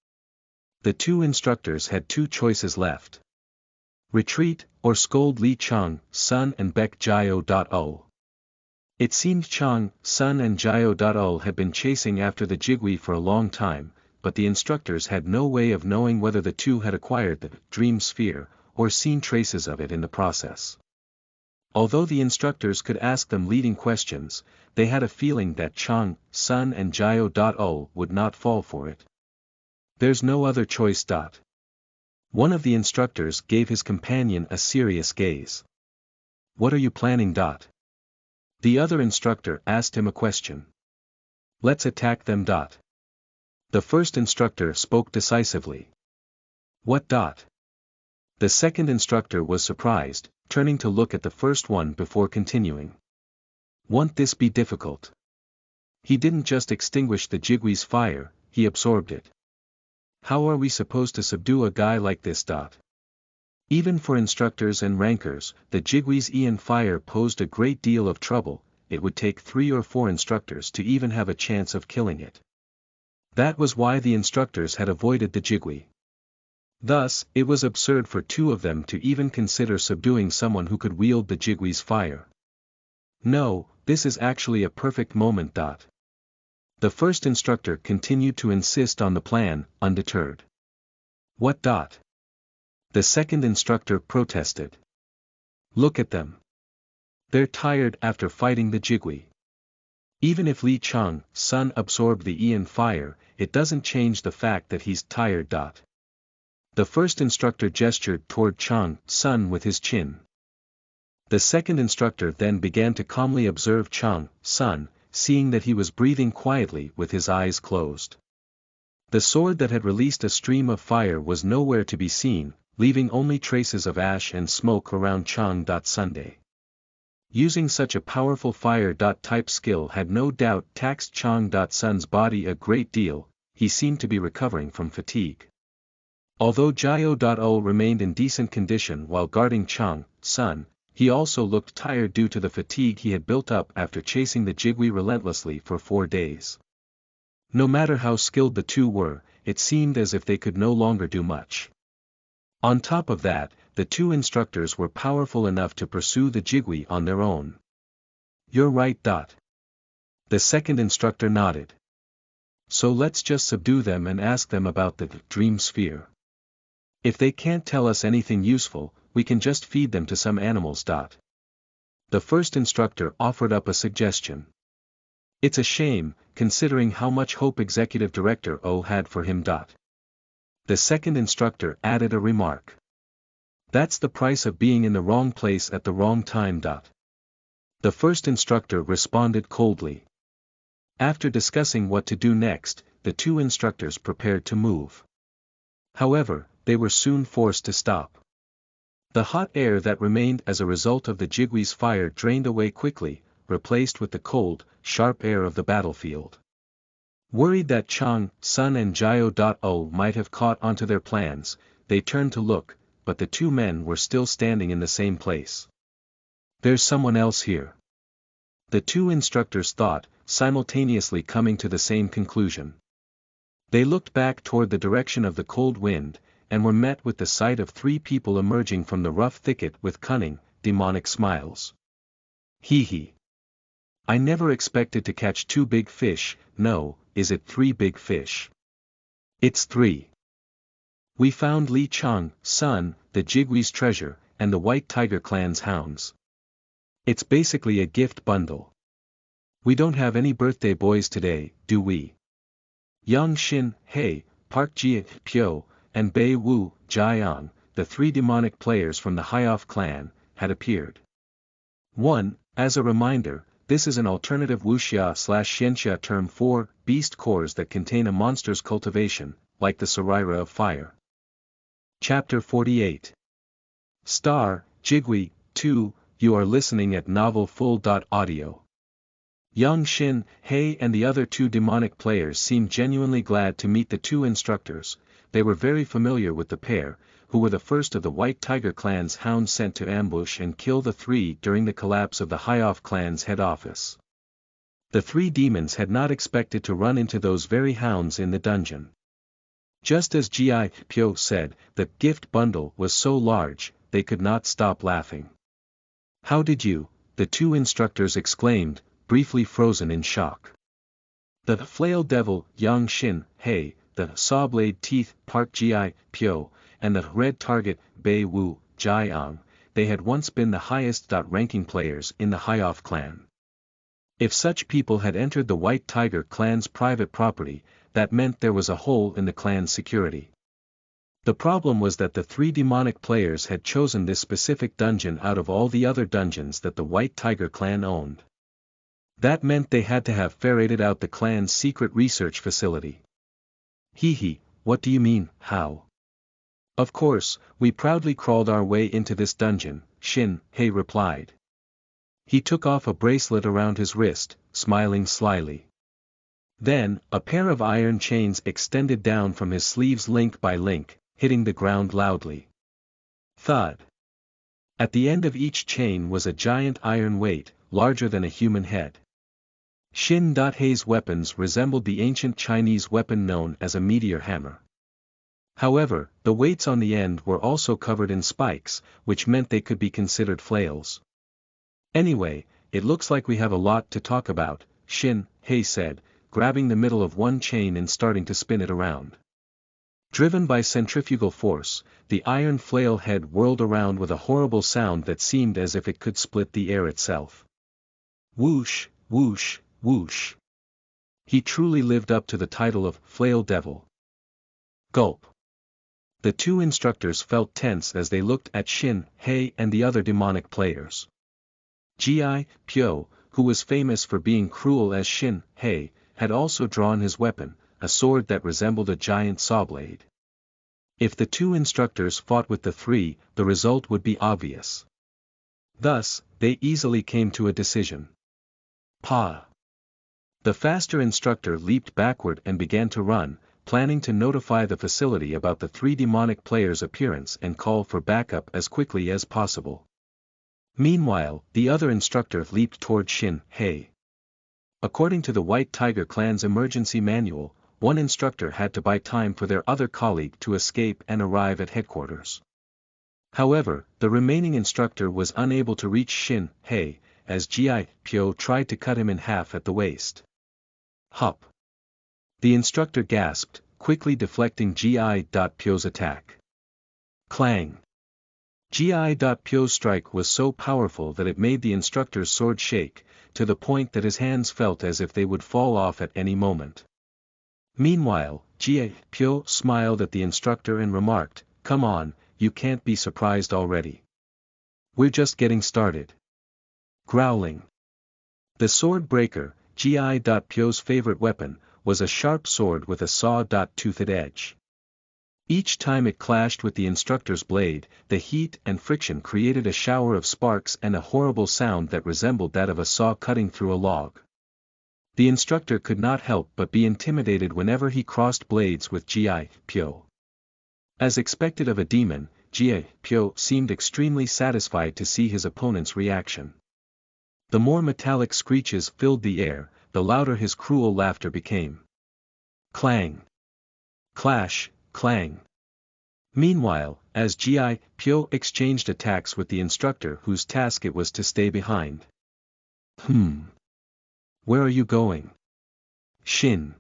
The two instructors had two choices left. Retreat, or scold Li Chang, Sun and Baek Jio.O. It seemed Chang, Sun and Jio.O had been chasing after the Jigui for a long time, but the instructors had no way of knowing whether the two had acquired the dream sphere, or seen traces of it in the process. Although the instructors could ask them leading questions, they had a feeling that Chang, Sun and Jio.O would not fall for it. There's no other choice. One of the instructors gave his companion a serious gaze. What are you planning? The other instructor asked him a question. Let's attack them. The first instructor spoke decisively. What? The second instructor was surprised, turning to look at the first one before continuing. Won't this be difficult? He didn't just extinguish the Jigui's fire, he absorbed it. How are we supposed to subdue a guy like this? Even for instructors and rankers, the Jigui's Ian fire posed a great deal of trouble. It would take 3 or 4 instructors to even have a chance of killing it. That was why the instructors had avoided the Jigui. Thus, it was absurd for 2 of them to even consider subduing someone who could wield the Jigui's fire. No, this is actually a perfect moment. The first instructor continued to insist on the plan, undeterred. What? The second instructor protested. Look at them. They're tired after fighting the Jigui. Even if Li Chang, Sun absorbed the Ian fire, it doesn't change the fact that he's tired. The first instructor gestured toward Chang, Sun with his chin. The second instructor then began to calmly observe Chang, Sun, seeing that he was breathing quietly with his eyes closed. The sword that had released a stream of fire was nowhere to be seen, leaving only traces of ash and smoke around Chang. Sunday. Using such a powerful fire-type skill had no doubt taxed Chang. Sun's body a great deal. He seemed to be recovering from fatigue. Although Jio.O remained in decent condition while guarding Chang, Sun, he also looked tired due to the fatigue he had built up after chasing the Jigui relentlessly for 4 days. No matter how skilled the two were, it seemed as if they could no longer do much. On top of that, the 2 instructors were powerful enough to pursue the Jigui on their own. You're right. The second instructor nodded. So let's just subdue them and ask them about the dream sphere. If they can't tell us anything useful, we can just feed them to some animals. The first instructor offered up a suggestion. It's a shame, considering how much hope Executive Director O had for him. The second instructor added a remark. That's the price of being in the wrong place at the wrong time. The first instructor responded coldly. After discussing what to do next, the 2 instructors prepared to move. However, they were soon forced to stop. The hot air that remained as a result of the Jigui's fire drained away quickly, replaced with the cold, sharp air of the battlefield. Worried that Chang, Sun and Jio.O might have caught onto their plans, they turned to look, but the 2 men were still standing in the same place. There's someone else here. The 2 instructors thought, simultaneously coming to the same conclusion. They looked back toward the direction of the cold wind, and were met with the sight of 3 people emerging from the rough thicket with cunning, demonic smiles. Hee hee. I never expected to catch 2 big fish. No, is it 3 big fish? It's 3. We found Li Chang, son, the Jigwee's treasure, and the White Tiger Clan's hounds. It's basically a gift bundle. We don't have any birthday boys today, do we? Yang Xin, He, Park Ji Pyo, and Bei Wu, Jiang, the 3 demonic players from the Hyoff clan, had appeared. 1. As a reminder, this is an alternative wuxia/xianxia term for beast cores that contain a monster's cultivation, like the Saraira of Fire. Chapter 48. Star, Jigwee, 2, you are listening at novelfull.audio. Yang Xin, He and the other 2 demonic players seemed genuinely glad to meet the 2 instructors. They were very familiar with the pair, who were the first of the White Tiger Clan's hounds sent to ambush and kill the 3 during the collapse of the Hyoff clan's head office. The 3 demons had not expected to run into those very hounds in the dungeon. Just as Gi Pyo said, the gift bundle was so large, they could not stop laughing. How did you? The 2 instructors exclaimed, briefly frozen in shock. The flail devil, Yang Xin, He, the saw-blade teeth, Park Gi Pyo, and the red target, Bei Wu, Jiang, they had once been the highest-ranking players in the Hyoff clan. If such people had entered the White Tiger clan's private property, that meant there was a hole in the clan's security. The problem was that the 3 demonic players had chosen this specific dungeon out of all the other dungeons that the White Tiger clan owned. That meant they had to have ferreted out the clan's secret research facility. Hee hee, what do you mean, how? Of course, we proudly crawled our way into this dungeon, Xin, He replied. He took off a bracelet around his wrist, smiling slyly. Then, a pair of iron chains extended down from his sleeves link by link, hitting the ground loudly. Thud. At the end of each chain was a giant iron weight, larger than a human head. Xin He's weapons resembled the ancient Chinese weapon known as a meteor hammer. However, the weights on the end were also covered in spikes, which meant they could be considered flails. Anyway, it looks like we have a lot to talk about, Xin, He said, grabbing the middle of one chain and starting to spin it around. Driven by centrifugal force, the iron flail head whirled around with a horrible sound that seemed as if it could split the air itself. Whoosh, whoosh, whoosh. He truly lived up to the title of Flail Devil. Gulp. The 2 instructors felt tense as they looked at Xin, He and the other demonic players. Gi Pyo, who was famous for being cruel as Xin, He, had also drawn his weapon, a sword that resembled a giant sawblade. If the 2 instructors fought with the 3, the result would be obvious. Thus, they easily came to a decision. Pa. The faster instructor leaped backward and began to run, planning to notify the facility about the 3 demonic players' appearance and call for backup as quickly as possible. Meanwhile, the other instructor leaped toward Xin, He. According to the White Tiger clan's emergency manual, one instructor had to buy time for their other colleague to escape and arrive at headquarters. However, the remaining instructor was unable to reach Xin, He, as Gi Pyo tried to cut him in half at the waist. Hup. The instructor gasped, quickly deflecting Gi Pyo's attack. Clang. Gi Pyo's strike was so powerful that it made the instructor's sword shake, to the point that his hands felt as if they would fall off at any moment. Meanwhile, Gi Pyo smiled at the instructor and remarked, "Come on, you can't be surprised already. We're just getting started." Growling. The sword breaker, Gi Pyo's favorite weapon, was a sharp sword with a saw-toothed edge. Each time it clashed with the instructor's blade, the heat and friction created a shower of sparks and a horrible sound that resembled that of a saw cutting through a log. The instructor could not help but be intimidated whenever he crossed blades with Gi Pyo. As expected of a demon, Gi Pyo seemed extremely satisfied to see his opponent's reaction. The more metallic screeches filled the air, the louder his cruel laughter became. Clang! Clash, clang! Meanwhile, as Gi Pyo exchanged attacks with the instructor whose task it was to stay behind. Where are you going? Shin.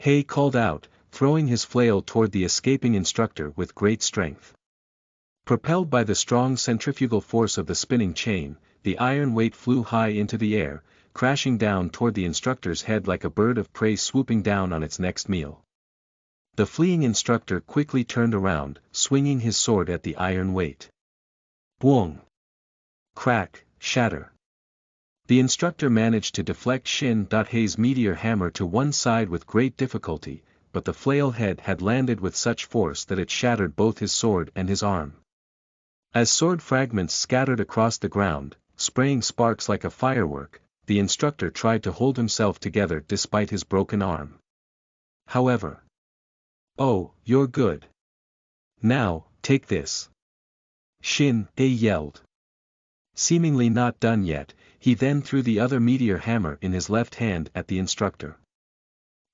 Hei called out, throwing his flail toward the escaping instructor with great strength. Propelled by the strong centrifugal force of the spinning chain, the iron weight flew high into the air, crashing down toward the instructor's head like a bird of prey swooping down on its next meal. The fleeing instructor quickly turned around, swinging his sword at the iron weight. Boong! Crack, shatter. The instructor managed to deflect Shin-Hei's meteor hammer to one side with great difficulty, but the flail head had landed with such force that it shattered both his sword and his arm. As sword fragments scattered across the ground, spraying sparks like a firework, the instructor tried to hold himself together despite his broken arm. However. Oh, you're good. Now, take this. Shin-Hei yelled. Seemingly not done yet, he then threw the other meteor hammer in his left hand at the instructor.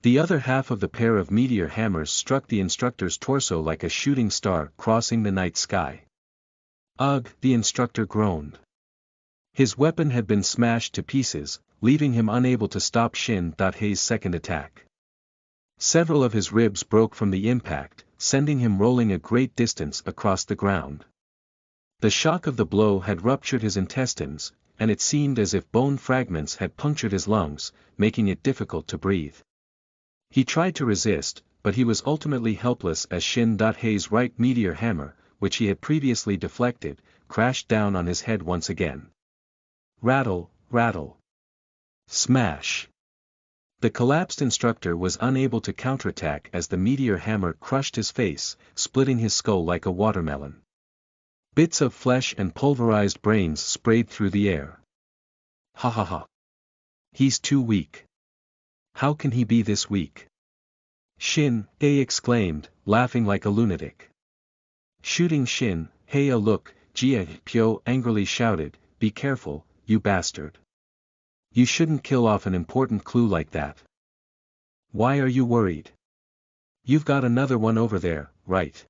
The other half of the pair of meteor hammers struck the instructor's torso like a shooting star crossing the night sky. Ugh, the instructor groaned. His weapon had been smashed to pieces, leaving him unable to stop Shin-Hei's second attack. Several of his ribs broke from the impact, sending him rolling a great distance across the ground. The shock of the blow had ruptured his intestines, and it seemed as if bone fragments had punctured his lungs, making it difficult to breathe. He tried to resist, but he was ultimately helpless as Shin-Hei's right meteor hammer, which he had previously deflected, crashed down on his head once again. Rattle, rattle. Smash. The collapsed instructor was unable to counterattack as the meteor hammer crushed his face, splitting his skull like a watermelon. Bits of flesh and pulverized brains sprayed through the air. Ha ha ha. He's too weak. How can he be this weak? Shin-Hei exclaimed, laughing like a lunatic. Shooting Shin-Hei a look, Gi Pyo angrily shouted, "Be careful, you bastard. You shouldn't kill off an important clue like that. Why are you worried? You've got another one over there, right?"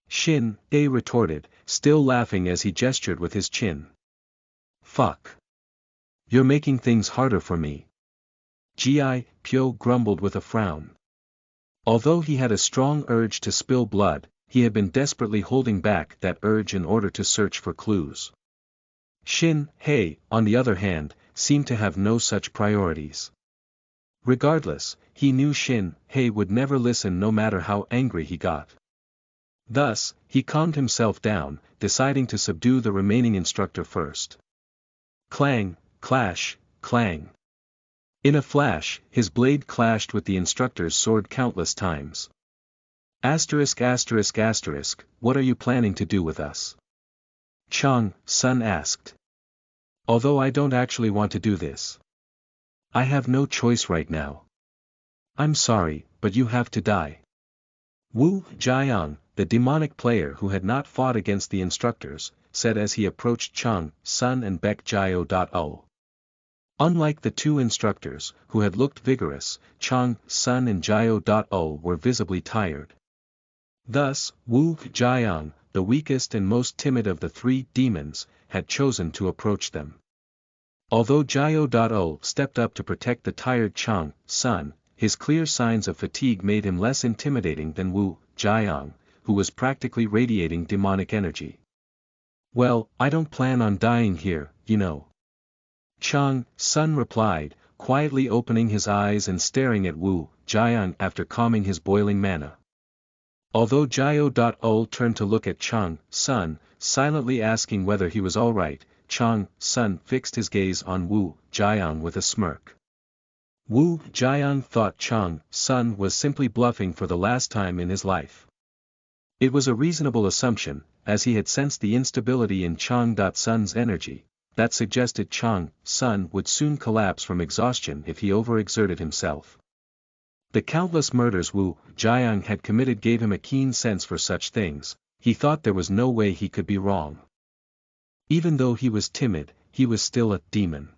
Shin-Hei retorted, still laughing as he gestured with his chin. Fuck. You're making things harder for me. Gi Pyo grumbled with a frown. Although he had a strong urge to spill blood, he had been desperately holding back that urge in order to search for clues. Shin-Hei, on the other hand, seemed to have no such priorities. Regardless, he knew Shin-Hei would never listen no matter how angry he got. Thus, he calmed himself down, deciding to subdue the remaining instructor first. Clang, clash, clang. In a flash, his blade clashed with the instructor's sword countless times. Asterisk asterisk asterisk, what are you planning to do with us? Sun asked. Although I don't actually want to do this. I have no choice right now. I'm sorry, but you have to die. Wu Jiang, the demonic player who had not fought against the instructors, said as he approached Sun and Baek Jio. Unlike the two instructors, who had looked vigorous, Sun and Jio were visibly tired. Thus, Wu Jiang, the weakest and most timid of the three demons, had chosen to approach them. Although Jio stepped up to protect the tired Sun, his clear signs of fatigue made him less intimidating than Wu Jiang, who was practically radiating demonic energy. Well, I don't plan on dying here, you know. Sun replied, quietly opening his eyes and staring at Wu Jiang after calming his boiling mana. Although Jio turned to look at Sun, silently asking whether he was alright, Sun fixed his gaze on Wu Jiang with a smirk. Wu Jiang thought Sun was simply bluffing for the last time in his life. It was a reasonable assumption, as he had sensed the instability in Sun's energy, that suggested Sun would soon collapse from exhaustion if he overexerted himself. The countless murders Wu Jiang had committed gave him a keen sense for such things. He thought there was no way he could be wrong. Even though he was timid, he was still a demon.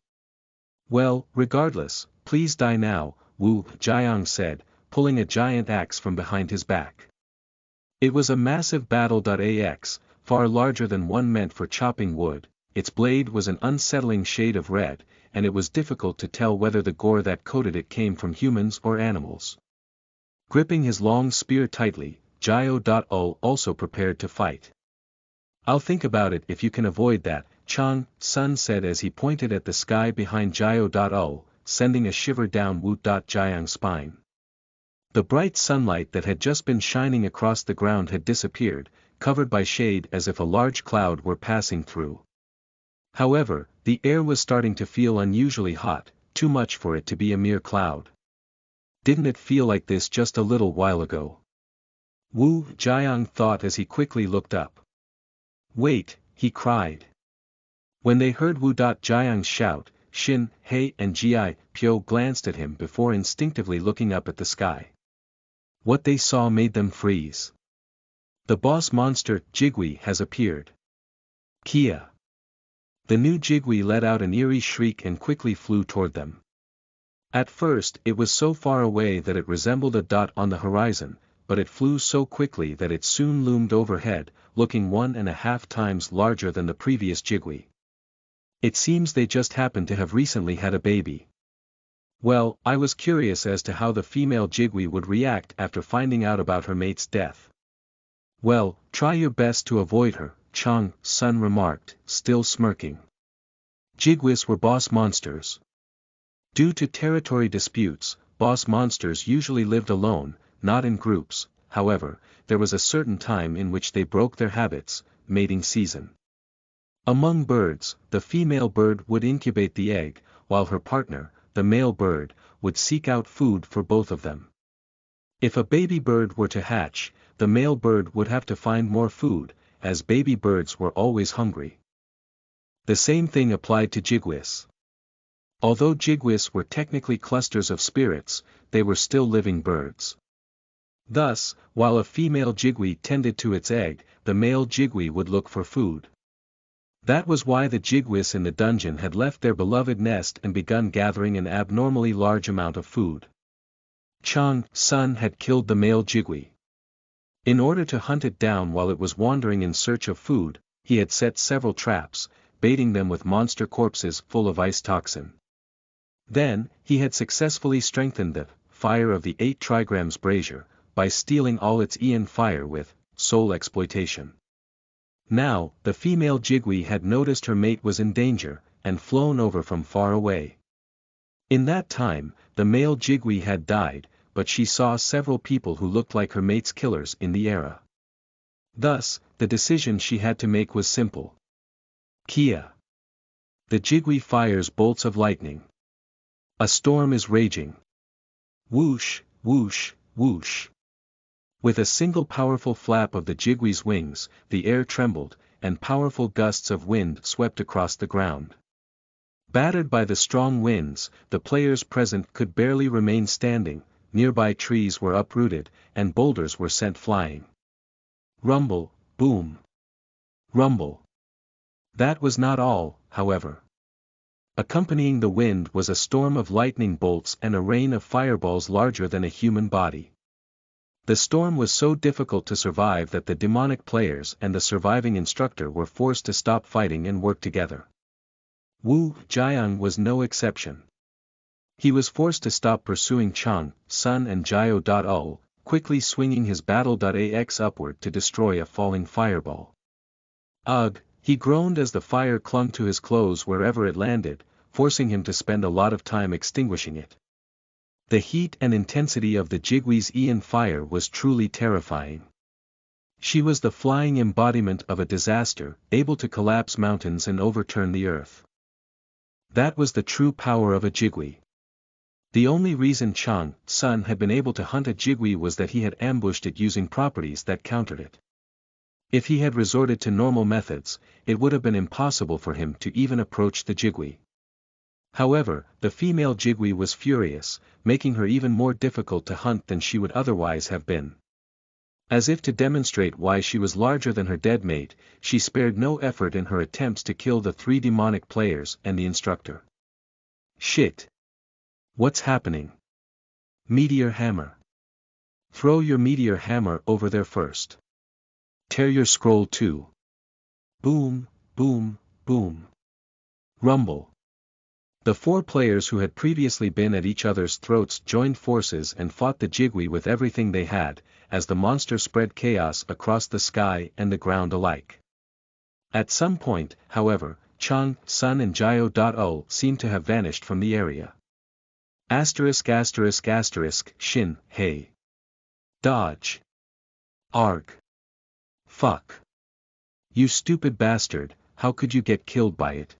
Well, regardless, please die now, Wu Jiang said, pulling a giant axe from behind his back. It was a massive battle.ax, far larger than one meant for chopping wood. Its blade was an unsettling shade of red, and it was difficult to tell whether the gore that coated it came from humans or animals. Gripping his long spear tightly, Jiao.O also prepared to fight. I'll think about it if you can avoid that, Chang Sun said as he pointed at the sky behind Jiao.O, sending a shiver down Wu.Jiang's spine. The bright sunlight that had just been shining across the ground had disappeared, covered by shade as if a large cloud were passing through. However, the air was starting to feel unusually hot, too much for it to be a mere cloud. Didn't it feel like this just a little while ago? Wu Jiang thought as he quickly looked up. Wait, he cried. When they heard Wu.Jiang's shout, Xin, He and Ji Pyo glanced at him before instinctively looking up at the sky. What they saw made them freeze. The boss monster, Jigui, has appeared. Kia. The new Jigui let out an eerie shriek and quickly flew toward them. At first it was so far away that it resembled a dot on the horizon, but it flew so quickly that it soon loomed overhead, looking 1.5 times larger than the previous Jigui. It seems they just happened to have recently had a baby. Well, I was curious as to how the female Jigui would react after finding out about her mate's death. Well, try your best to avoid her, Chang Sun remarked, still smirking. Jiguis were boss monsters. Due to territory disputes, boss monsters usually lived alone, not in groups. However, there was a certain time in which they broke their habits, mating season. Among birds, the female bird would incubate the egg, while her partner, the male bird, would seek out food for both of them. If a baby bird were to hatch, the male bird would have to find more food, as baby birds were always hungry. The same thing applied to Jiguis. Although Jiguis were technically clusters of spirits, they were still living birds. Thus, while a female Jigui tended to its egg, the male Jigui would look for food. That was why the Jiguis in the dungeon had left their beloved nest and begun gathering an abnormally large amount of food. Chang Sun had killed the male Jigui. In order to hunt it down while it was wandering in search of food, he had set several traps, baiting them with monster corpses full of ice toxin. Then, he had successfully strengthened the fire of the 8 trigrams brazier, by stealing all its Ian fire with soul exploitation. Now, the female Jigui had noticed her mate was in danger, and flown over from far away. In that time, the male Jigui had died, but she saw several people who looked like her mate's killers in the era. Thus, the decision she had to make was simple. Kia. The Jigui fires bolts of lightning. A storm is raging. Whoosh, whoosh, whoosh. With a single powerful flap of the Jigui's wings, the air trembled, and powerful gusts of wind swept across the ground. Battered by the strong winds, the players present could barely remain standing, nearby trees were uprooted, and boulders were sent flying. Rumble, boom. Rumble. That was not all, however. Accompanying the wind was a storm of lightning bolts and a rain of fireballs larger than a human body. The storm was so difficult to survive that the demonic players and the surviving instructor were forced to stop fighting and work together. Wu Jiang was no exception. He was forced to stop pursuing Chang Sun and Jiao.O, quickly swinging his battle.ax upward to destroy a falling fireball. Ugh, he groaned as the fire clung to his clothes wherever it landed, forcing him to spend a lot of time extinguishing it. The heat and intensity of the Jigui's Ian fire was truly terrifying. She was the flying embodiment of a disaster, able to collapse mountains and overturn the earth. That was the true power of a Jigui. The only reason Chang Sun had been able to hunt a Jigui was that he had ambushed it using properties that countered it. If he had resorted to normal methods, it would have been impossible for him to even approach the Jigui. However, the female Jigui was furious, making her even more difficult to hunt than she would otherwise have been. As if to demonstrate why she was larger than her dead mate, she spared no effort in her attempts to kill the 3 demonic players and the instructor. Shit. What's happening? Meteor hammer. Throw your meteor hammer over there first. Tear your scroll too. Boom, boom, boom. Rumble. The four players who had previously been at each other's throats joined forces and fought the Jigwe with everything they had, as the monster spread chaos across the sky and the ground alike. At some point, however, Chang, Sun and Jio.O seemed to have vanished from the area. Asterisk asterisk asterisk, Shin, hey. Dodge. Arg. Fuck. You stupid bastard, how could you get killed by it?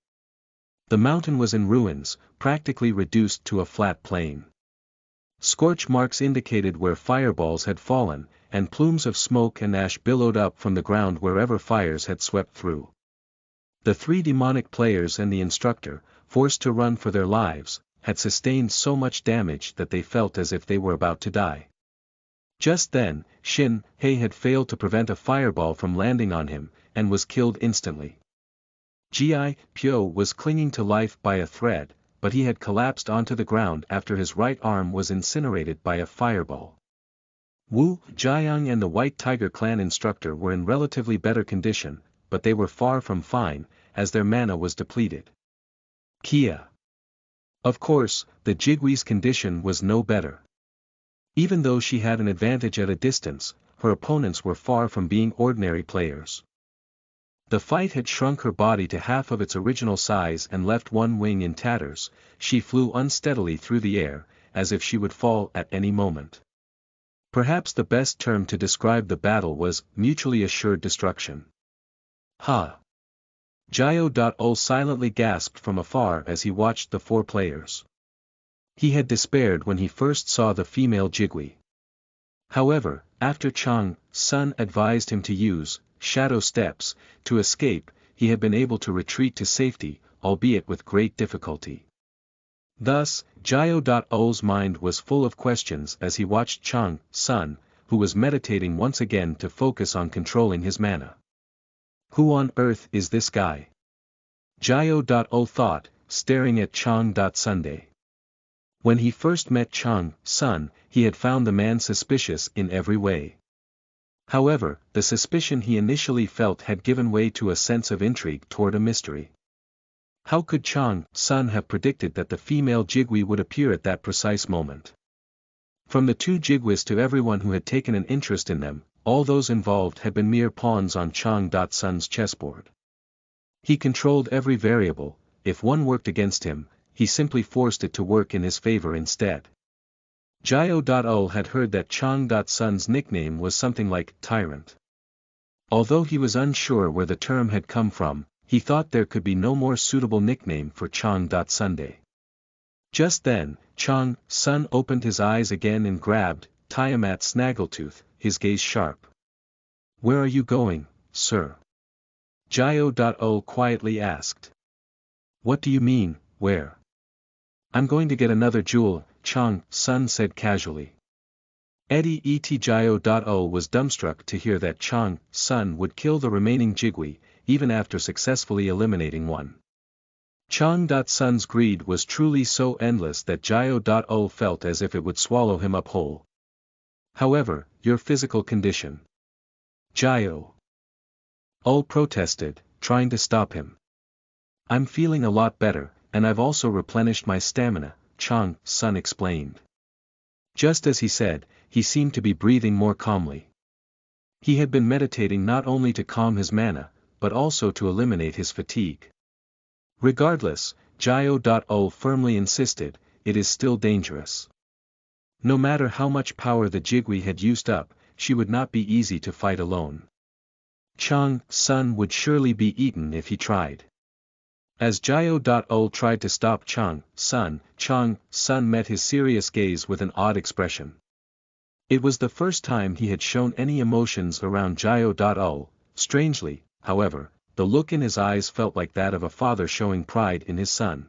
The mountain was in ruins, practically reduced to a flat plain. Scorch marks indicated where fireballs had fallen, and plumes of smoke and ash billowed up from the ground wherever fires had swept through. The three demonic players and the instructor, forced to run for their lives, had sustained so much damage that they felt as if they were about to die. Just then, Shin Hei had failed to prevent a fireball from landing on him, and was killed instantly. Gi Pyo was clinging to life by a thread, but he had collapsed onto the ground after his right arm was incinerated by a fireball. Wu Jiang and the White Tiger clan instructor were in relatively better condition, but they were far from fine, as their mana was depleted. Kia. Of course, the Jigwe's condition was no better. Even though she had an advantage at a distance, her opponents were far from being ordinary players. The fight had shrunk her body to half of its original size and left one wing in tatters. She flew unsteadily through the air, as if she would fall at any moment. Perhaps the best term to describe the battle was mutually assured destruction. Ha! Jio.O silently gasped from afar as he watched the four players. He had despaired when he first saw the female Jigwe. However, after Chang, Sun advised him to use shadow steps to escape, he had been able to retreat to safety, albeit with great difficulty. Thus, Jio.O's mind was full of questions as he watched Chang, Sun, who was meditating once again to focus on controlling his mana. Who on earth is this guy? Jio.O thought, staring at Chang. Sunday. When he first met Chang, Sun, he had found the man suspicious in every way. However, the suspicion he initially felt had given way to a sense of intrigue toward a mystery. How could Chang, Sun have predicted that the female Jigwe would appear at that precise moment? From the two Jigwes to everyone who had taken an interest in them, all those involved had been mere pawns on Chang. Sun's chessboard. He controlled every variable. If one worked against him, he simply forced it to work in his favor instead. Jio.O had heard that Chang. Sun's nickname was something like Tyrant. Although he was unsure where the term had come from, he thought there could be no more suitable nickname for Chang. Sunday. Just then, Chang, Sun opened his eyes again and grabbed Tiamat's snaggletooth, his gaze sharp. "Where are you going, sir?" Jio.O quietly asked. "What do you mean, where?" "I'm going to get another jewel," Chang, Sun said casually. Eddie et Jio.O was dumbstruck to hear that Chang, Sun would kill the remaining Jigwe, even after successfully eliminating one. Chang. Sun's greed was truly so endless that Jio.O felt as if it would swallow him up whole. "However, your physical condition?" Jio.O protested, trying to stop him. "I'm feeling a lot better, and I've also replenished my stamina," Chang, Sun explained. Just as he said, he seemed to be breathing more calmly. He had been meditating not only to calm his mana, but also to eliminate his fatigue. Regardless, Jio.O firmly insisted, it is still dangerous. No matter how much power the Jigwe had used up, she would not be easy to fight alone. Chang, Sun would surely be eaten if he tried. As Jio.O tried to stop Chang, Sun met his serious gaze with an odd expression. It was the first time he had shown any emotions around Jio.O. Strangely, however, the look in his eyes felt like that of a father showing pride in his son.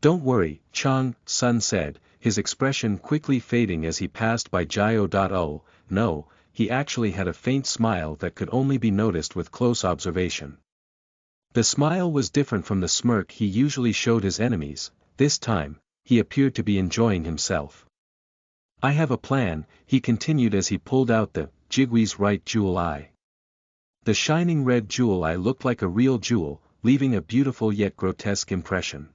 "Don't worry," Chang, Sun said, his expression quickly fading as he passed by Jio.O. No, he actually had a faint smile that could only be noticed with close observation. The smile was different from the smirk he usually showed his enemies, this time, he appeared to be enjoying himself. I have a plan, he continued as he pulled out the Jigwee's right jewel eye. The shining red jewel eye looked like a real jewel, leaving a beautiful yet grotesque impression.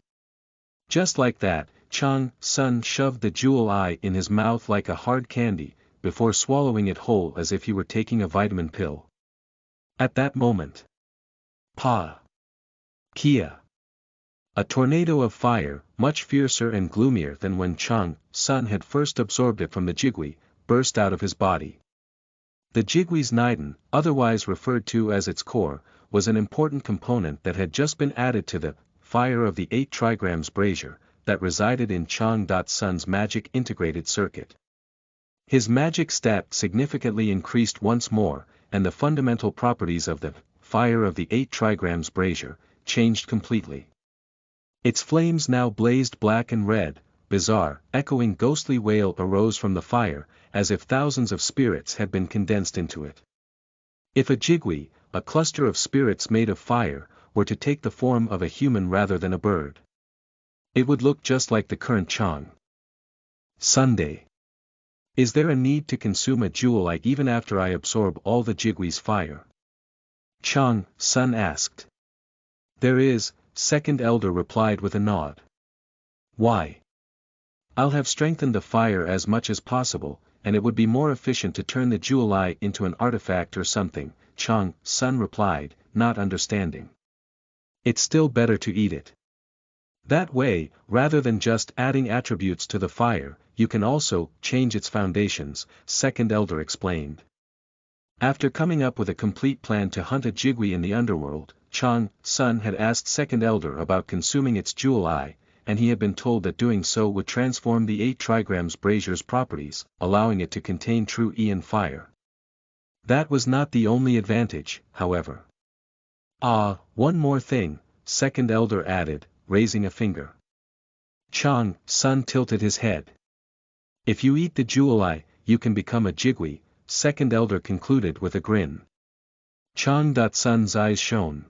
Just like that, Sun shoved the jewel eye in his mouth like a hard candy, before swallowing it whole as if he were taking a vitamin pill. At that moment, Kia! A tornado of fire, much fiercer and gloomier than when Sun had first absorbed it from the Jigwee, burst out of his body. The Jigwee's Niden, otherwise referred to as its core, was an important component that had just been added to the fire of the 8 trigrams brazier, that resided in Sun's magic integrated circuit. His magic stat significantly increased once more, and the fundamental properties of the fire of the 8 trigrams brazier changed completely. Its flames now blazed black and red, bizarre, echoing ghostly wail arose from the fire, as if thousands of spirits had been condensed into it. If a Jigwee, a cluster of spirits made of fire, were to take the form of a human rather than a bird, it would look just like the current Sunday. Is there a need to consume a jewel eye even after I absorb all the Jigwee's fire? Sun asked. There is, second elder replied with a nod. Why? I'll have strengthened the fire as much as possible, and it would be more efficient to turn the jewel eye into an artifact or something, Sun replied, not understanding. It's still better to eat it. That way, rather than just adding attributes to the fire, you can also change its foundations, second elder explained. After coming up with a complete plan to hunt a Jigwee in the underworld, Sun had asked second elder about consuming its jewel eye, and he had been told that doing so would transform the 8 trigrams brazier's properties, allowing it to contain true Aeon fire. That was not the only advantage, however. One more thing, second elder added, raising a finger. Sun tilted his head. If you eat the jewel eye, you can become a Jigwee, second elder concluded with a grin. Sun's eyes shone.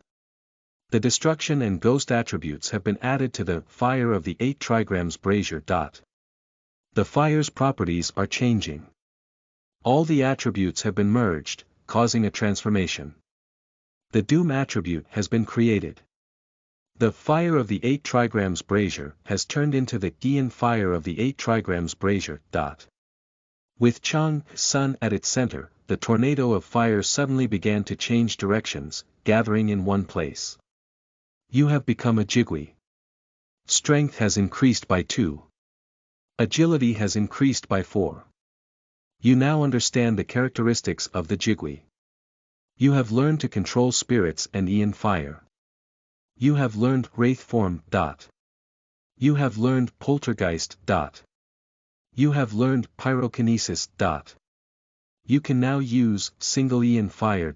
The destruction and ghost attributes have been added to the fire of the 8 trigrams brazier. The fire's properties are changing. All the attributes have been merged, causing a transformation. The doom attribute has been created. The fire of the 8 trigrams brazier has turned into the Aeon fire of the 8 trigrams brazier. With Sun at its center, the tornado of fire suddenly began to change directions, gathering in one place. You have become a Jigwee. Strength has increased by 2. Agility has increased by 4. You now understand the characteristics of the Jigwee. You have learned to control spirits and Aeon fire. You have learned wraith form. You have learned poltergeist. You have learned pyrokinesis. You can now use single Aeon fire.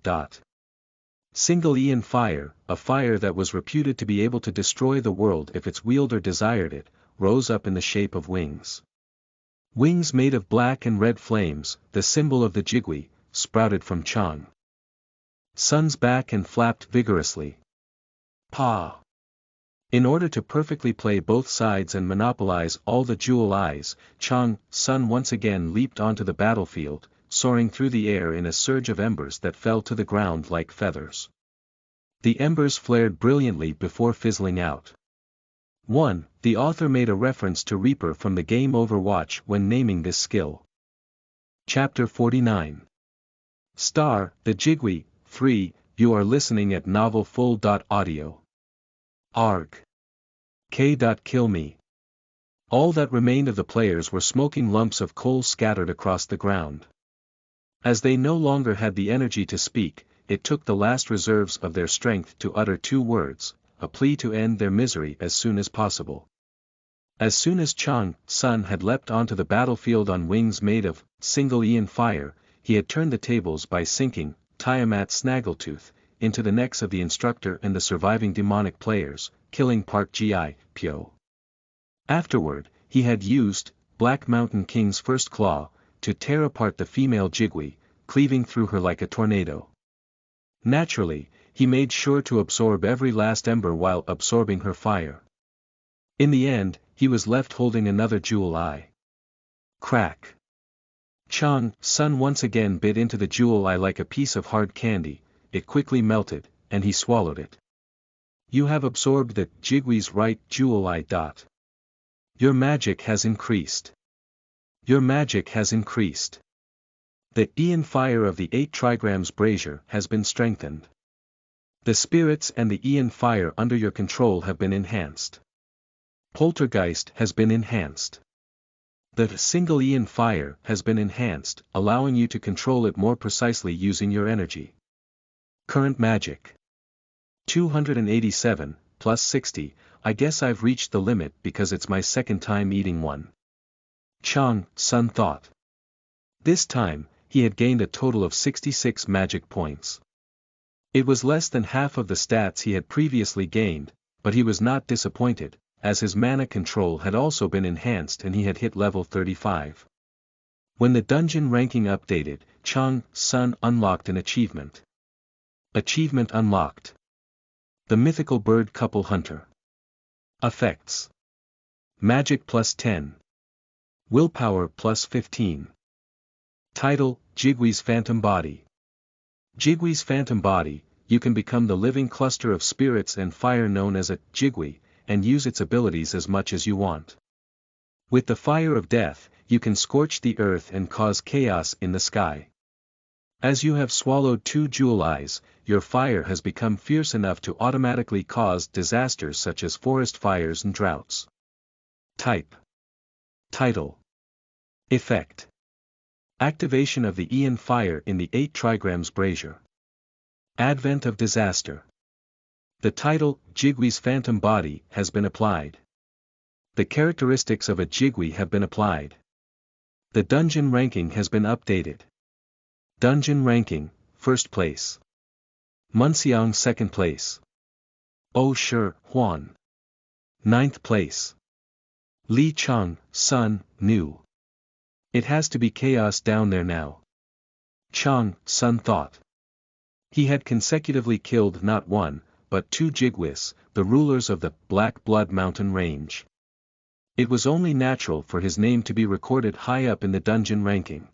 Single Aeon fire, a fire that was reputed to be able to destroy the world if its wielder desired it, rose up in the shape of wings. Wings made of black and red flames, the symbol of the Jigwee, sprouted from Sun's back and flapped vigorously. In order to perfectly play both sides and monopolize all the jewel eyes, Sun once again leaped onto the battlefield, soaring through the air in a surge of embers that fell to the ground like feathers. The embers flared brilliantly before fizzling out. The author made a reference to Reaper from the game Overwatch when naming this skill. Chapter 49. The Jigwee, 3, you are listening at novelfull.audio. Arg. Kill me. All that remained of the players were smoking lumps of coal scattered across the ground. As they no longer had the energy to speak, it took the last reserves of their strength to utter 2 words, a plea to end their misery as soon as possible. As soon as Sun had leapt onto the battlefield on wings made of single Aeon fire, he had turned the tables by sinking Tiamat Snaggletooth into the necks of the instructor and the surviving demonic players, killing Park Pyo. Afterward, he had used Black Mountain King's first claw to tear apart the female Jigwee, cleaving through her like a tornado. Naturally, he made sure to absorb every last ember while absorbing her fire. In the end, he was left holding another jewel eye. Crack. Chang Sun once again bit into the jewel eye like a piece of hard candy. It quickly melted, and he swallowed it. You have absorbed the Jigwee's right jewel eye. Your magic has increased. Your magic has increased. The Ian fire of the 8 trigrams brazier has been strengthened. The spirits and the Ian fire under your control have been enhanced. Poltergeist has been enhanced. The single Ian fire has been enhanced, allowing you to control it more precisely using your energy. Current magic. 287, plus 60, I guess I've reached the limit because it's my second time eating one. Chang Sun thought. This time, he had gained a total of 66 magic points. It was less than half of the stats he had previously gained, but he was not disappointed, as his mana control had also been enhanced and he had hit level 35. When the dungeon ranking updated, Chang Sun unlocked an achievement. Achievement unlocked. The mythical bird couple hunter. Effects. Magic plus 10. Willpower plus 15. Title, Jigwee's Phantom Body. Jigwee's Phantom Body, you can become the living cluster of spirits and fire known as a Jigwee, and use its abilities as much as you want. With the fire of death, you can scorch the earth and cause chaos in the sky. As you have swallowed 2 jewel eyes, your fire has become fierce enough to automatically cause disasters such as forest fires and droughts. Type. Title. Effect. Activation of the Ian fire in the 8 trigrams brazier. Advent of disaster. The title, Jigwee's Phantom Body, has been applied. The characteristics of a Jigwee have been applied. The dungeon ranking has been updated. Dungeon ranking, 1st place. Munseong 2nd place. Oh Shi Huan. 9th place. Li Chang Sun, new. It has to be chaos down there now. Chang Sun thought. He had consecutively killed not 1, but 2 Jigwees, the rulers of the Black Blood Mountain Range. It was only natural for his name to be recorded high up in the dungeon ranking.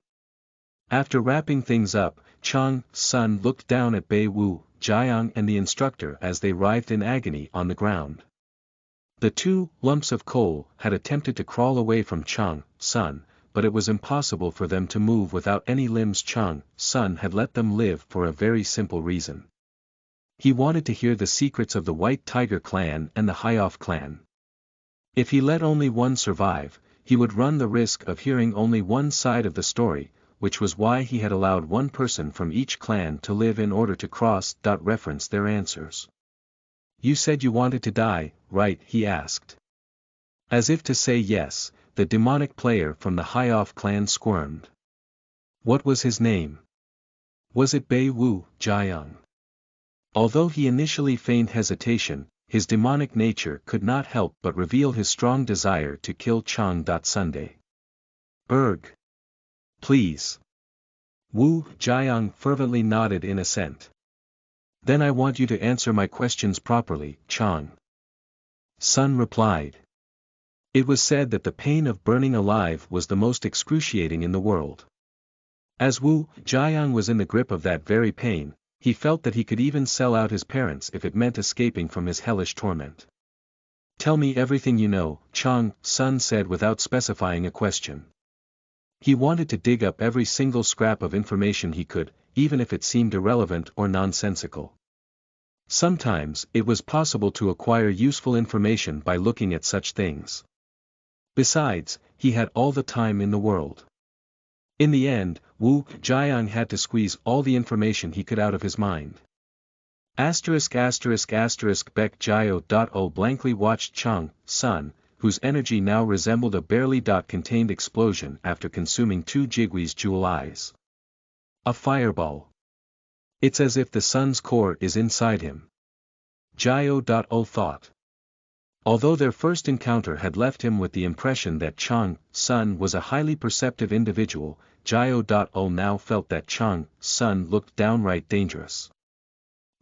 After wrapping things up, Chang Sun looked down at Bei Wu, Jiang and the instructor as they writhed in agony on the ground. The 2 lumps of coal had attempted to crawl away from Chang Sun, but it was impossible for them to move without any limbs. Chang Sun had let them live for a very simple reason. He wanted to hear the secrets of the White Tiger clan and the Hyoff clan. If he let only one survive, he would run the risk of hearing only one side of the story, which was why he had allowed one person from each clan to live in order to cross-reference their answers. You said you wanted to die, right? He asked. As if to say yes, the demonic player from the Hyoff clan squirmed. What was his name? Was it Bei Wu, Jiang? Although he initially feigned hesitation, his demonic nature could not help but reveal his strong desire to kill Chang Sunday. Erg. Please. Wu Jiang fervently nodded in assent. Then I want you to answer my questions properly, Chang Sun replied. It was said that the pain of burning alive was the most excruciating in the world. As Wu Jiang was in the grip of that very pain, he felt that he could even sell out his parents if it meant escaping from his hellish torment. Tell me everything you know, Chang Sun said without specifying a question. He wanted to dig up every single scrap of information he could, even if it seemed irrelevant or nonsensical. Sometimes it was possible to acquire useful information by looking at such things. Besides, he had all the time in the world. In the end, Wu Jiang had to squeeze all the information he could out of his mind. Beck Jio.O blankly watched Chang Sun, whose energy now resembled a barely contained explosion after consuming 2 Jigwee's jewel eyes. A fireball. It's as if the sun's core is inside him. Jio.O thought. Although their first encounter had left him with the impression that Chang Sun was a highly perceptive individual, Jio.O now felt that Chang Sun looked downright dangerous.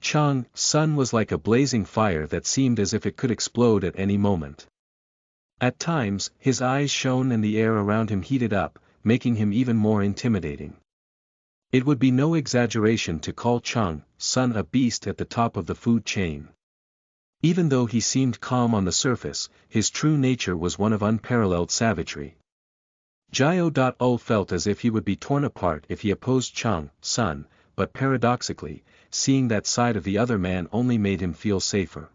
Chang Sun was like a blazing fire that seemed as if it could explode at any moment. At times, his eyes shone and the air around him heated up, making him even more intimidating. It would be no exaggeration to call Chang Sun a beast at the top of the food chain. Even though he seemed calm on the surface, his true nature was one of unparalleled savagery. Jiao felt as if he would be torn apart if he opposed Chang Sun, but paradoxically, seeing that side of the other man only made him feel safer.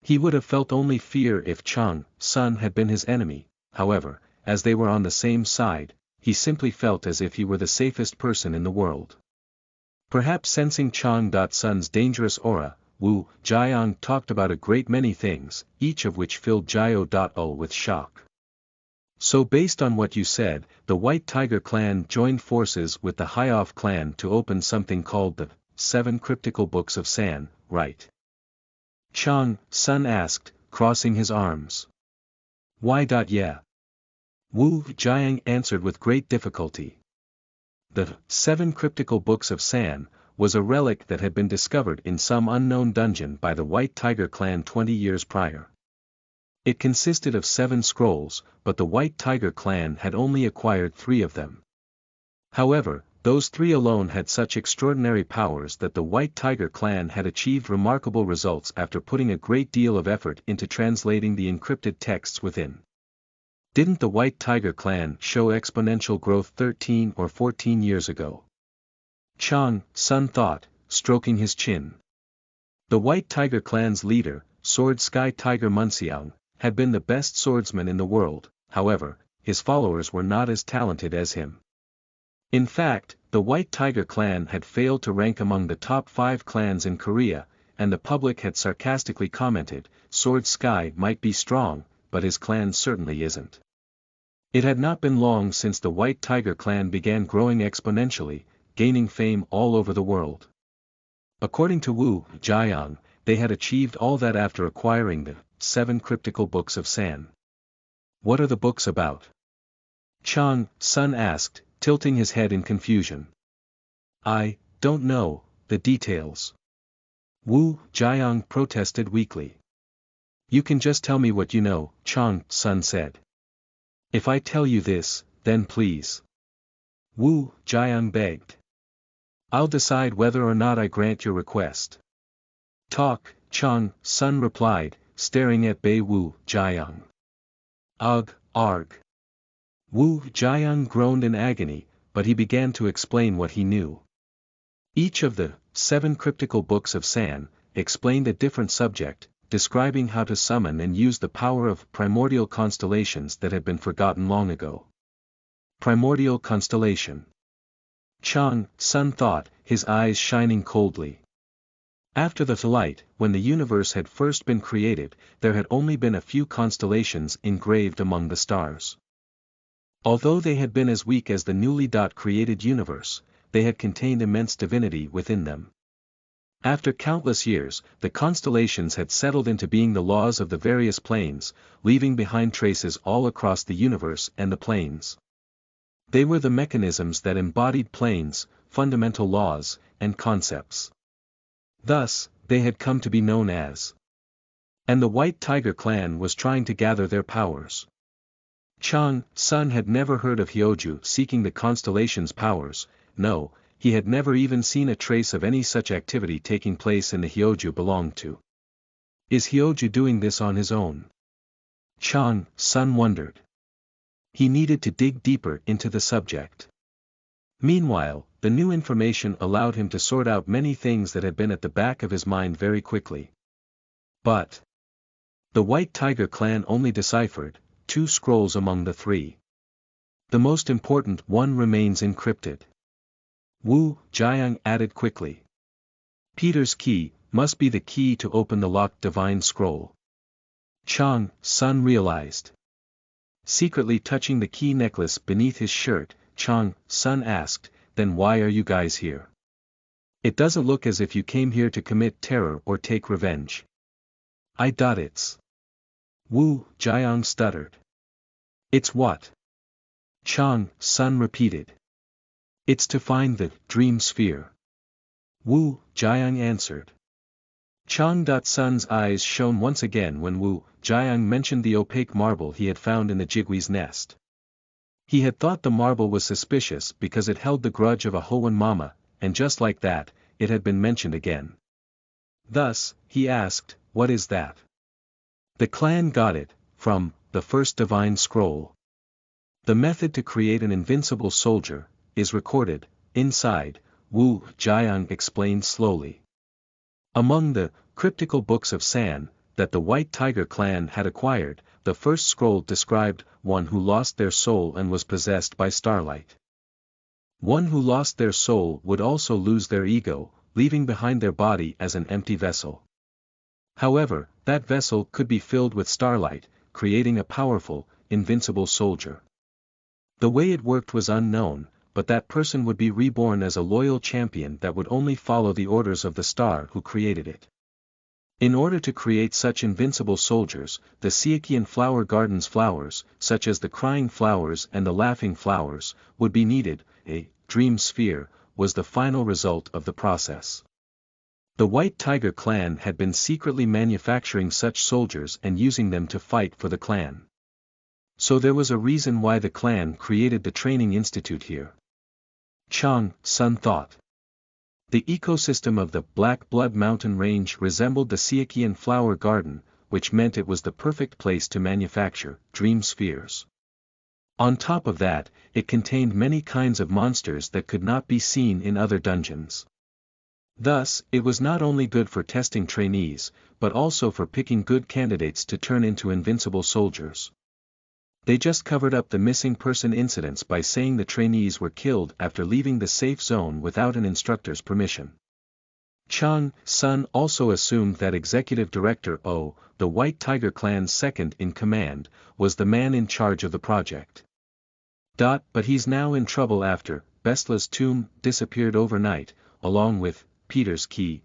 He would have felt only fear if Chang Sun had been his enemy. However, as they were on the same side, he simply felt as if he were the safest person in the world. Perhaps sensing Chang Sun's dangerous aura, Wu Jiang talked about a great many things, each of which filled Jiao with shock. So based on what you said, the White Tiger clan joined forces with the Hyoff clan to open something called the 7 Cryptical Books of San, right? Chang Sun asked, crossing his arms. Why? Yeah. Wu Jiang answered with great difficulty. The 7 Cryptical Books of San was a relic that had been discovered in some unknown dungeon by the White Tiger clan 20 years prior. It consisted of 7 scrolls, but the White Tiger clan had only acquired 3 of them. However, those 3 alone had such extraordinary powers that the White Tiger clan had achieved remarkable results after putting a great deal of effort into translating the encrypted texts within. Didn't the White Tiger clan show exponential growth 13 or 14 years ago? Chang Sun thought, stroking his chin. The White Tiger clan's leader, Sword Sky Tiger Munxiang, had been the best swordsman in the world. However, his followers were not as talented as him. In fact, the White Tiger clan had failed to rank among the top 5 clans in Korea, and the public had sarcastically commented, Sword Sky might be strong, but his clan certainly isn't. It had not been long since the White Tiger clan began growing exponentially, gaining fame all over the world. According to Wu Jiang, they had achieved all that after acquiring the 7 Cryptical Books of San. What are the books about? Chang Sun asked, tilting his head in confusion. I don't know the details. Wu Jiang protested weakly. You can just tell me what you know, Chang Sun said. If I tell you this, then please. Wu Jiang begged. I'll decide whether or not I grant your request. Talk, Chang Sun replied, staring at Wu Jiang. Ugh, arg. Wu Jiang groaned in agony, but he began to explain what he knew. Each of the 7 Cryptical Books of San explained a different subject, describing how to summon and use the power of primordial constellations that had been forgotten long ago. Primordial constellation. Chang Sun thought, his eyes shining coldly. After the Twilight, when the universe had first been created, there had only been a few constellations engraved among the stars. Although they had been as weak as the newly created universe, they had contained immense divinity within them. After countless years, the constellations had settled into being the laws of the various planes, leaving behind traces all across the universe and the planes. They were the mechanisms that embodied planes, fundamental laws, and concepts. Thus, they had come to be known as. And the White Tiger clan was trying to gather their powers. Chang Sun had never heard of Hyoju seeking the constellation's powers. No, he had never even seen a trace of any such activity taking place in the Hyoju belonged to. Is Hyoju doing this on his own? Chang Sun wondered. He needed to dig deeper into the subject. Meanwhile, the new information allowed him to sort out many things that had been at the back of his mind very quickly. But the White Tiger clan only deciphered 2 scrolls among the 3. The most important one remains encrypted. Wu Jiang added quickly. Peter's key must be the key to open the locked divine scroll. Chang Sun realized. Secretly touching the key necklace beneath his shirt, Chang Sun asked, then why are you guys here? It doesn't look as if you came here to commit terror or take revenge. It's. Wu Jiang stuttered. It's what? Chang Sun repeated. It's to find the dream sphere. Wu Jiang answered. Chang.Sun's eyes shone once again when Wu Jiang mentioned the opaque marble he had found in the jigwee's nest. He had thought the marble was suspicious because it held the grudge of a Hoan Mama, and just like that, it had been mentioned again. Thus, he asked, "What is that?" The clan got it, from the first divine scroll. The method to create an invincible soldier is recorded inside, Wu Jiang explained slowly. Among the cryptical books of San that the White Tiger clan had acquired, the first scroll described one who lost their soul and was possessed by starlight. One who lost their soul would also lose their ego, leaving behind their body as an empty vessel. However, that vessel could be filled with starlight, creating a powerful, invincible soldier. The way it worked was unknown, but that person would be reborn as a loyal champion that would only follow the orders of the star who created it. In order to create such invincible soldiers, the Siakian flower garden's flowers, such as the crying flowers and the laughing flowers, would be needed. A dream sphere was the final result of the process. The White Tiger clan had been secretly manufacturing such soldiers and using them to fight for the clan. So there was a reason why the clan created the training institute here. Chang.Sun thought. The ecosystem of the Black Blood Mountain Range resembled the Siakian flower garden, which meant it was the perfect place to manufacture dream spheres. On top of that, it contained many kinds of monsters that could not be seen in other dungeons. Thus, it was not only good for testing trainees, but also for picking good candidates to turn into invincible soldiers. They just covered up the missing person incidents by saying the trainees were killed after leaving the safe zone without an instructor's permission. Chang.Sun also assumed that Executive Director O, the White Tiger clan's second in command, was the man in charge of the project. But he's now in trouble after Bestla's tomb disappeared overnight, along with Peter's key.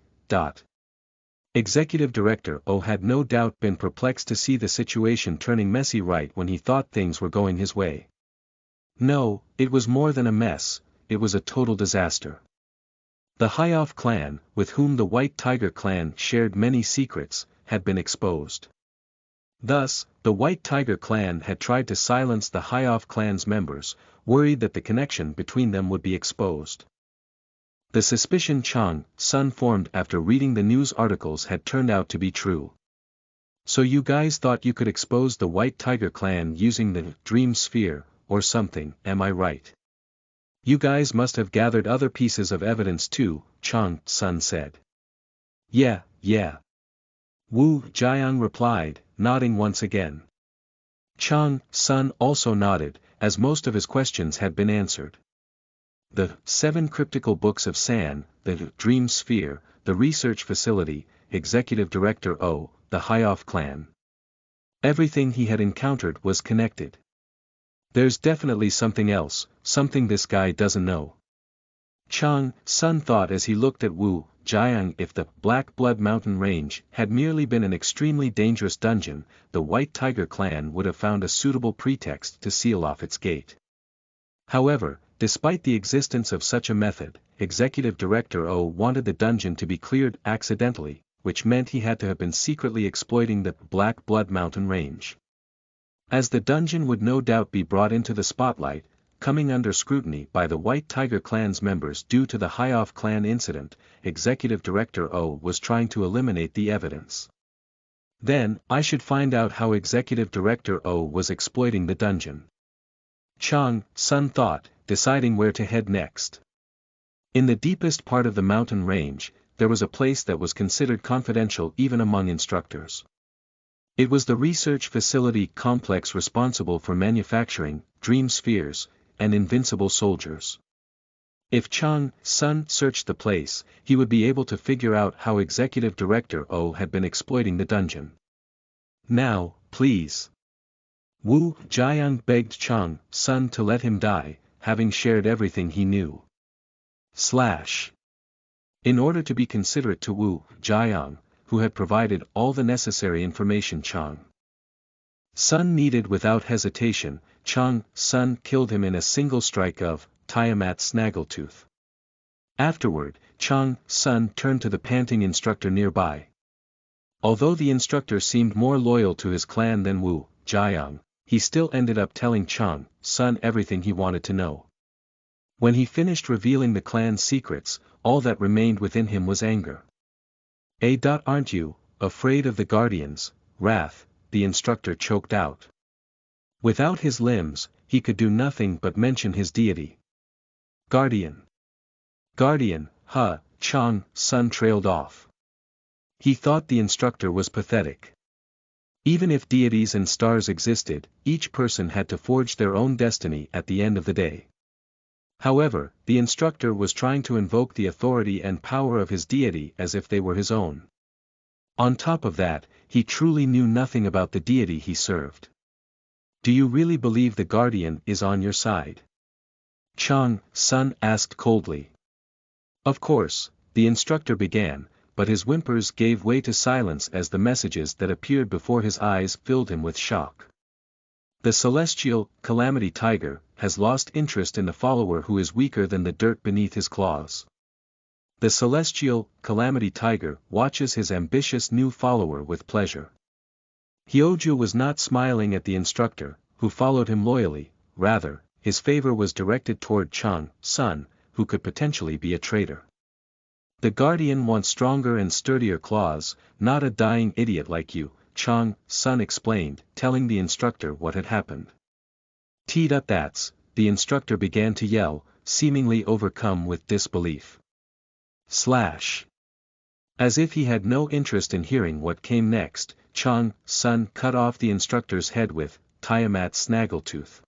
Executive Director O had no doubt been perplexed to see the situation turning messy right when he thought things were going his way. No, it was more than a mess, it was a total disaster. The Hyoff clan, with whom the White Tiger clan shared many secrets, had been exposed. Thus, the White Tiger clan had tried to silence the Hyoff clan's members, worried that the connection between them would be exposed. The suspicion Chang.Sun formed after reading the news articles had turned out to be true. So you guys thought you could expose the White Tiger clan using the dream sphere, or something, am I right? You guys must have gathered other pieces of evidence too, Chang.Sun said. Yeah. Wu Jiang replied, nodding once again. Chang.Sun also nodded, as most of his questions had been answered. The 7 cryptical books of San, the Dream Sphere, the Research Facility, Executive Director O, the Hyoff clan. Everything he had encountered was connected. There's definitely something else, something this guy doesn't know. Chang.Sun thought as he looked at Wu Jiang. If the Black Blood Mountain Range had merely been an extremely dangerous dungeon, the White Tiger clan would have found a suitable pretext to seal off its gate. However, despite the existence of such a method, Executive Director O wanted the dungeon to be cleared accidentally, which meant he had to have been secretly exploiting the Black Blood Mountain Range. As the dungeon would no doubt be brought into the spotlight, coming under scrutiny by the White Tiger clan's members due to the Hyoff clan incident, Executive Director O was trying to eliminate the evidence. Then, I should find out how Executive Director O was exploiting the dungeon. Chang.Sun thought, deciding where to head next. In the deepest part of the mountain range, there was a place that was considered confidential even among instructors. It was the research facility complex responsible for manufacturing dream spheres and invincible soldiers. If Chang.Sun searched the place, he would be able to figure out how Executive Director O had been exploiting the dungeon. Now, please. Wu Jiang begged Chang.Sun to let him die, having shared everything he knew. In order to be considerate to Wu Jiang, who had provided all the necessary information Chang.Sun needed without hesitation, Chang.Sun killed him in a single strike of Tiamat Snaggletooth. Afterward, Chang.Sun turned to the panting instructor nearby. Although the instructor seemed more loyal to his clan than Wu Jiang, he still ended up telling Chang Sun everything he wanted to know. When he finished revealing the clan's secrets, all that remained within him was anger. Aren't you afraid of the guardians? Wrath, the instructor choked out. Without his limbs, he could do nothing but mention his deity. Guardian. Guardian, huh? Chang Sun trailed off. He thought the instructor was pathetic. Even if deities and stars existed, each person had to forge their own destiny at the end of the day. However, the instructor was trying to invoke the authority and power of his deity as if they were his own. On top of that, he truly knew nothing about the deity he served. Do you really believe the guardian is on your side? Chang Sun asked coldly. Of course, the instructor began, but his whimpers gave way to silence as the messages that appeared before his eyes filled him with shock. The celestial calamity tiger has lost interest in the follower who is weaker than the dirt beneath his claws. The celestial calamity tiger watches his ambitious new follower with pleasure. Hyoju was not smiling at the instructor, who followed him loyally, rather, his favor was directed toward Chang Sun, who could potentially be a traitor. The guardian wants stronger and sturdier claws, not a dying idiot like you, Chang Sun explained, telling the instructor what had happened. That's, the instructor began to yell, seemingly overcome with disbelief. Slash. As if he had no interest in hearing what came next, Chang Sun cut off the instructor's head with Tiamat's snaggletooth.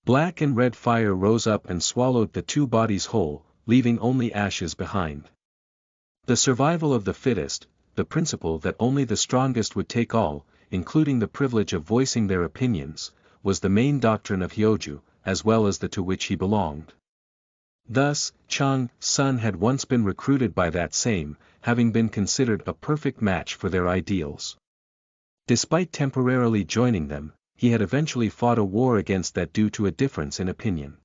Black and red fire rose up and swallowed the two bodies whole, leaving only ashes behind. The survival of the fittest, the principle that only the strongest would take all, including the privilege of voicing their opinions, was the main doctrine of Hyoju, as well as the to which he belonged. Thus, Chang Sun had once been recruited by that same, having been considered a perfect match for their ideals. Despite temporarily joining them, he had eventually fought a war against that due to a difference in opinion.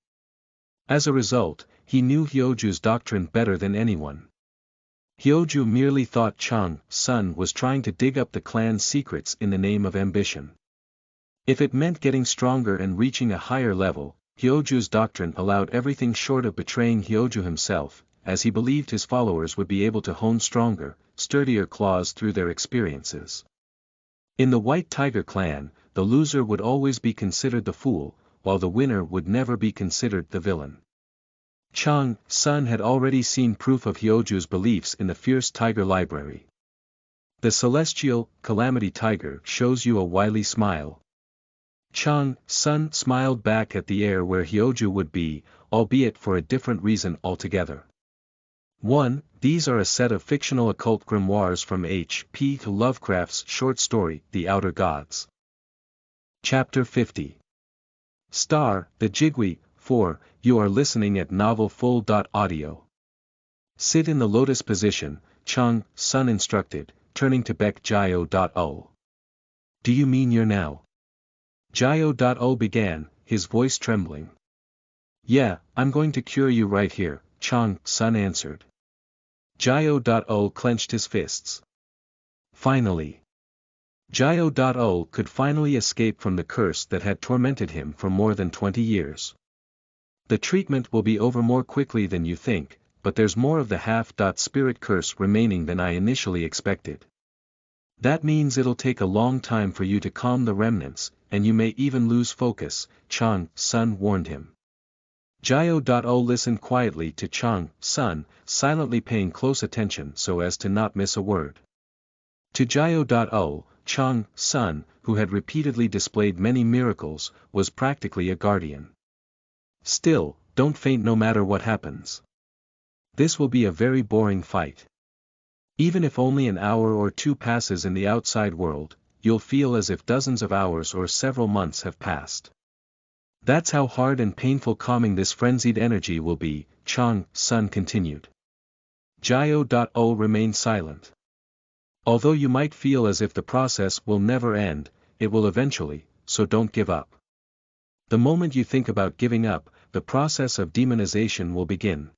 As a result, he knew Hyoju's doctrine better than anyone. Hyoju merely thought Chang Sun was trying to dig up the clan's secrets in the name of ambition. If it meant getting stronger and reaching a higher level, Hyoju's doctrine allowed everything short of betraying Hyoju himself, as he believed his followers would be able to hone stronger, sturdier claws through their experiences. In the White Tiger clan, the loser would always be considered the fool, while the winner would never be considered the villain. Chang Sun had already seen proof of Hyoju's beliefs in the Fierce Tiger Library. The celestial calamity tiger shows you a wily smile. Chang Sun smiled back at the air where Hyoju would be, albeit for a different reason altogether. 1. These are a set of fictional occult grimoires from H.P. Lovecraft's short story, The Outer Gods. Chapter 50. Star, the Jigui. 4. You are listening at novelfull.audio. Sit in the lotus position, Chang Sun instructed, turning to Baek Jio.O. Do you mean you're now? Jio.O began, his voice trembling. Yeah, I'm going to cure you right here, Chang Sun answered. Jio.O clenched his fists. Finally. Jio.O could finally escape from the curse that had tormented him for more than 20 years. The treatment will be over more quickly than you think, but there's more of the half-spirit curse remaining than I initially expected. That means it'll take a long time for you to calm the remnants, and you may even lose focus, Chang Sun warned him. Jio.O listened quietly to Chang Sun, silently paying close attention so as to not miss a word. To Jio.O, Chang Sun, who had repeatedly displayed many miracles, was practically a guardian. Still, don't faint no matter what happens. This will be a very boring fight. Even if only an hour or two passes in the outside world, you'll feel as if dozens of hours or several months have passed. That's how hard and painful calming this frenzied energy will be, Chang Sun continued. Jio.O remained silent. Although you might feel as if the process will never end, it will eventually, so don't give up. The moment you think about giving up, the process of demonization will begin.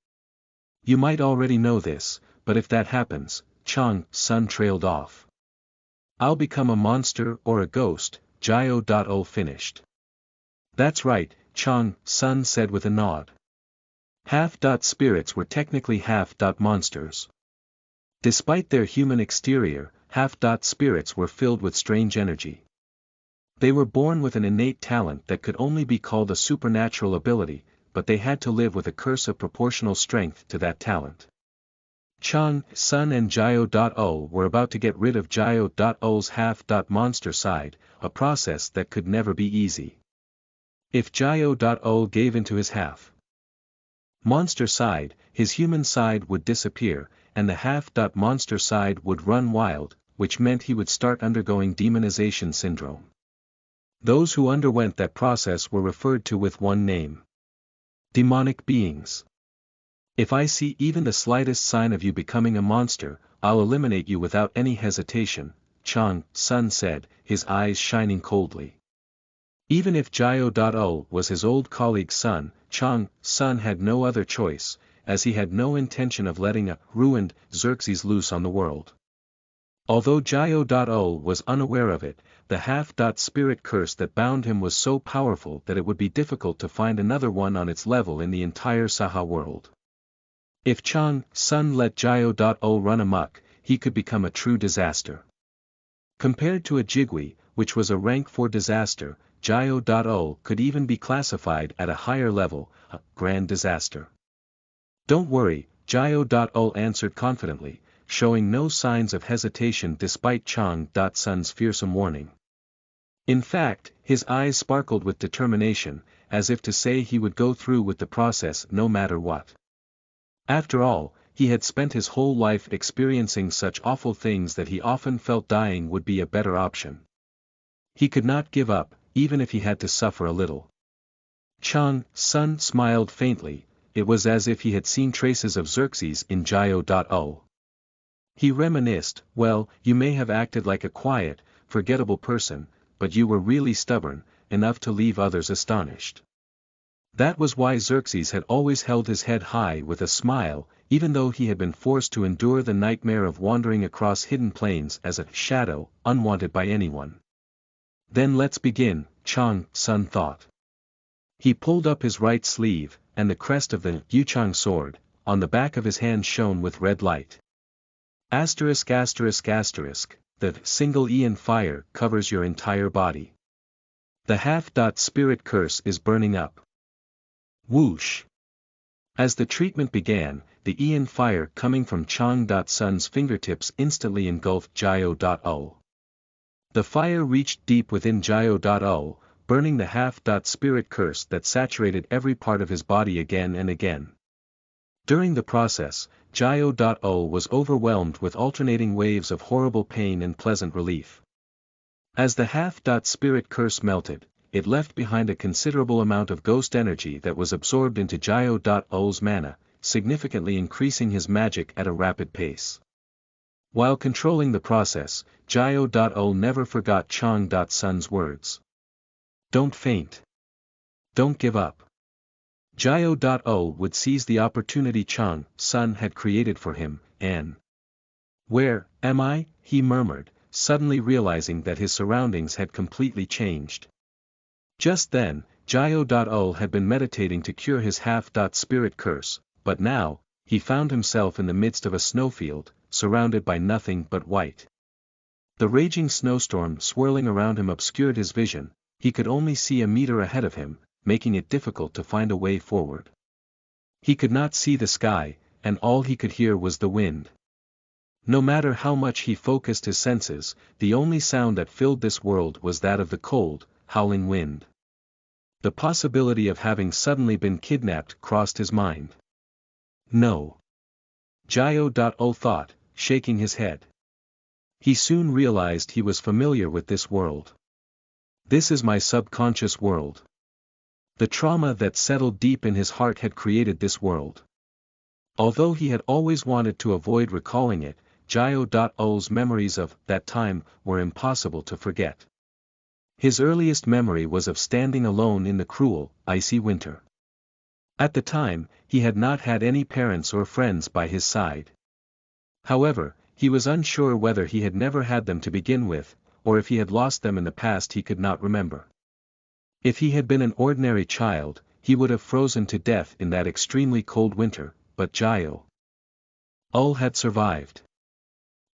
You might already know this, but if that happens, Chang Sun trailed off. I'll become a monster or a ghost, Jio.ul finished. That's right, Sun said with a nod. Half-spirits were technically half-monsters. Despite their human exterior, half-spirits were filled with strange energy. They were born with an innate talent that could only be called a supernatural ability, but they had to live with a curse of proportional strength to that talent. Sun and Jio.ul were about to get rid of Jio.ul's half-monster side, a process that could never be easy. If Jio.ul gave into his half-monster side, his human side would disappear, and the half-monster side would run wild, which meant he would start undergoing demonization syndrome. Those who underwent that process were referred to with one name: demonic beings. If I see even the slightest sign of you becoming a monster, I'll eliminate you without any hesitation, Sun said, his eyes shining coldly. Even if Jio.ul was his old colleague Sun had no other choice, as he had no intention of letting a ruined Xerxes loose on the world. Although Jio.ul was unaware of it, the half-spirit curse that bound him was so powerful that it would be difficult to find another one on its level in the entire Saha world. If Sun let Jio.ul run amok, he could become a true disaster. Compared to a Jigui, which was a rank 4 disaster, Jio.ul could even be classified at a higher level, a grand disaster. Don't worry, Jio.ul answered confidently, showing no signs of hesitation despite Sun's fearsome warning. In fact, his eyes sparkled with determination, as if to say he would go through with the process no matter what. After all, he had spent his whole life experiencing such awful things that he often felt dying would be a better option. He could not give up, even if he had to suffer a little. Sun smiled faintly. It was as if he had seen traces of Xerxes in Jio.ul. He reminisced, well, you may have acted like a quiet, forgettable person, but you were really stubborn, enough to leave others astonished. That was why Xerxes had always held his head high with a smile, even though he had been forced to endure the nightmare of wandering across hidden plains as a shadow, unwanted by anyone. Then let's begin, Sun thought. He pulled up his right sleeve, and the crest of the Yuchang sword, on the back of his hand shone with red light. Asterisk asterisk asterisk, the single Ian fire covers your entire body. The half-spirit curse is burning up. Whoosh! As the treatment began, the Ian fire coming from Sun's fingertips instantly engulfed Jio.ul. The fire reached deep within Jio.ul, burning the half-spirit curse that saturated every part of his body again and again. During the process, Jio.ul was overwhelmed with alternating waves of horrible pain and pleasant relief. As the half-spirit curse melted, it left behind a considerable amount of ghost energy that was absorbed into Jio.ul's mana, significantly increasing his magic at a rapid pace. While controlling the process, Jio.ul never forgot Sun's words. Don't faint. Don't give up. Jio.ul would seize the opportunity Sun had created for him, and "Where am I?" he murmured, suddenly realizing that his surroundings had completely changed. Just then, Jio.ul had been meditating to cure his half-spirit curse, but now, he found himself in the midst of a snowfield, surrounded by nothing but white. The raging snowstorm swirling around him obscured his vision. He could only see a meter ahead of him, making it difficult to find a way forward. He could not see the sky, and all he could hear was the wind. No matter how much he focused his senses, the only sound that filled this world was that of the cold, howling wind. The possibility of having suddenly been kidnapped crossed his mind. No. Jio.ul thought, shaking his head. He soon realized he was familiar with this world. This is my subconscious world. The trauma that settled deep in his heart had created this world. Although he had always wanted to avoid recalling it, Jio.ul's memories of that time were impossible to forget. His earliest memory was of standing alone in the cruel, icy winter. At the time, he had not had any parents or friends by his side. However, He was unsure whether he had never had them to begin with, or if he had lost them in the past he could not remember. If he had been an ordinary child, he would have frozen to death in that extremely cold winter, but Ul had survived.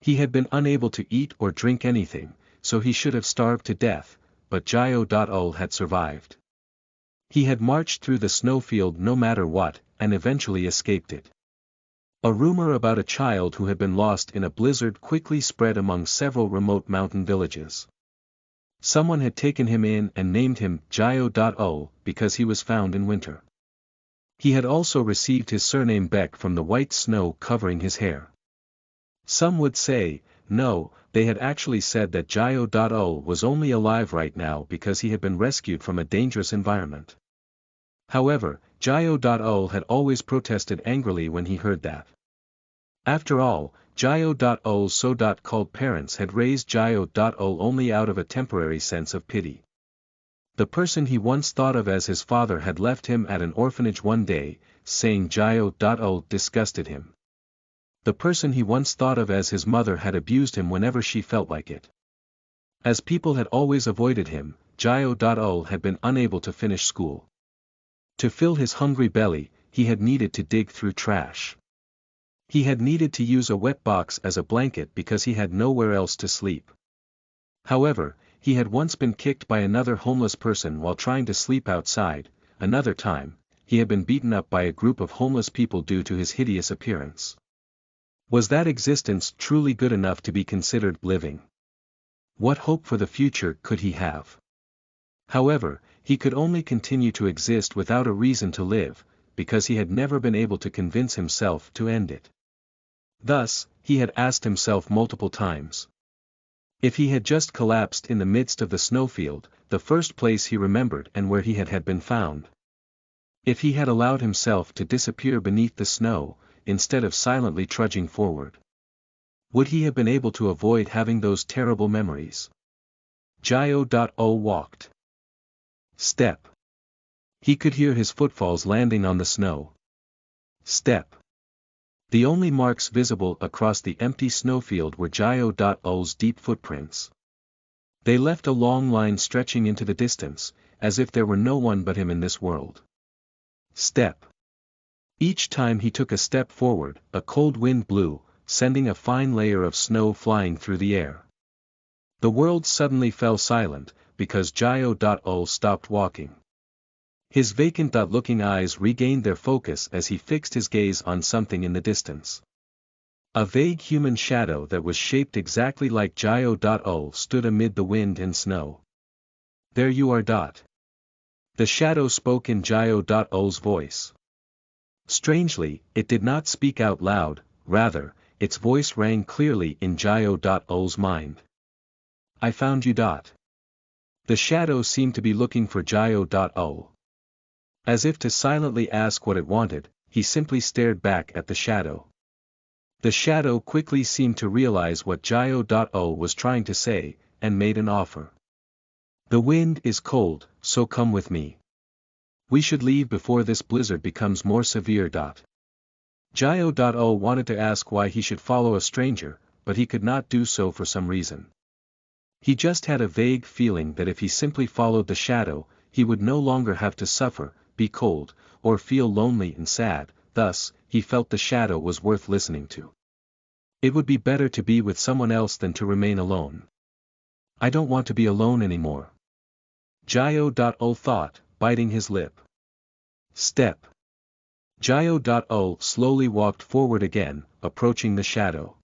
He had been unable to eat or drink anything, so he should have starved to death, but Ul had survived. He had marched through the snowfield no matter what, and eventually escaped it. A rumor about a child who had been lost in a blizzard quickly spread among several remote mountain villages. Someone had taken him in and named him Ul because he was found in winter. He had also received his surname Beck from the white snow covering his hair. Some would say, no, they had actually said that Ul was only alive right now because he had been rescued from a dangerous environment. However, Ul had always protested angrily when he heard that. After all, Ul's so-called parents had raised Ul only out of a temporary sense of pity. The person he once thought of as his father had left him at an orphanage one day, saying Ul disgusted him. The person he once thought of as his mother had abused him whenever she felt like it. As people had always avoided him, Ul had been unable to finish school. To fill his hungry belly, he had needed to dig through trash. He had needed to use a wet box as a blanket because he had nowhere else to sleep. However, he had once been kicked by another homeless person while trying to sleep outside. Another time, he had been beaten up by a group of homeless people due to his hideous appearance. Was that existence truly good enough to be considered living? What hope for the future could he have? However, he could only continue to exist without a reason to live, because he had never been able to convince himself to end it. Thus, he had asked himself multiple times. If he had just collapsed in the midst of the snowfield, the first place he remembered and where he had been found. If he had allowed himself to disappear beneath the snow, instead of silently trudging forward. Would he have been able to avoid having those terrible memories? Ul walked. Step. He could hear his footfalls landing on the snow. Step. The only marks visible across the empty snowfield were Ul's deep footprints. They left a long line stretching into the distance, as if there were no one but him in this world. Step. Each time he took a step forward, a cold wind blew, sending a fine layer of snow flying through the air. The world suddenly fell silent, because Ul stopped walking. His vacant-looking eyes regained their focus as he fixed his gaze on something in the distance. A vague human shadow that was shaped exactly like Ul stood amid the wind and snow. There you are. The shadow spoke in Ul's voice. Strangely, it did not speak out loud, rather, its voice rang clearly in Ul's mind. I found you. The shadow seemed to be looking for Ul. As if to silently ask what it wanted, he simply stared back at the shadow. The shadow quickly seemed to realize what Ul was trying to say, and made an offer. The wind is cold, so come with me. We should leave before this blizzard becomes more severe. Ul wanted to ask why he should follow a stranger, but he could not do so for some reason. He just had a vague feeling that if he simply followed the shadow, he would no longer have to suffer, be cold, or feel lonely and sad. Thus, he felt the shadow was worth listening to. It would be better to be with someone else than to remain alone. I don't want to be alone anymore. Ul thought, biting his lip. Step. Ul slowly walked forward again, approaching the shadow.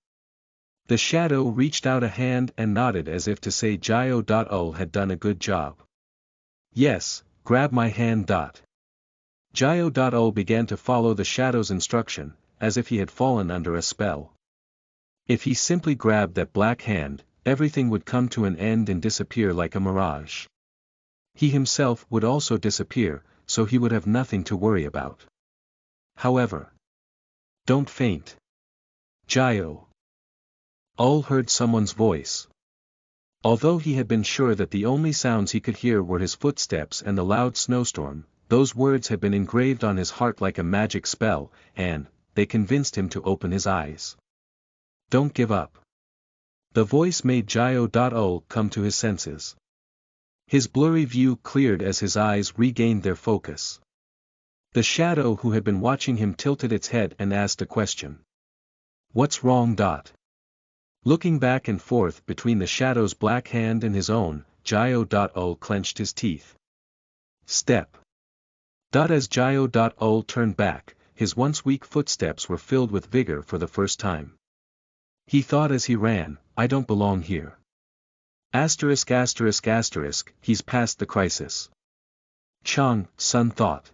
The shadow reached out a hand and nodded as if to say Ul had done a good job. Yes, grab my hand. Ul began to follow the shadow's instruction, as if he had fallen under a spell. If he simply grabbed that black hand, everything would come to an end and disappear like a mirage. He himself would also disappear, so he would have nothing to worry about. However, don't faint. Ul heard someone's voice. Although he had been sure that the only sounds he could hear were his footsteps and the loud snowstorm, those words had been engraved on his heart like a magic spell, and they convinced him to open his eyes. Don't give up. The voice made Jiao.ul come to his senses. His blurry view cleared as his eyes regained their focus. The shadow who had been watching him tilted its head and asked a question. What's wrong? Looking back and forth between the shadow's black hand and his own, Jiao.ul clenched his teeth. Step. As Jiao.ul turned back, his once weak footsteps were filled with vigor for the first time. He thought as he ran, I don't belong here. Asterisk asterisk asterisk, he's past the crisis. Chang, Sun thought.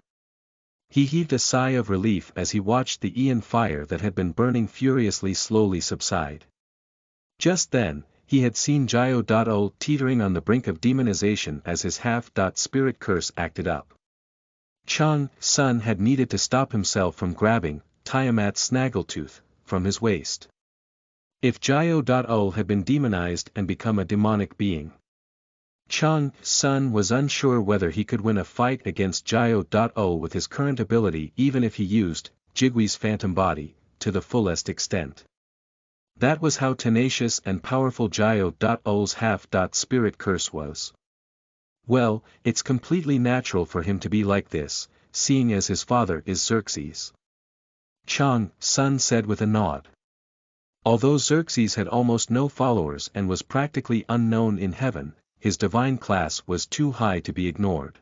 He heaved a sigh of relief as he watched the Aeon fire that had been burning furiously slowly subside. Just then, he had seen Jiao.ul teetering on the brink of demonization as his half-spirit curse acted up. Chang, Sun had needed to stop himself from grabbing Tiamat's snaggletooth from his waist. If Jiao.ul had been demonized and become a demonic being, Chang, Sun was unsure whether he could win a fight against Jiao.ul with his current ability even if he used Jigui's phantom body to the fullest extent. That was how tenacious and powerful Jiao.ul's half-spirit curse was. Well, it's completely natural for him to be like this, seeing as his father is Xerxes. Chang, Sun said with a nod. Although Xerxes had almost no followers and was practically unknown in heaven, his divine class was too high to be ignored.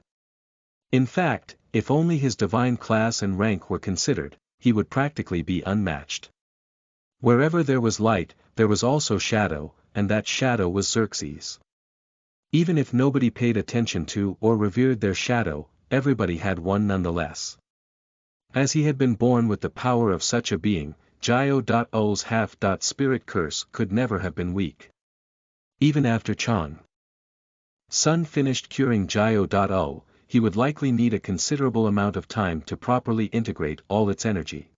In fact, if only his divine class and rank were considered, he would practically be unmatched. Wherever there was light, there was also shadow, and that shadow was Xerxes. Even if nobody paid attention to or revered their shadow, everybody had one nonetheless. As he had been born with the power of such a being, Jiao.ul's half-spirit curse could never have been weak. Even after Chang, Sun finished curing Jiao.ul, he would likely need a considerable amount of time to properly integrate all its energy.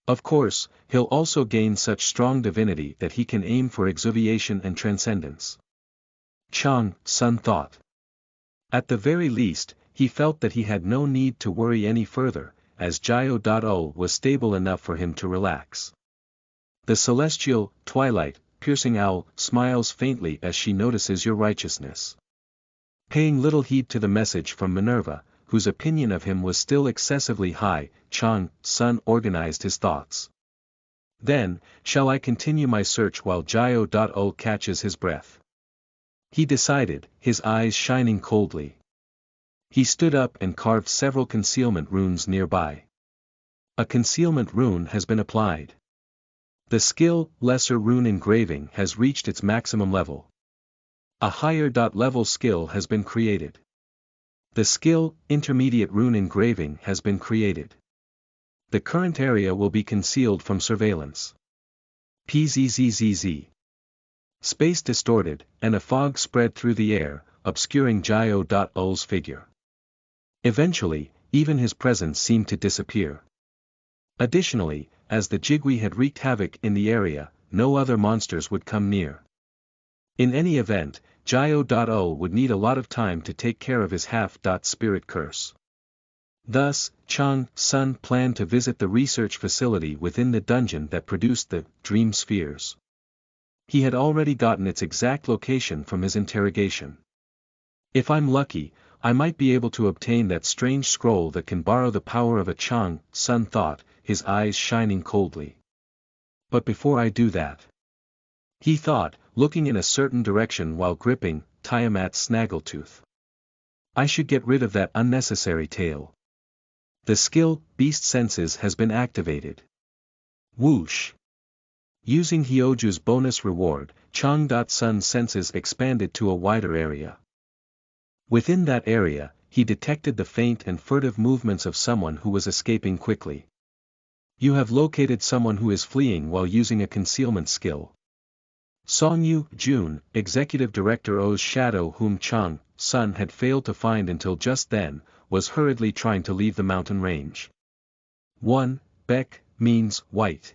Of course, he'll also gain such strong divinity that he can aim for exuviation and transcendence. Chang, Sun thought. At the very least, he felt that he had no need to worry any further, as Jiao.ul was stable enough for him to relax. The celestial, Twilight, piercing owl, smiles faintly as she notices your righteousness. Paying little heed to the message from Minerva, whose opinion of him was still excessively high, Chang, Sun organized his thoughts. Then, shall I continue my search while Jiao.ul catches his breath? He decided, his eyes shining coldly. He stood up and carved several concealment runes nearby. A concealment rune has been applied. The skill, Lesser Rune Engraving, has reached its maximum level. A higher level skill has been created. The skill, Intermediate Rune Engraving, has been created. The current area will be concealed from surveillance. PZZZZ. Space distorted, and a fog spread through the air, obscuring Jiao.ul's figure. Eventually, even his presence seemed to disappear. Additionally, as the Jigui had wreaked havoc in the area, no other monsters would come near. In any event, Jiao.ul would need a lot of time to take care of his half-spirit curse. Thus, Chang, Sun planned to visit the research facility within the dungeon that produced the dream spheres. He had already gotten its exact location from his interrogation. If I'm lucky, I might be able to obtain that strange scroll that can borrow the power of a Chang, Sun thought, his eyes shining coldly. But before I do that, he thought, looking in a certain direction while gripping Tiamat's snaggletooth, I should get rid of that unnecessary tail. The skill, Beast Senses, has been activated. Whoosh! Using Hyoju's bonus reward, Chang.Sun's senses expanded to a wider area. Within that area, he detected the faint and furtive movements of someone who was escaping quickly. You have located someone who is fleeing while using a concealment skill. Songyu Jun, Executive Director O's shadow whom Chang, Sun had failed to find until just then, was hurriedly trying to leave the mountain range. 1. Beck means white.